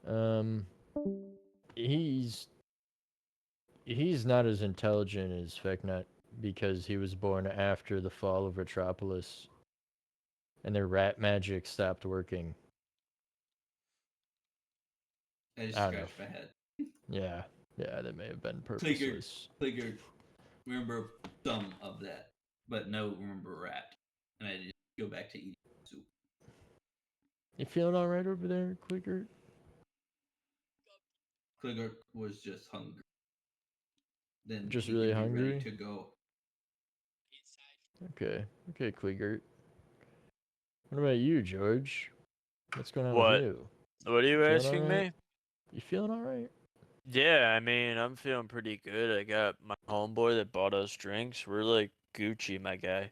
Um, he's he's not as intelligent as Fecknut because he was born after the fall of Retropolis, and their rat magic stopped working. I just I don't know. scratched my head. Yeah, that may have been Cligger, purposeless. Cligger, remember some of that, but no, remember rat. And I just go back to eating soup. You feeling all right over there, Clicker? Cligger was just hungry. Then Just he really can be ready hungry? to go. Okay, Clicker. What about you, George? What's going on with What? you? What are you Feeling asking alright? me? You feeling all right? Yeah, I mean, I'm feeling pretty good. I got my homeboy that bought us drinks. We're like Gucci, my guy.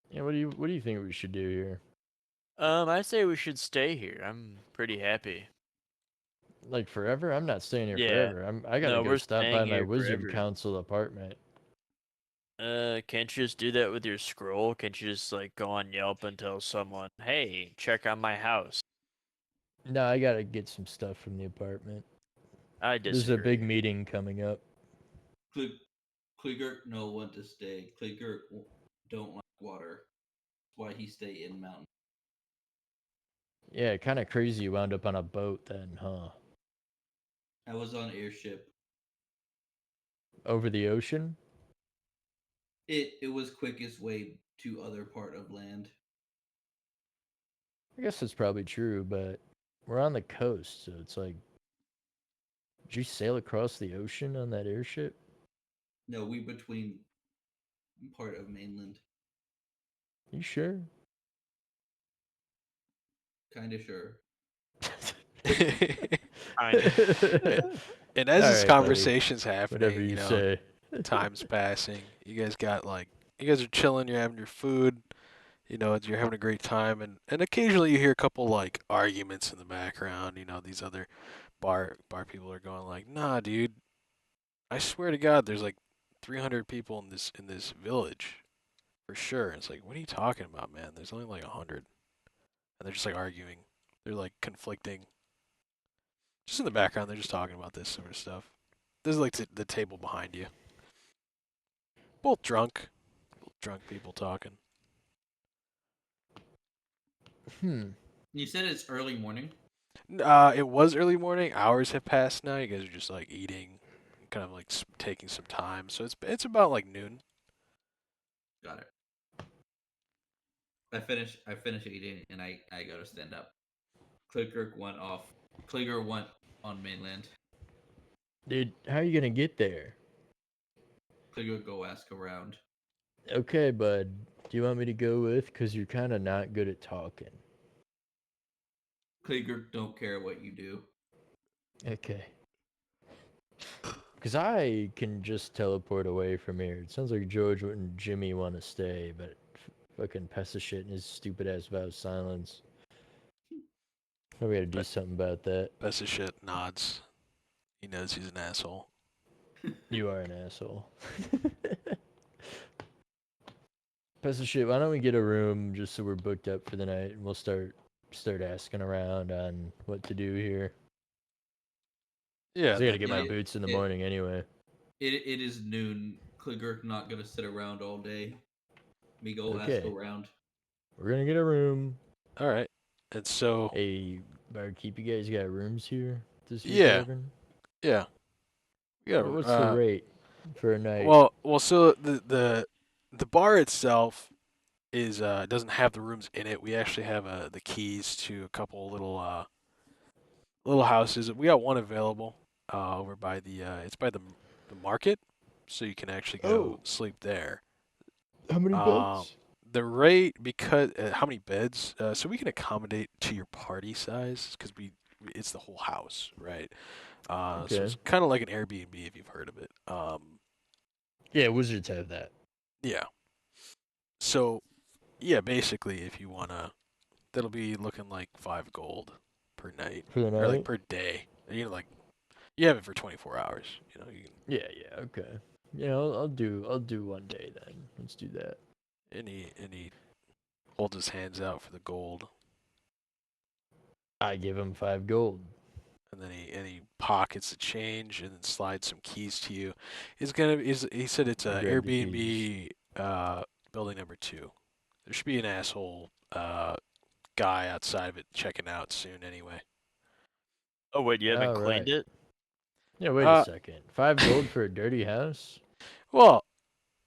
Yeah. What do you think we should do here? I say we should stay here. I'm pretty happy. Like forever? I'm not staying here Yeah. forever. I gotta No, go we're stop staying by my here wizard forever. council apartment. Can't you just do that with your scroll? Can't you just like go on Yelp and tell someone, "Hey, check on my house"? No, I gotta get some stuff from the apartment. I There's a big disagree. meeting coming up. Cligger know when to stay. Cligger don't like water. That's why he stay in mountain. Yeah, kind of crazy you wound up on a boat then, huh? I was on airship. Over the ocean? It was quickest way to other part of land. I guess that's probably true, but we're on the coast, so it's like, did you sail across the ocean on that airship? No, we between part of mainland. You sure? Kinda sure. And as this Alright, buddy. conversation's Whatever happening, you say. time's passing. You guys are chilling. You're having your food. You're having a great time, and occasionally you hear a couple like arguments in the background. These other bar people are going like, "Nah, dude, I swear to God, there's like 300 people in this village for sure." And it's like, what are you talking about, man? There's only like 100, and they're just like arguing. They're like conflicting. Just in the background, they're just talking about this sort of stuff. This is like the table behind you. Both drunk people talking. You said it's early morning. It was early morning. Hours have passed now. You guys are just like eating, kind of like taking some time. So it's about like noon. Got it. I finish eating and I go to stand up. Clicker went off. Clicker went on mainland. Dude, how are you gonna get there? Clicker go ask around. Okay, bud. Do you want me to go with? Because you're kind of not good at talking. Clicker don't care what you do. Okay. Because I can just teleport away from here. It sounds like George and Jimmy want to stay, but fucking piece of shit and his stupid ass vow of silence. We gotta do But something about that. Best of shit nods. He knows he's an asshole. You are an asshole. Piece of shit, why don't we get a room just so we're booked up for the night and we'll start asking around on what to do here. Yeah, 'Cause I gotta then get my Yeah, boots in the morning anyway. it is noon. Clicker not gonna sit around all day. Me go ask Okay. around. We're gonna get a room. all right. And so Hey, barkeep, you guys got rooms here at this here yeah, tavern? yeah, yeah. What's the rate for a night? So the bar itself is doesn't have the rooms in it. We actually have the keys to a couple little houses. We got one available over by it's by the market, so you can actually go Oh, sleep there. how many Um, beds? the rate because how many beds? So we can accommodate to your party size because it's the whole house, right? So Okay. it's kind of like an Airbnb if you've heard of it. Yeah, wizards have that. Yeah. So yeah, basically, if you wanna, that'll be looking like 5 gold per night For the or like night? per day. Like you have it for 24 hours. You can Yeah, okay. Yeah, I'll do one day then. Let's do that. any holds his hands out for the gold, I give him 5 gold. and then he pockets the change and then slides some keys to you. He said it's I a grab the keys. Airbnb building number 2. There should be an asshole guy outside of it checking out soon anyway. Oh wait, you haven't Alright. cleaned it? Yeah, wait Uh, a second. 5 gold for a dirty house? Well,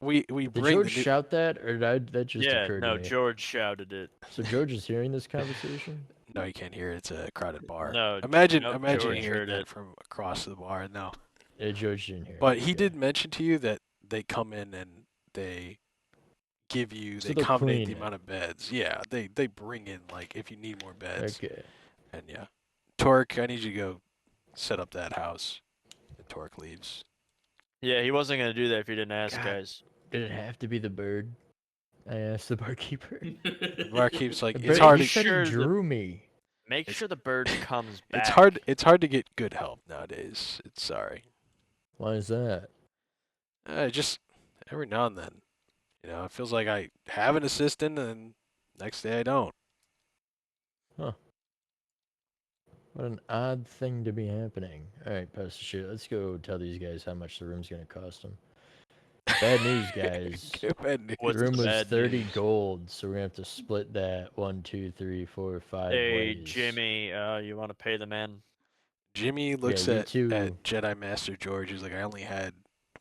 we Did bring George the new. shout that, or that just Yeah, occurred no, to me? George shouted it. So George is hearing this conversation? No, you can't hear it. It's a crowded bar. No, Imagine nope, George hearing heard that it. from across the bar. No, Yeah, George didn't hear but it. he okay. did mention to you that they come in and they So they they'll accommodate clean the it. amount of beds. Yeah, they bring in like if you need more beds. Okay. And yeah, Torque, I need you to go set up that house. And Torque leaves. Yeah, he wasn't gonna do that if you didn't ask, God. guys. Did it have to be the bird? I asked the barkeeper. The barkeep's like, The it's bird- hard he to said he Sure, the- drew me. Make It's- sure the bird comes back. it's hard to get good help nowadays. It's sorry. Why is that? Just every now and then, it feels like I have an assistant and next day I don't. What an odd thing to be happening. Alright, pass the shit. Let's go tell these guys how much the room's gonna cost them. Bad news, guys. Bad news. What's the room the was bad 30 news? gold, so we're gonna have to split that 1, 2, 3, 4, 5 Hey, ways. Jimmy, you want to pay the man? Jimmy looks you at too. Jedi Master George. He's like, I only had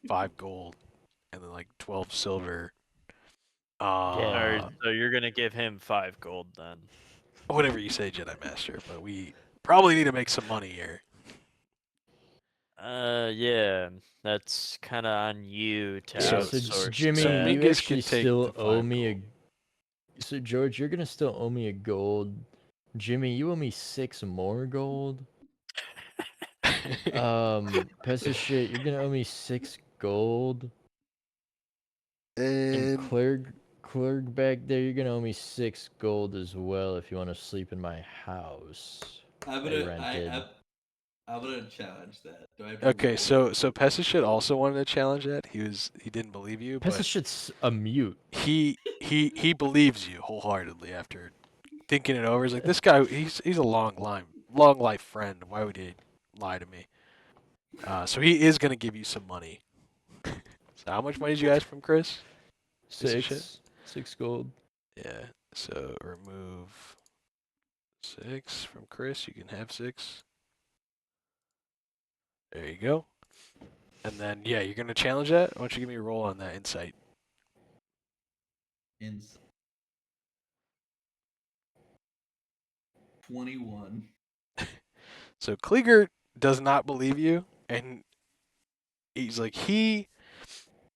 5 gold and then like 12 silver. Yeah. So you're gonna give him 5 gold then? Whatever you say, Jedi Master. But we probably need to make some money here. Yeah, that's kind of on you to So- outsource Jimmy, so that. you Mingus actually can take still the owe 5 me gold. So George, you're gonna still owe me a gold. Jimmy, you owe me 6 more gold. Piece of shit, you're gonna owe me 6 gold. And Clerg back there, you're gonna owe me 6 gold as well if you want to sleep in my house. I'm I gonna rented. I'm gonna challenge that. Do I have to Okay, roll? so Pesishit also wanted to challenge that. He didn't believe you, Piece of but shit's a mute. he believes you wholeheartedly after thinking it over. He's like, this guy, he's a long life friend. Why would he lie to me? So he is gonna give you some money. So how much money did you ask from Chris? Piece of shit. 6 gold. Yeah. So remove 6 from Chris. You can have 6. There you go. And then yeah, you're gonna challenge that. Why don't you give me a roll on that insight? Ins 21. So Klieger does not believe you, and he's like he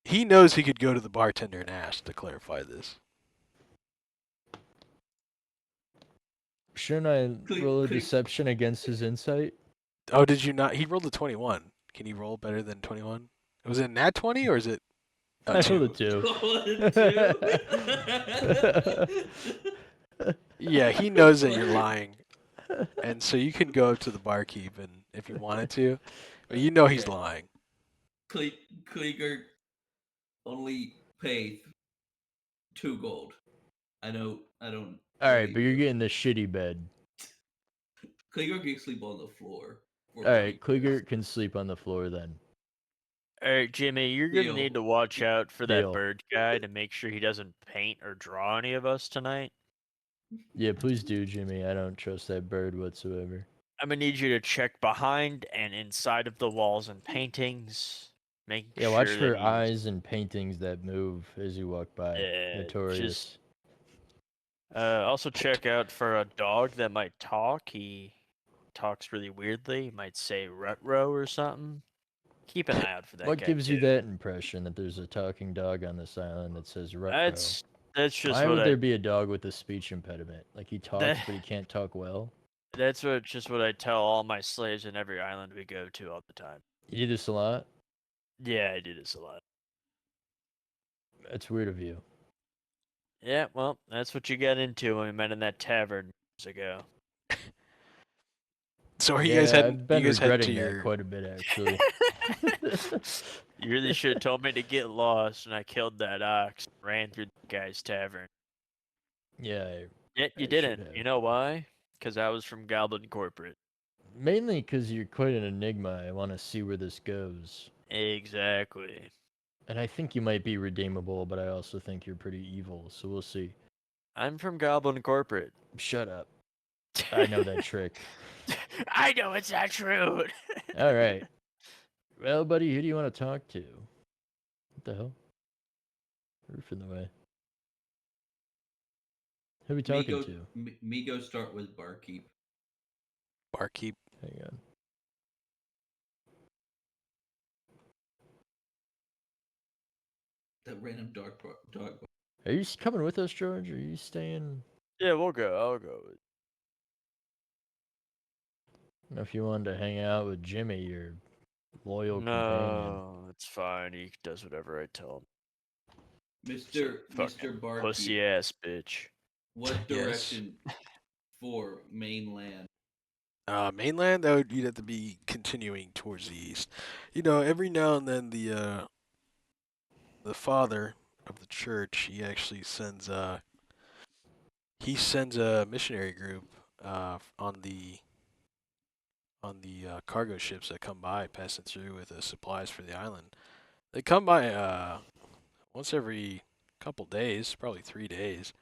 knows he could go to the bartender and ask to clarify this. Shouldn't I Click- roll a click. deception against his insight? Oh, did you not? He rolled a 21. Can he roll better than 21? Was it nat 20 or is it I a rolled 2? a 2. Yeah, he knows that you're lying, and so you can go up to the barkeep and if you wanted to, but you know he's Okay. lying. Klieger only paid 2 gold. I don't. Alright, but you're getting the shitty bed. Klieger can sleep on the floor. for Alright, 20 Klieger can sleep on the floor then. Alright, Jimmy, you're gonna Deal. need to watch out for Deal. that bird guy to make sure he doesn't paint or draw any of us tonight. Yeah, please do, Jimmy. I don't trust that bird whatsoever. I'm gonna need you to check behind and inside of the walls and paintings. Make Yeah, sure watch that for he's- eyes and paintings that move as you walk by. Yeah, Notorious. Also check out for a dog that might talk. He talks really weirdly. He might say "rutro" or something. Keep an eye out for that What guy. gives you too. that impression that there's a talking dog on this island that says Rutro? That's just Why what would I. there be a dog with a speech impediment? Like he talks, but he can't talk well? That's just what I tell all my slaves in every island we go to all the time. You do this a lot? Yeah, I do this a lot. That's weird of you. Yeah, well, that's what you got into when we met in that tavern years ago. So are you Yeah, guys heading? I've been you guys head to regretting that your? quite a bit, actually. You really should have told me to get lost, and I killed that ox, ran through the guy's tavern. Yeah, Yet I you should didn't. have. You know why? Because I was from Goblin Corporate. mainly because you're quite an enigma. I want to see where this goes. Exactly. And I think you might be redeemable, but I also think you're pretty evil, so we'll see. I'm from Goblin Corporate. Shut up. I know that trick. I know it's not true. All right. Well, buddy, who do you want to talk to? What the hell? Roof in the way. Who are we talking to? Me go start with barkeep. Barkeep. Hang on. That random dog. Are you coming with us, George? Or are you staying? Yeah, we'll go. I'll go. I don't know if you wanted to hang out with Jimmy, your loyal companion. No, it's fine. He does whatever I tell him. Mr. Fucking Barkeep, pussy ass bitch. what Yes. direction for mainland? Mainland, you'd have to be continuing towards the east. Every now and then the father of the church, he actually sends a missionary group on the cargo ships that come by, passing through with supplies for the island. They come by once every couple days, probably 3 days,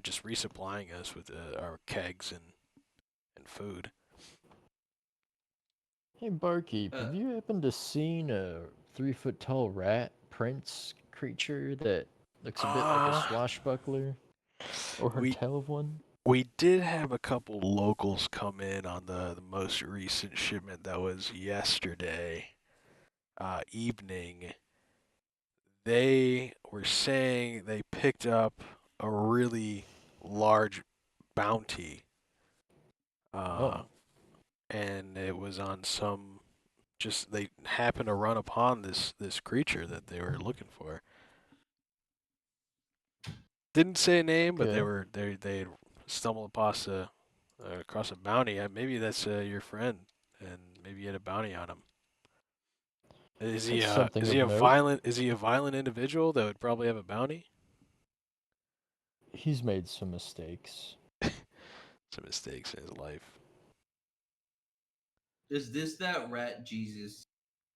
just resupplying us with our kegs and food. Hey, barkeep, have you happened to seen a 3-foot tall rat prince creature that looks a bit like a Uh, swashbuckler? Or her we tail of one? we did have a couple locals come in on the most recent shipment that was yesterday evening. They were saying they picked up a really large bounty, uh, Oh, and it was on some. Just they happened to run upon this creature that they were looking for. Didn't say a name, but okay. they stumbled across a bounty. Maybe that's your friend, and maybe you had a bounty on him. Is he That's uh something is of he a note. violent individual that would probably have a bounty? He's made some mistakes. Some mistakes in his life. Is this that rat Jesus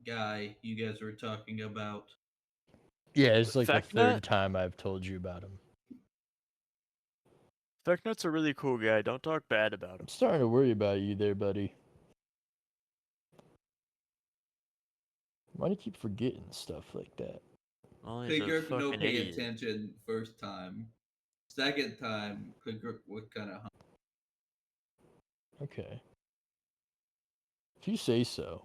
guy you guys were talking about? Yeah, it's like the Fecknut? third time I've told you about him. Fecknut's a really cool guy. Don't talk bad about him. I'm starting to worry about you there, buddy. Why do you keep forgetting stuff like that? Well, he's a Pigurk no fucking pay idiot. attention first time. Second time, Pigurk what kind of Okay. If you say so.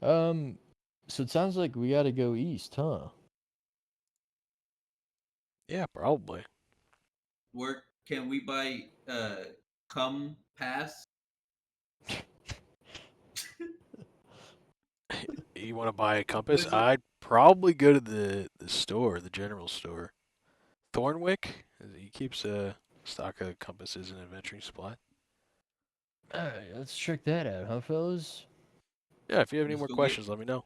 So it sounds like we gotta go east, huh? Yeah, probably. where can we buy come pass? You want to buy a compass? Was it I'd probably go to the store, the general store. Thornwick, he keeps a stock of compasses and adventuring supply. Alright, let's check that out, huh, fellas? Yeah, if you have any let's more go get questions, let me know.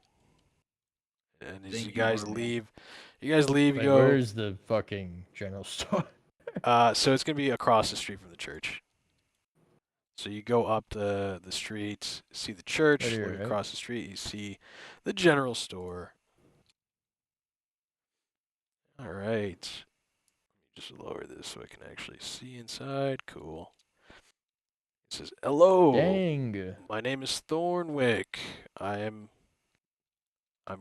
And as you thank you, guys barman. leave, you Wait, go. where's the fucking general store? So it's gonna be across the street from the church. So you go up the street, see the church. Right here, Look right? across the street, you see the general store. All right. Just lower this so I can actually see inside. Cool. It says, "Hello, Dang. my name is Thornwick. I'm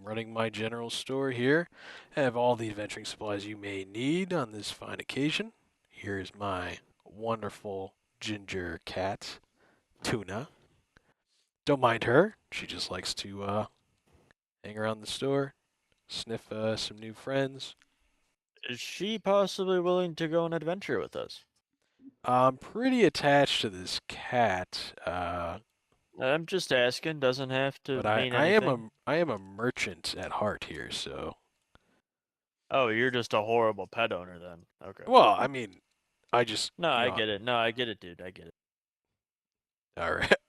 running my general store here. I have all the adventuring supplies you may need on this fine occasion. Here's my wonderful ginger cat, Tuna. Don't mind her. She just likes to hang around the store, sniff some new friends. Is she possibly willing to go on an adventure with us? I'm pretty attached to this cat, I'm just asking. Doesn't have to but I, mean I am anything. a I am a merchant at heart here. So, Oh, you're just a horrible pet owner then. Okay. well, I mean, I just No, I get it. No, I get it, dude. I get it.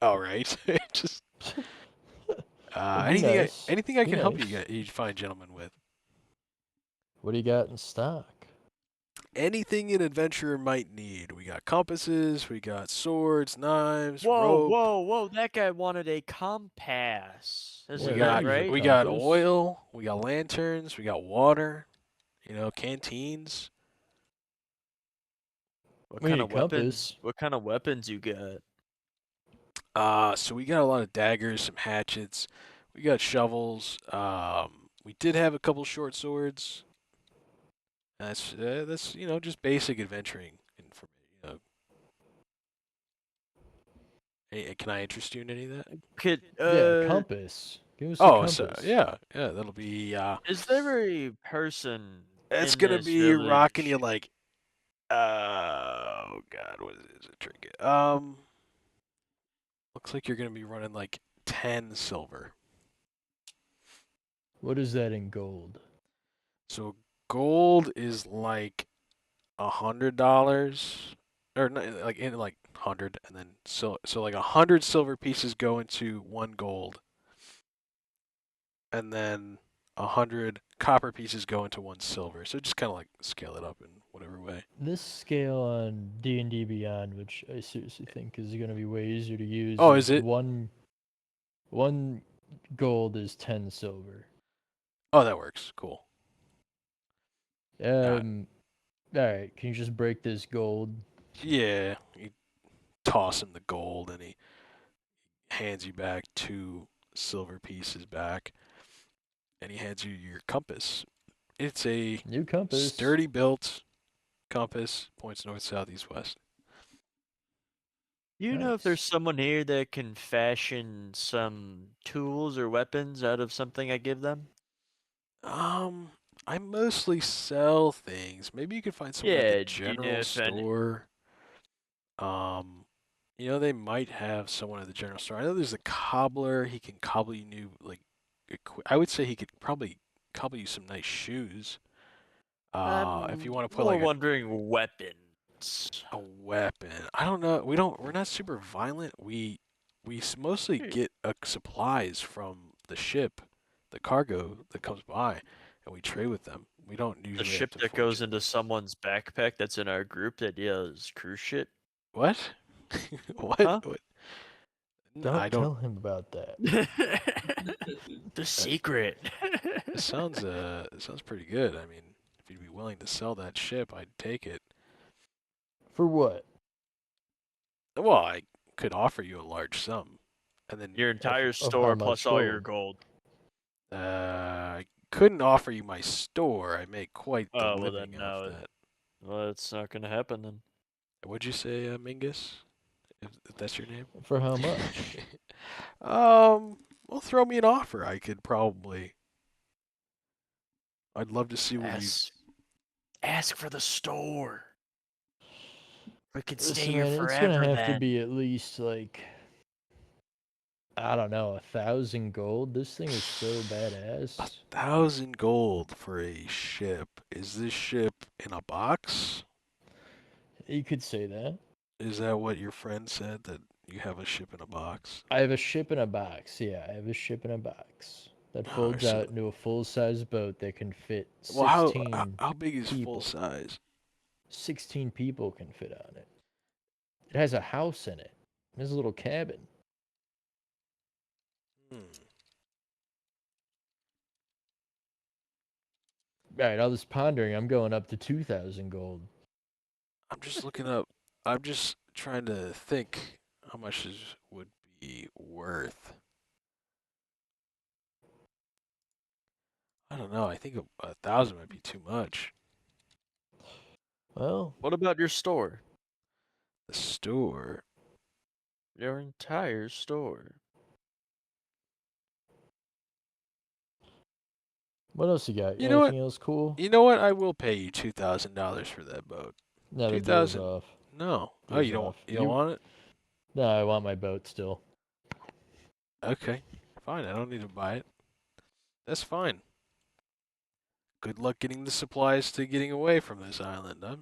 all right. Just Well, be nice. anything I Be can help nice. you fine gentlemen with. What do you got in stock? Anything an adventurer might need. We got compasses, we got swords, knives, Whoa, rope. whoa, whoa! That guy wanted a compass, Yeah, isn't We we that got use a right? we got compass. oil, we got lanterns, we got water, canteens. What We kind need a of weapons? compass. What kind of weapons you got? So we got a lot of daggers, some hatchets, we got shovels. We did have a couple short swords. That's just basic adventuring information. Can I interest you in any of that? Could Yeah, compass. Give us a Oh, so compass. yeah, that'll be is there a person it's in gonna this be rocking you village? like oh god, what is a trinket? Looks like you're gonna be running like 10 silver. What is that in gold? So gold is like $100, or like in like 100, and then so like 100 silver pieces go into one gold, and then 100 copper pieces go into one silver. So just kind of like scale it up in whatever way. This scale on D&D Beyond, which I seriously think is going to be way easier to use, Oh, is it? one gold is 10 silver. Oh, that works. Cool. All right, can you just break this gold? Yeah, you toss him the gold, and he hands you back 2 silver pieces back, and he hands you your compass. It's a New compass. sturdy built compass, points north, south, east, west. You know if there's Nice. someone here that can fashion some tools or weapons out of something I give them? Um, I mostly sell things. Maybe you could find someone at the Yeah, do you know general if any? store. Um, they might have someone at the general store. I know there's a cobbler. He can cobble you new like. I would say he could probably cobble you some nice shoes. If you I'm want to put more like wondering weapons. a weapon. I don't know. We're not super violent. We mostly Hmm. get supplies from the ship, the cargo that comes by, and we trade with them. We don't The usually have ship to that forge goes it. into someone's backpack that's in our group that does cruise shit? What? What? Huh? What? I Don't don't. tell him about that. The secret. It sounds pretty good. I mean, if you'd be willing to sell that ship, I'd take it. For what? Well, I could offer you a large sum, and then Your entire Of how store plus much all your gold? gold. I couldn't offer you my store. I make quite the Oh, well living then off no. that. Well, it's not gonna happen then. What'd you say, Mingus? If that's your name? For how much? Well, throw me an offer. I could probably. I'd love to see what you. Ask for the store. We could stay Listen, here man, it's gonna forever have to then. be at least like, I don't know, 1,000 gold. This thing is so badass. 1,000 gold for a ship. Is this ship in a box? You could say that. Is that what your friend said, that you have a ship in a box? I have a ship in a box. Yeah, I have a ship in a box that Oh, folds so out into a full-size boat that can fit well, sixteen how big is full people. size? 16 people can fit on it. It has a house in it. It has a little cabin. Hmm. All right, I was pondering. I'm going up to 2,000 gold. I'm just looking up. I'm just trying to think how much this would be worth. I don't know. I think 1,000 might be too much. Well, What about your store? The store. Your entire store. what else you got? You know what? Anything else cool? You know what? I will pay you $2,000 for that boat. No, the deal's 2,000. off. No. Oh, Deal's you don't. off. You don't want it? No, I want my boat still. Okay. Fine. I don't need to buy it. That's fine. Good luck getting the supplies to getting away from this island, huh?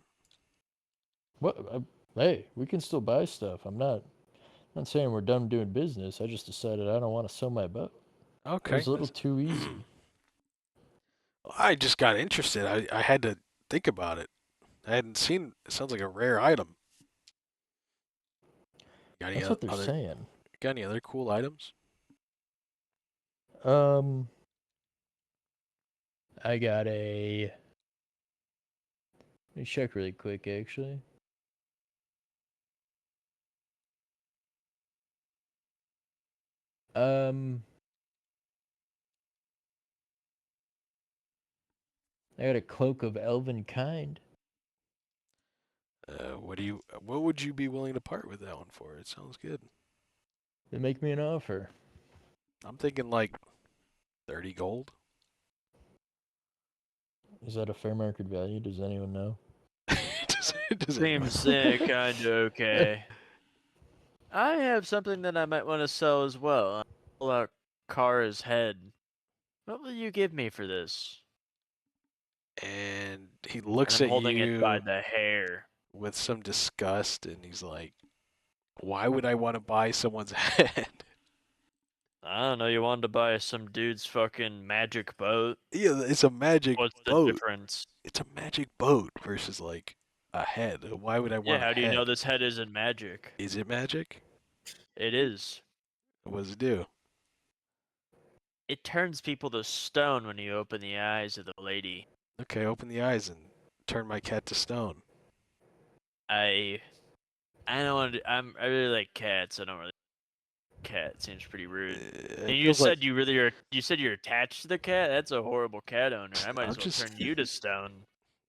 What? Hey, we can still buy stuff. I'm not saying we're done doing business. I just decided I don't want to sell my boat. It Okay. was a little too easy. I just got interested. I had to think about it. I hadn't seen. It sounds like a rare item. Got any That's what they're other? saying. Got any other cool items? I got a. Let me check really quick, actually. I got a cloak of elven kind. What would you be willing to part with that one for? It sounds good. They make me an offer. I'm thinking like 30 gold. Is that a fair market value? Does anyone know? does anyone- Seems kind of okay. I have something that I might want to sell as well. Pull out Kara's head. What will you give me for this? And he And looks I'm at holding it by you the hair. with some disgust, and he's like, "Why would I want to buy someone's head?" I don't know. You wanted to buy some dude's fucking magic boat. Yeah, it's a magic What's the boat. difference? It's a magic boat versus like a head. Why would I Yeah, want how a do you know head? this head isn't magic? Is it magic? It is. What does it do? It turns people to stone when you open the eyes of the lady. Okay, open the eyes and turn my cat to stone. I don't want to. I really like cats. I don't really. Cat seems pretty rude. It And you feels like said you really are. You said you're attached to the cat. That's a horrible cat owner. I might I'm as well just turn you to stone.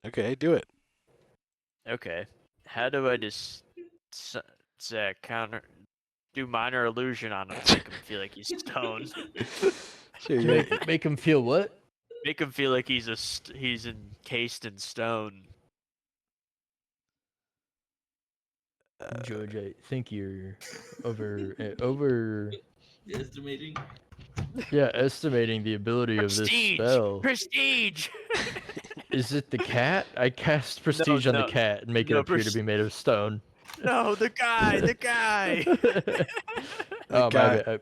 okay. Do it. Okay. How do I just counter do minor illusion on him to make him feel like he's stone? So you're, Make him feel what? Make him feel like he's encased in stone. George, I think you're over Estimating. estimating the ability of this Prestige. spell. Prestige. Is it the cat? I cast prestige on the no, cat and make it no, appear to be made of stone. No, the guy. The guy. Oh, guy- my bad.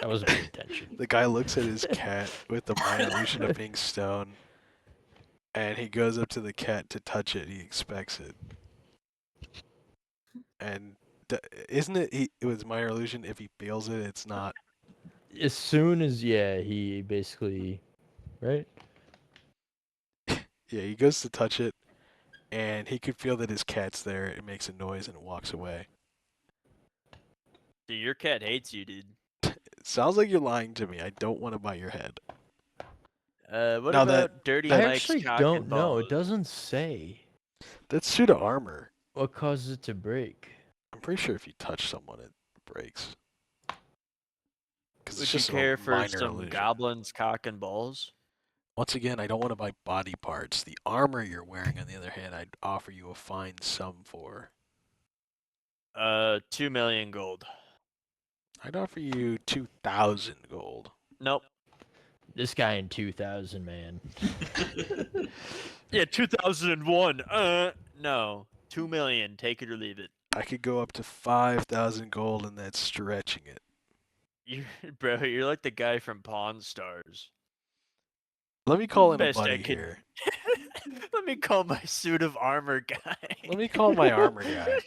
I wasn't paying attention. the guy looks at his cat with the minor illusion of being stone, and he goes up to the cat to touch it. He expects it, and isn't it? It was minor illusion. If he feels it, it's not. As soon as he basically, right? Yeah, he goes to touch it, and he could feel that his cat's there. It makes a noise and it walks away. Dude, your cat hates you, dude. It sounds like you're lying to me. I don't want to buy your head. What Now about that- Dirty I Mike's actually cock don't and know. balls? It doesn't say That's pseudo armor. what causes it to break. I'm pretty sure if you touch someone, it breaks. Because Would it's you just care a for minor some illusion. goblin's cock and balls? Once again, I don't want to buy body parts. The armor you're wearing, on the other hand, I'd offer you a fine sum for. 2 million gold. I'd offer you 2,000 gold. Nope. This guy in 2000, man. Yeah, 2001. No. 2 million. Take it or leave it. I could go up to 5,000 gold, and that's stretching it. Bro, you're like the guy from Pawn Stars. Let me call in a Best I buddy could- here. Let me call my suit of armor guy. Let me call my armor guy.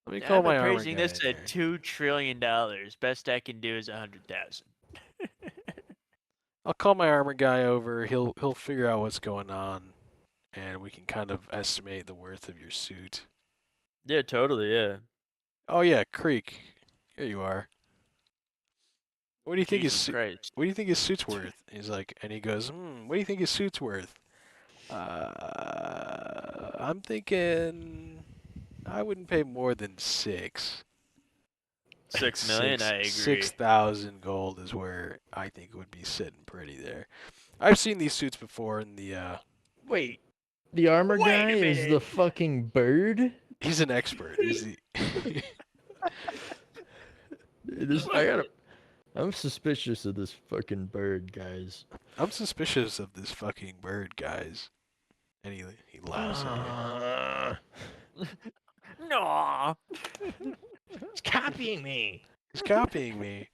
Let me call I'm my armor appraising guy. this in at here. $2 trillion. Best I can do is 100,000. I'll call my armor guy over. He'll figure out what's going on, and we can kind of estimate the worth of your suit. Yeah, totally, yeah. Oh yeah, Creek. Here you are. What do you think his Jesus suit? Christ. What do you think his suit's worth? He's like, and he goes, what do you think his suit's worth? I'm thinking I wouldn't pay more than 6. 6 million, I agree. 6,000 gold is where I think it would be sitting pretty there. I've seen these suits before in the Wait, the armor Wait a guy is the minute. fucking bird? he's an expert. He's the I'm suspicious of this fucking bird, guys. I'm suspicious of this fucking bird, guys. And he laughs at you. No. It's copying me. He's copying me.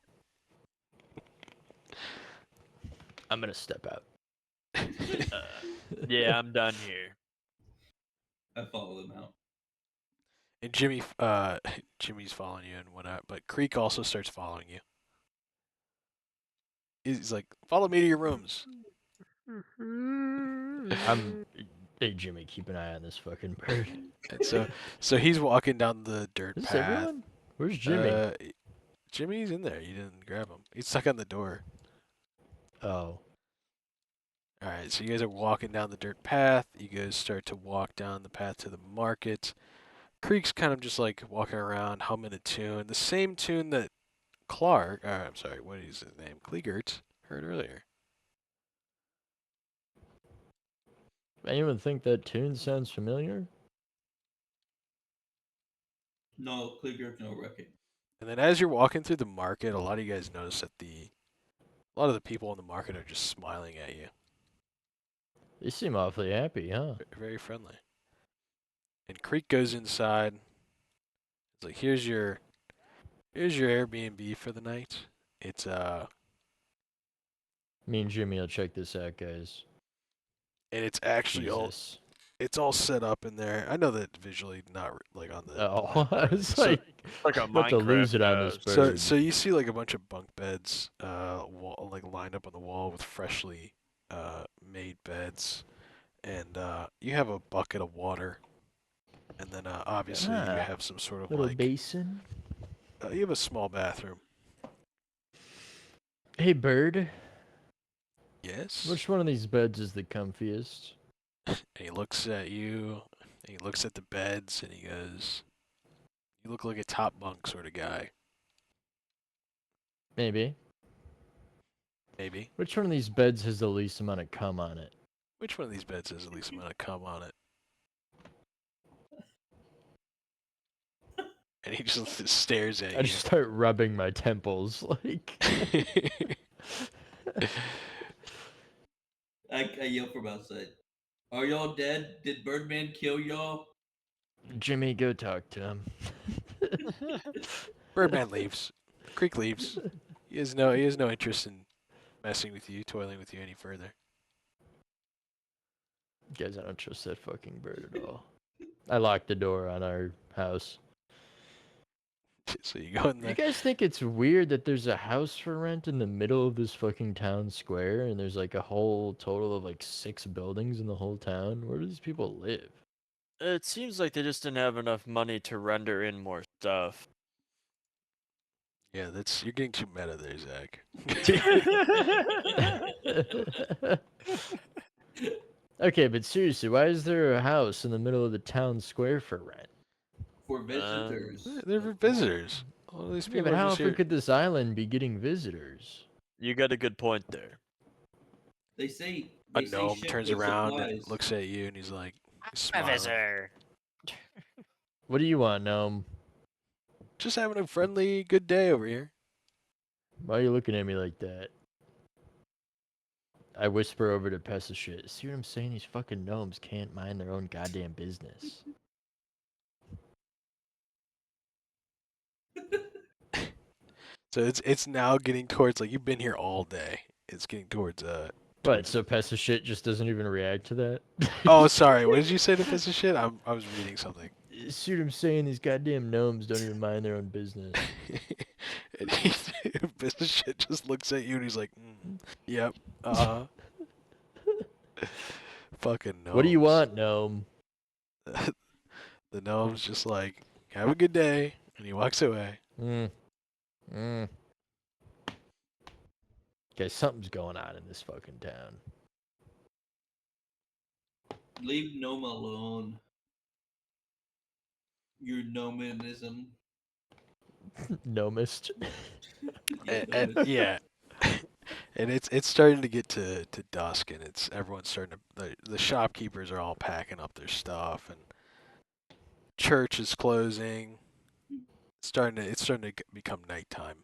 I'm gonna step out. Yeah, I'm done here. I follow them out. And Jimmy's following you and whatnot, but Creek also starts following you. He's like, "Follow me to your rooms." I'm. Hey Jimmy, keep an eye on this fucking bird. And so he's walking down the dirt Is this path. everyone? Where's Jimmy? Jimmy's in there. You didn't grab him. He's stuck on the door. Oh, All right, so you guys are walking down the dirt path. You guys start to walk down the path to the market. Creek's kind of just like walking around, humming a tune, the same tune that Clark, I'm sorry, what is his name? Kliegert heard earlier. anyone think that tune sounds familiar? No, Kliger's no wrecking. And then as you're walking through the market, a lot of you guys notice that a lot of the people in the market are just smiling at you. They seem awfully happy, huh? Very friendly. And Creek goes inside. It's like, here's your Airbnb for the night. It's Me and Jimmy will check this out, guys. and it's actually Jesus. it's all set up in there. I know that visually not like on the Oh, I was So- like, Like a about to lose it on this Minecraft So bird. so you see like a bunch of bunk beds like lined up on the wall with freshly made beds, and you have a bucket of water, and then obviously you Ah, have some sort of little like basin. you have a small bathroom. Hey, bird. Yes. Which one of these beds is the comfiest? And he looks at you, and he looks at the beds, and he goes, "You look like a top bunk sort of guy, Maybe. maybe." Which one of these beds has the least amount of cum on it? Which one of these beds has the least amount of cum on it? And he just stares at I you. just start rubbing my temples, like. I yell from outside. Are y'all dead? Did Birdman kill y'all? Jimmy, go talk to him. Birdman leaves. Creek leaves. He has no interest in messing with you, toiling with you any further. Guys, I don't trust that fucking bird at all. I locked the door on our house. So you go in You there. guys think it's weird that there's a house for rent in the middle of this fucking town square and there's like a whole total of like 6 buildings in the whole town? Where do these people live? It seems like they just didn't have enough money to render in more stuff. Yeah, you're getting too meta there, Zach. Okay, but seriously, why is there a house in the middle of the town square for rent? For visitors. They're for visitors. All these Yeah, people but are how just often here. could this island be getting visitors? You got a good point there. They say A they say gnome ship turns with around and supplies. looks at you, and he's like, smiling. What do you want, gnome? Just having a friendly, good day over here. Why are you looking at me like that? I whisper over to Pesa shit. See what I'm saying? These fucking gnomes can't mind their own goddamn business. So it's now getting towards like you've been here all day. It's getting towards What? So Pesa shit just doesn't even react to that? Oh, sorry. What did you say to piece of shit? I was reading something. See what I'm saying? These goddamn gnomes don't even mind their own business. And piece of shit just looks at you and he's like, "Yep, uh-huh." Fucking gnomes. What do you want, gnome? The gnome's just like, "Have a good day," and he walks away. Okay, something's going on in this fucking town. Leave Gnome alone. Your gnomeism. Gnomist. Yeah, And gnomist. yeah, and it's starting to get to dusk, and everyone's starting to the shopkeepers are all packing up their stuff, and church is closing. It's starting to become nighttime.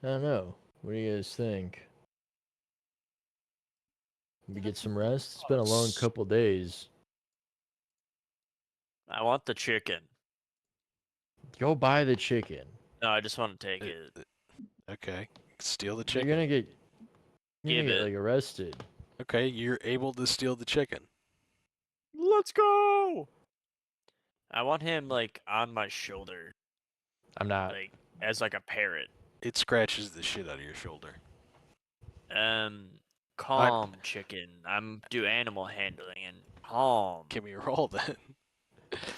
I don't know. What do you guys think? We get some rest? It's been a long couple days. I want the chicken. Go buy the chicken. No, I just want to take it. Okay, Steal the You're chicken. gonna get Give it. like arrested. Okay, you're able to steal the chicken. Let's go. I want him like on my shoulder, I'm not. like as like a parrot. It scratches the shit out of your shoulder. Calm chicken. I'm do animal handling and calm. Can we roll then?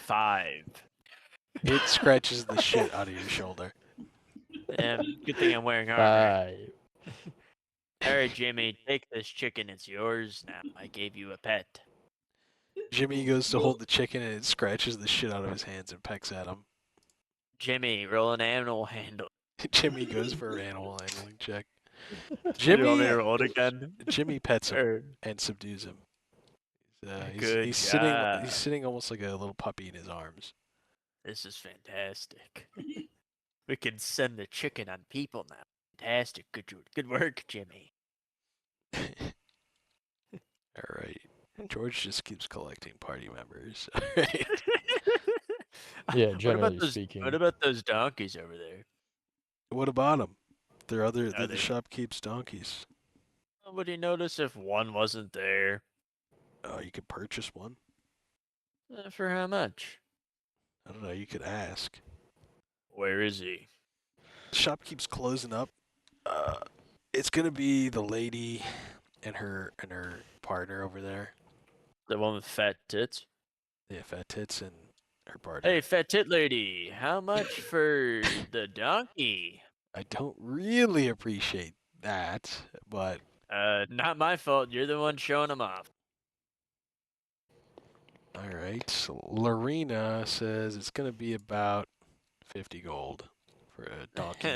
5. It scratches the shit out of your shoulder. Good thing I'm wearing armor. 5. All right, Jimmy, take this chicken. It's yours now. I gave you a pet. Jimmy goes to hold the chicken and it scratches the shit out of his hands and pecks at him. Jimmy, roll an animal handle. Jimmy goes for an animal handling check. You want me to Jimmy roll it again? Jimmy pets him Or- and subdues him. Good He's job. sitting almost like a little puppy in his arms. This is fantastic. We can send the chicken on people now. Fantastic. Good work, Jimmy. All right. George just keeps collecting party members. All right. Yeah, What generally about those, speaking. What about those donkeys over there? What about them? They're Are the they- shop keeps donkeys. Nobody notice if one wasn't there. Oh, you could purchase one. For how much? I don't know. You could ask. Where is he? The shop keeps closing up. It's gonna be the lady and her partner over there. The one with fat tits? Yeah, fat tits and her partner. Hey, fat tit lady, how much for the donkey? I don't really appreciate that, but Not my fault. You're the one showing him off. all right. So Lorena says it's gonna be about 50 gold for a donkey.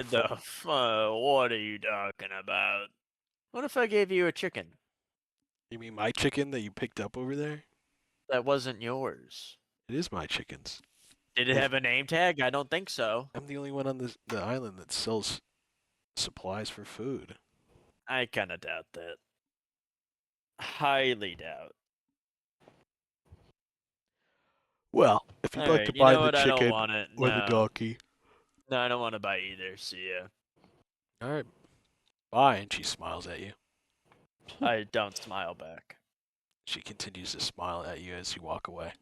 What are you talking about? What if I gave you a chicken You mean my chicken that you picked up over there? that wasn't yours? It is my chickens. Did it have a name tag? I don't think so. I'm the only one on the island that sells supplies for food. I kind of doubt that. Highly doubt. Well, if you'd like Alright, to you buy know the what? I don't chicken want it. or the No. donkey. No, I don't want to buy either. See ya. All right. Bye. And she smiles at you. I don't smile back. She continues to smile at you as you walk away.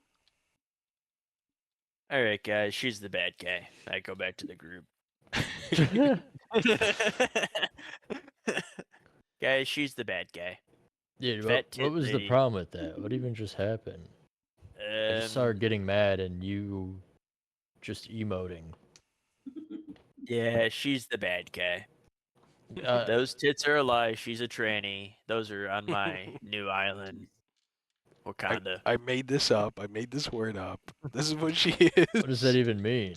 Alright, guys, she's the bad guy. I go back to the group. Guys, she's the bad guy. Dude, Fat what tit was the lady. problem with that? What even just happened? I just saw her getting mad and you just emoting. Yeah, she's the bad guy. Uh, Those tits are a lie. She's a tranny. Those are on my new island. Wakanda. I made this up. I made this word up. This is what she is. what does that even mean?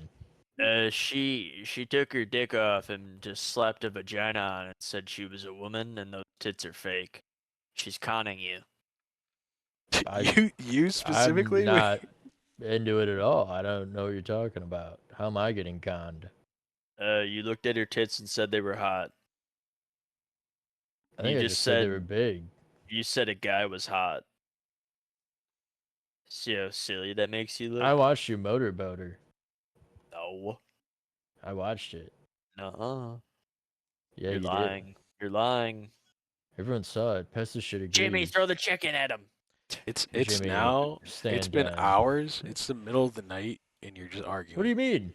She took her dick off and just slapped a vagina on it and said she was a woman and those tits are fake. She's conning you. You specifically? I'm not into it at all. I don't know what you're talking about. How am I getting conned? You looked at her tits and said they were hot. I think You I just just said they said- were big. You said a guy was hot. See how silly that makes you look? I watched you motorboat her. No. I watched it. No. Yeah, You're you lying. did. You're lying. Everyone saw it. Pesta should agree. Jimmy, throw the chicken at him. It's Jimmy, now. stand It's been down. hours. It's the middle of the night, and you're just arguing. What do you mean?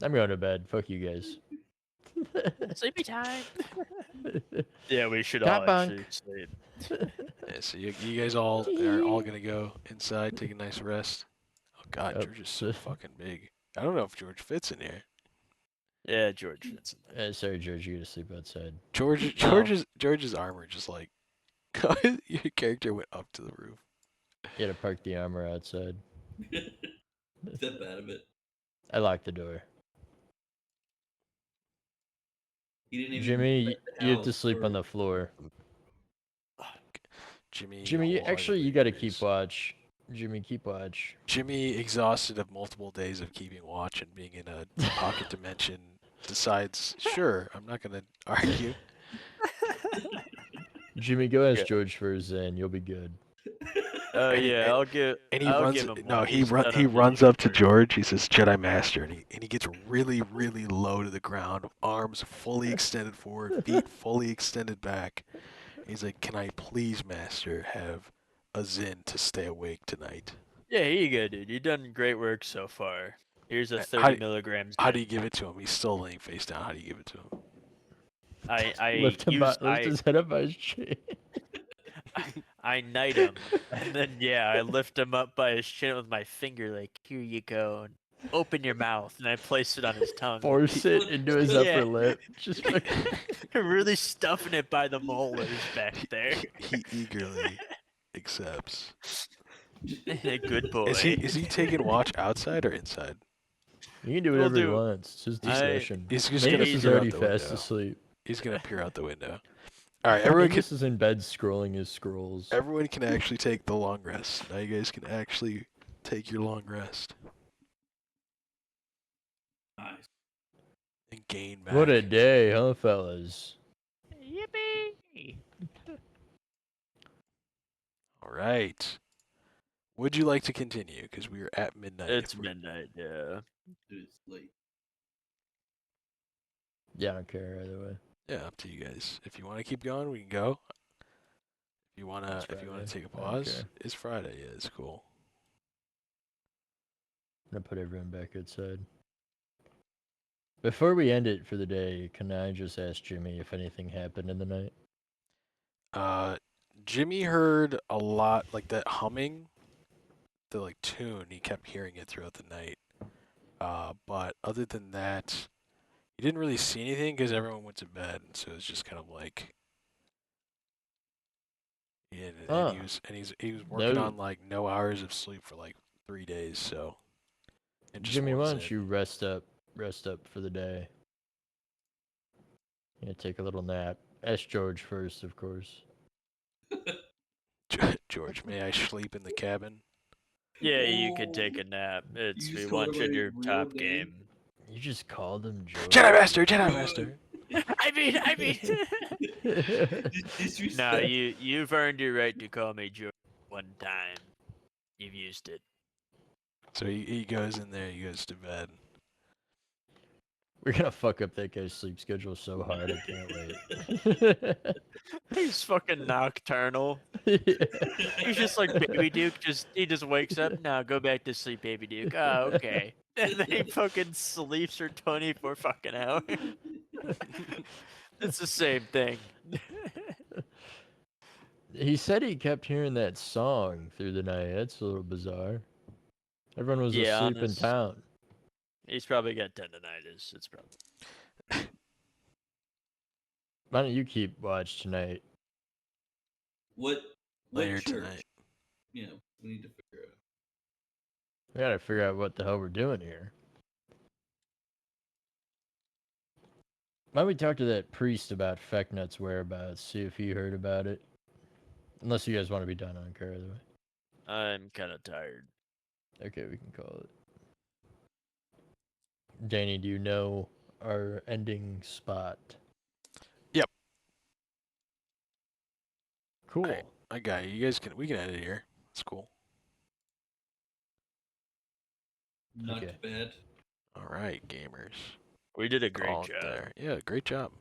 I'm going to bed. Fuck you guys. Sleepy time. Yeah, we should Got all bunk. actually sleep. Yeah, so you guys all are all gonna go inside, take a nice rest. Oh God, Yep. George is so fucking big. I don't know if George fits in here. Yeah, George fits in there. Sorry, George. You gotta sleep outside. George's armor just like your character went up to the roof. You gotta park the armor outside. Step out of it. I locked the door. He didn't even Jimmy, respect the you have to house sleep on or- the floor. Jimmy, Jimmy, you wholeheartedly gotta agrees. keep watch. Jimmy, keep watch. Jimmy, exhausted of multiple days of keeping watch and being in a pocket dimension, decides, sure, I'm not gonna argue. Jimmy, go ask Yeah. George for his Zen. You'll be good. Oh And he- yeah, I'll give. And he I'll runs. give him No, one. he He's done he a runs million up to work. George. He says, "Jedi Master," and he gets really, really low to the ground, arms fully extended forward, feet fully extended back. He's like, "Can I please, Master, have a Zin to stay awake tonight?" Yeah, here you go, dude. You've done great work so far. Here's a How 30 do- milligrams. How do you give it to him? He's still laying face down. How do you give it to him? Lift his head up by his chin. I knight him, and then I lift him up by his chin with my finger, like here you go, and open your mouth, and I place it on his tongue. Force it into his Yeah. upper lip. Just Really stuffing it by the molars back there. He eagerly accepts. Good boy. Is he taking watch outside or inside? you can do We'll whatever he do- wants. It's his discretion. He's just gonna Magus is peer out already the fast window. asleep. He's gonna peer out the window. All right, everyone can Magus is in bed scrolling his scrolls. everyone can actually take the long rest. Now you guys can actually take your long rest Nice. and gain back. What a day, huh, fellas? Yippee! All right. Would you like to continue? Because we are at midnight. It's midnight, yeah. It's late. Yeah, I don't care either way. Yeah, up to you guys. If you want to keep going, we can go. If you wanna, It's if you wanna Friday. take a I don't pause, care. it's Friday. Yeah, it's cool. I'm gonna put everyone back outside. Before we end it for the day, can I just ask Jimmy if anything happened in the night? Jimmy heard a lot like that humming, the like tune. He kept hearing it throughout the night. But other than that, he didn't really see anything because everyone went to bed, so it was just kind of like. Yeah, and he was working No. on like no hours of sleep for like 3 days, so. And just Jimmy, why was don't it. you rest up for the day? Yeah, take a little nap. Ask George first, of course. George, may I sleep in the cabin? Yeah, you could take a nap. It's You we just called want him you by in your real top name? game. You just called him George. Jedi Master, Jedi Master. I mean. Disrespect. No, you've earned your right to call me George one time. You've used it. So he goes in there, he goes to bed. We're gonna fuck up that guy's sleep schedule so hard. I can't wait. He's fucking nocturnal. He's just like Baby Duke. He just wakes up. Now go back to sleep, Baby Duke. Oh, okay. And then he fucking sleeps for 24 fucking hours. It's the same thing. He said he kept hearing that song through the night. That's a little bizarre. Everyone was Yeah, asleep in honest. town. He's probably got tendonitis. It's probably. Why don't you keep watch tonight? What Later church? tonight. Yeah, we need to figure out. We gotta figure out what the hell we're doing here. Why don't we talk to that priest about Fecknut's whereabouts? See if he heard about it. Unless you guys want to be done, I don't care either way. I'm kind of tired. Okay, we can call it. Danny, do you know our ending spot? Yep. Cool. I got you. You guys we can edit here. It's cool. Not Okay. bad. All right, gamers. We did a great Call it job. there. Yeah, great job.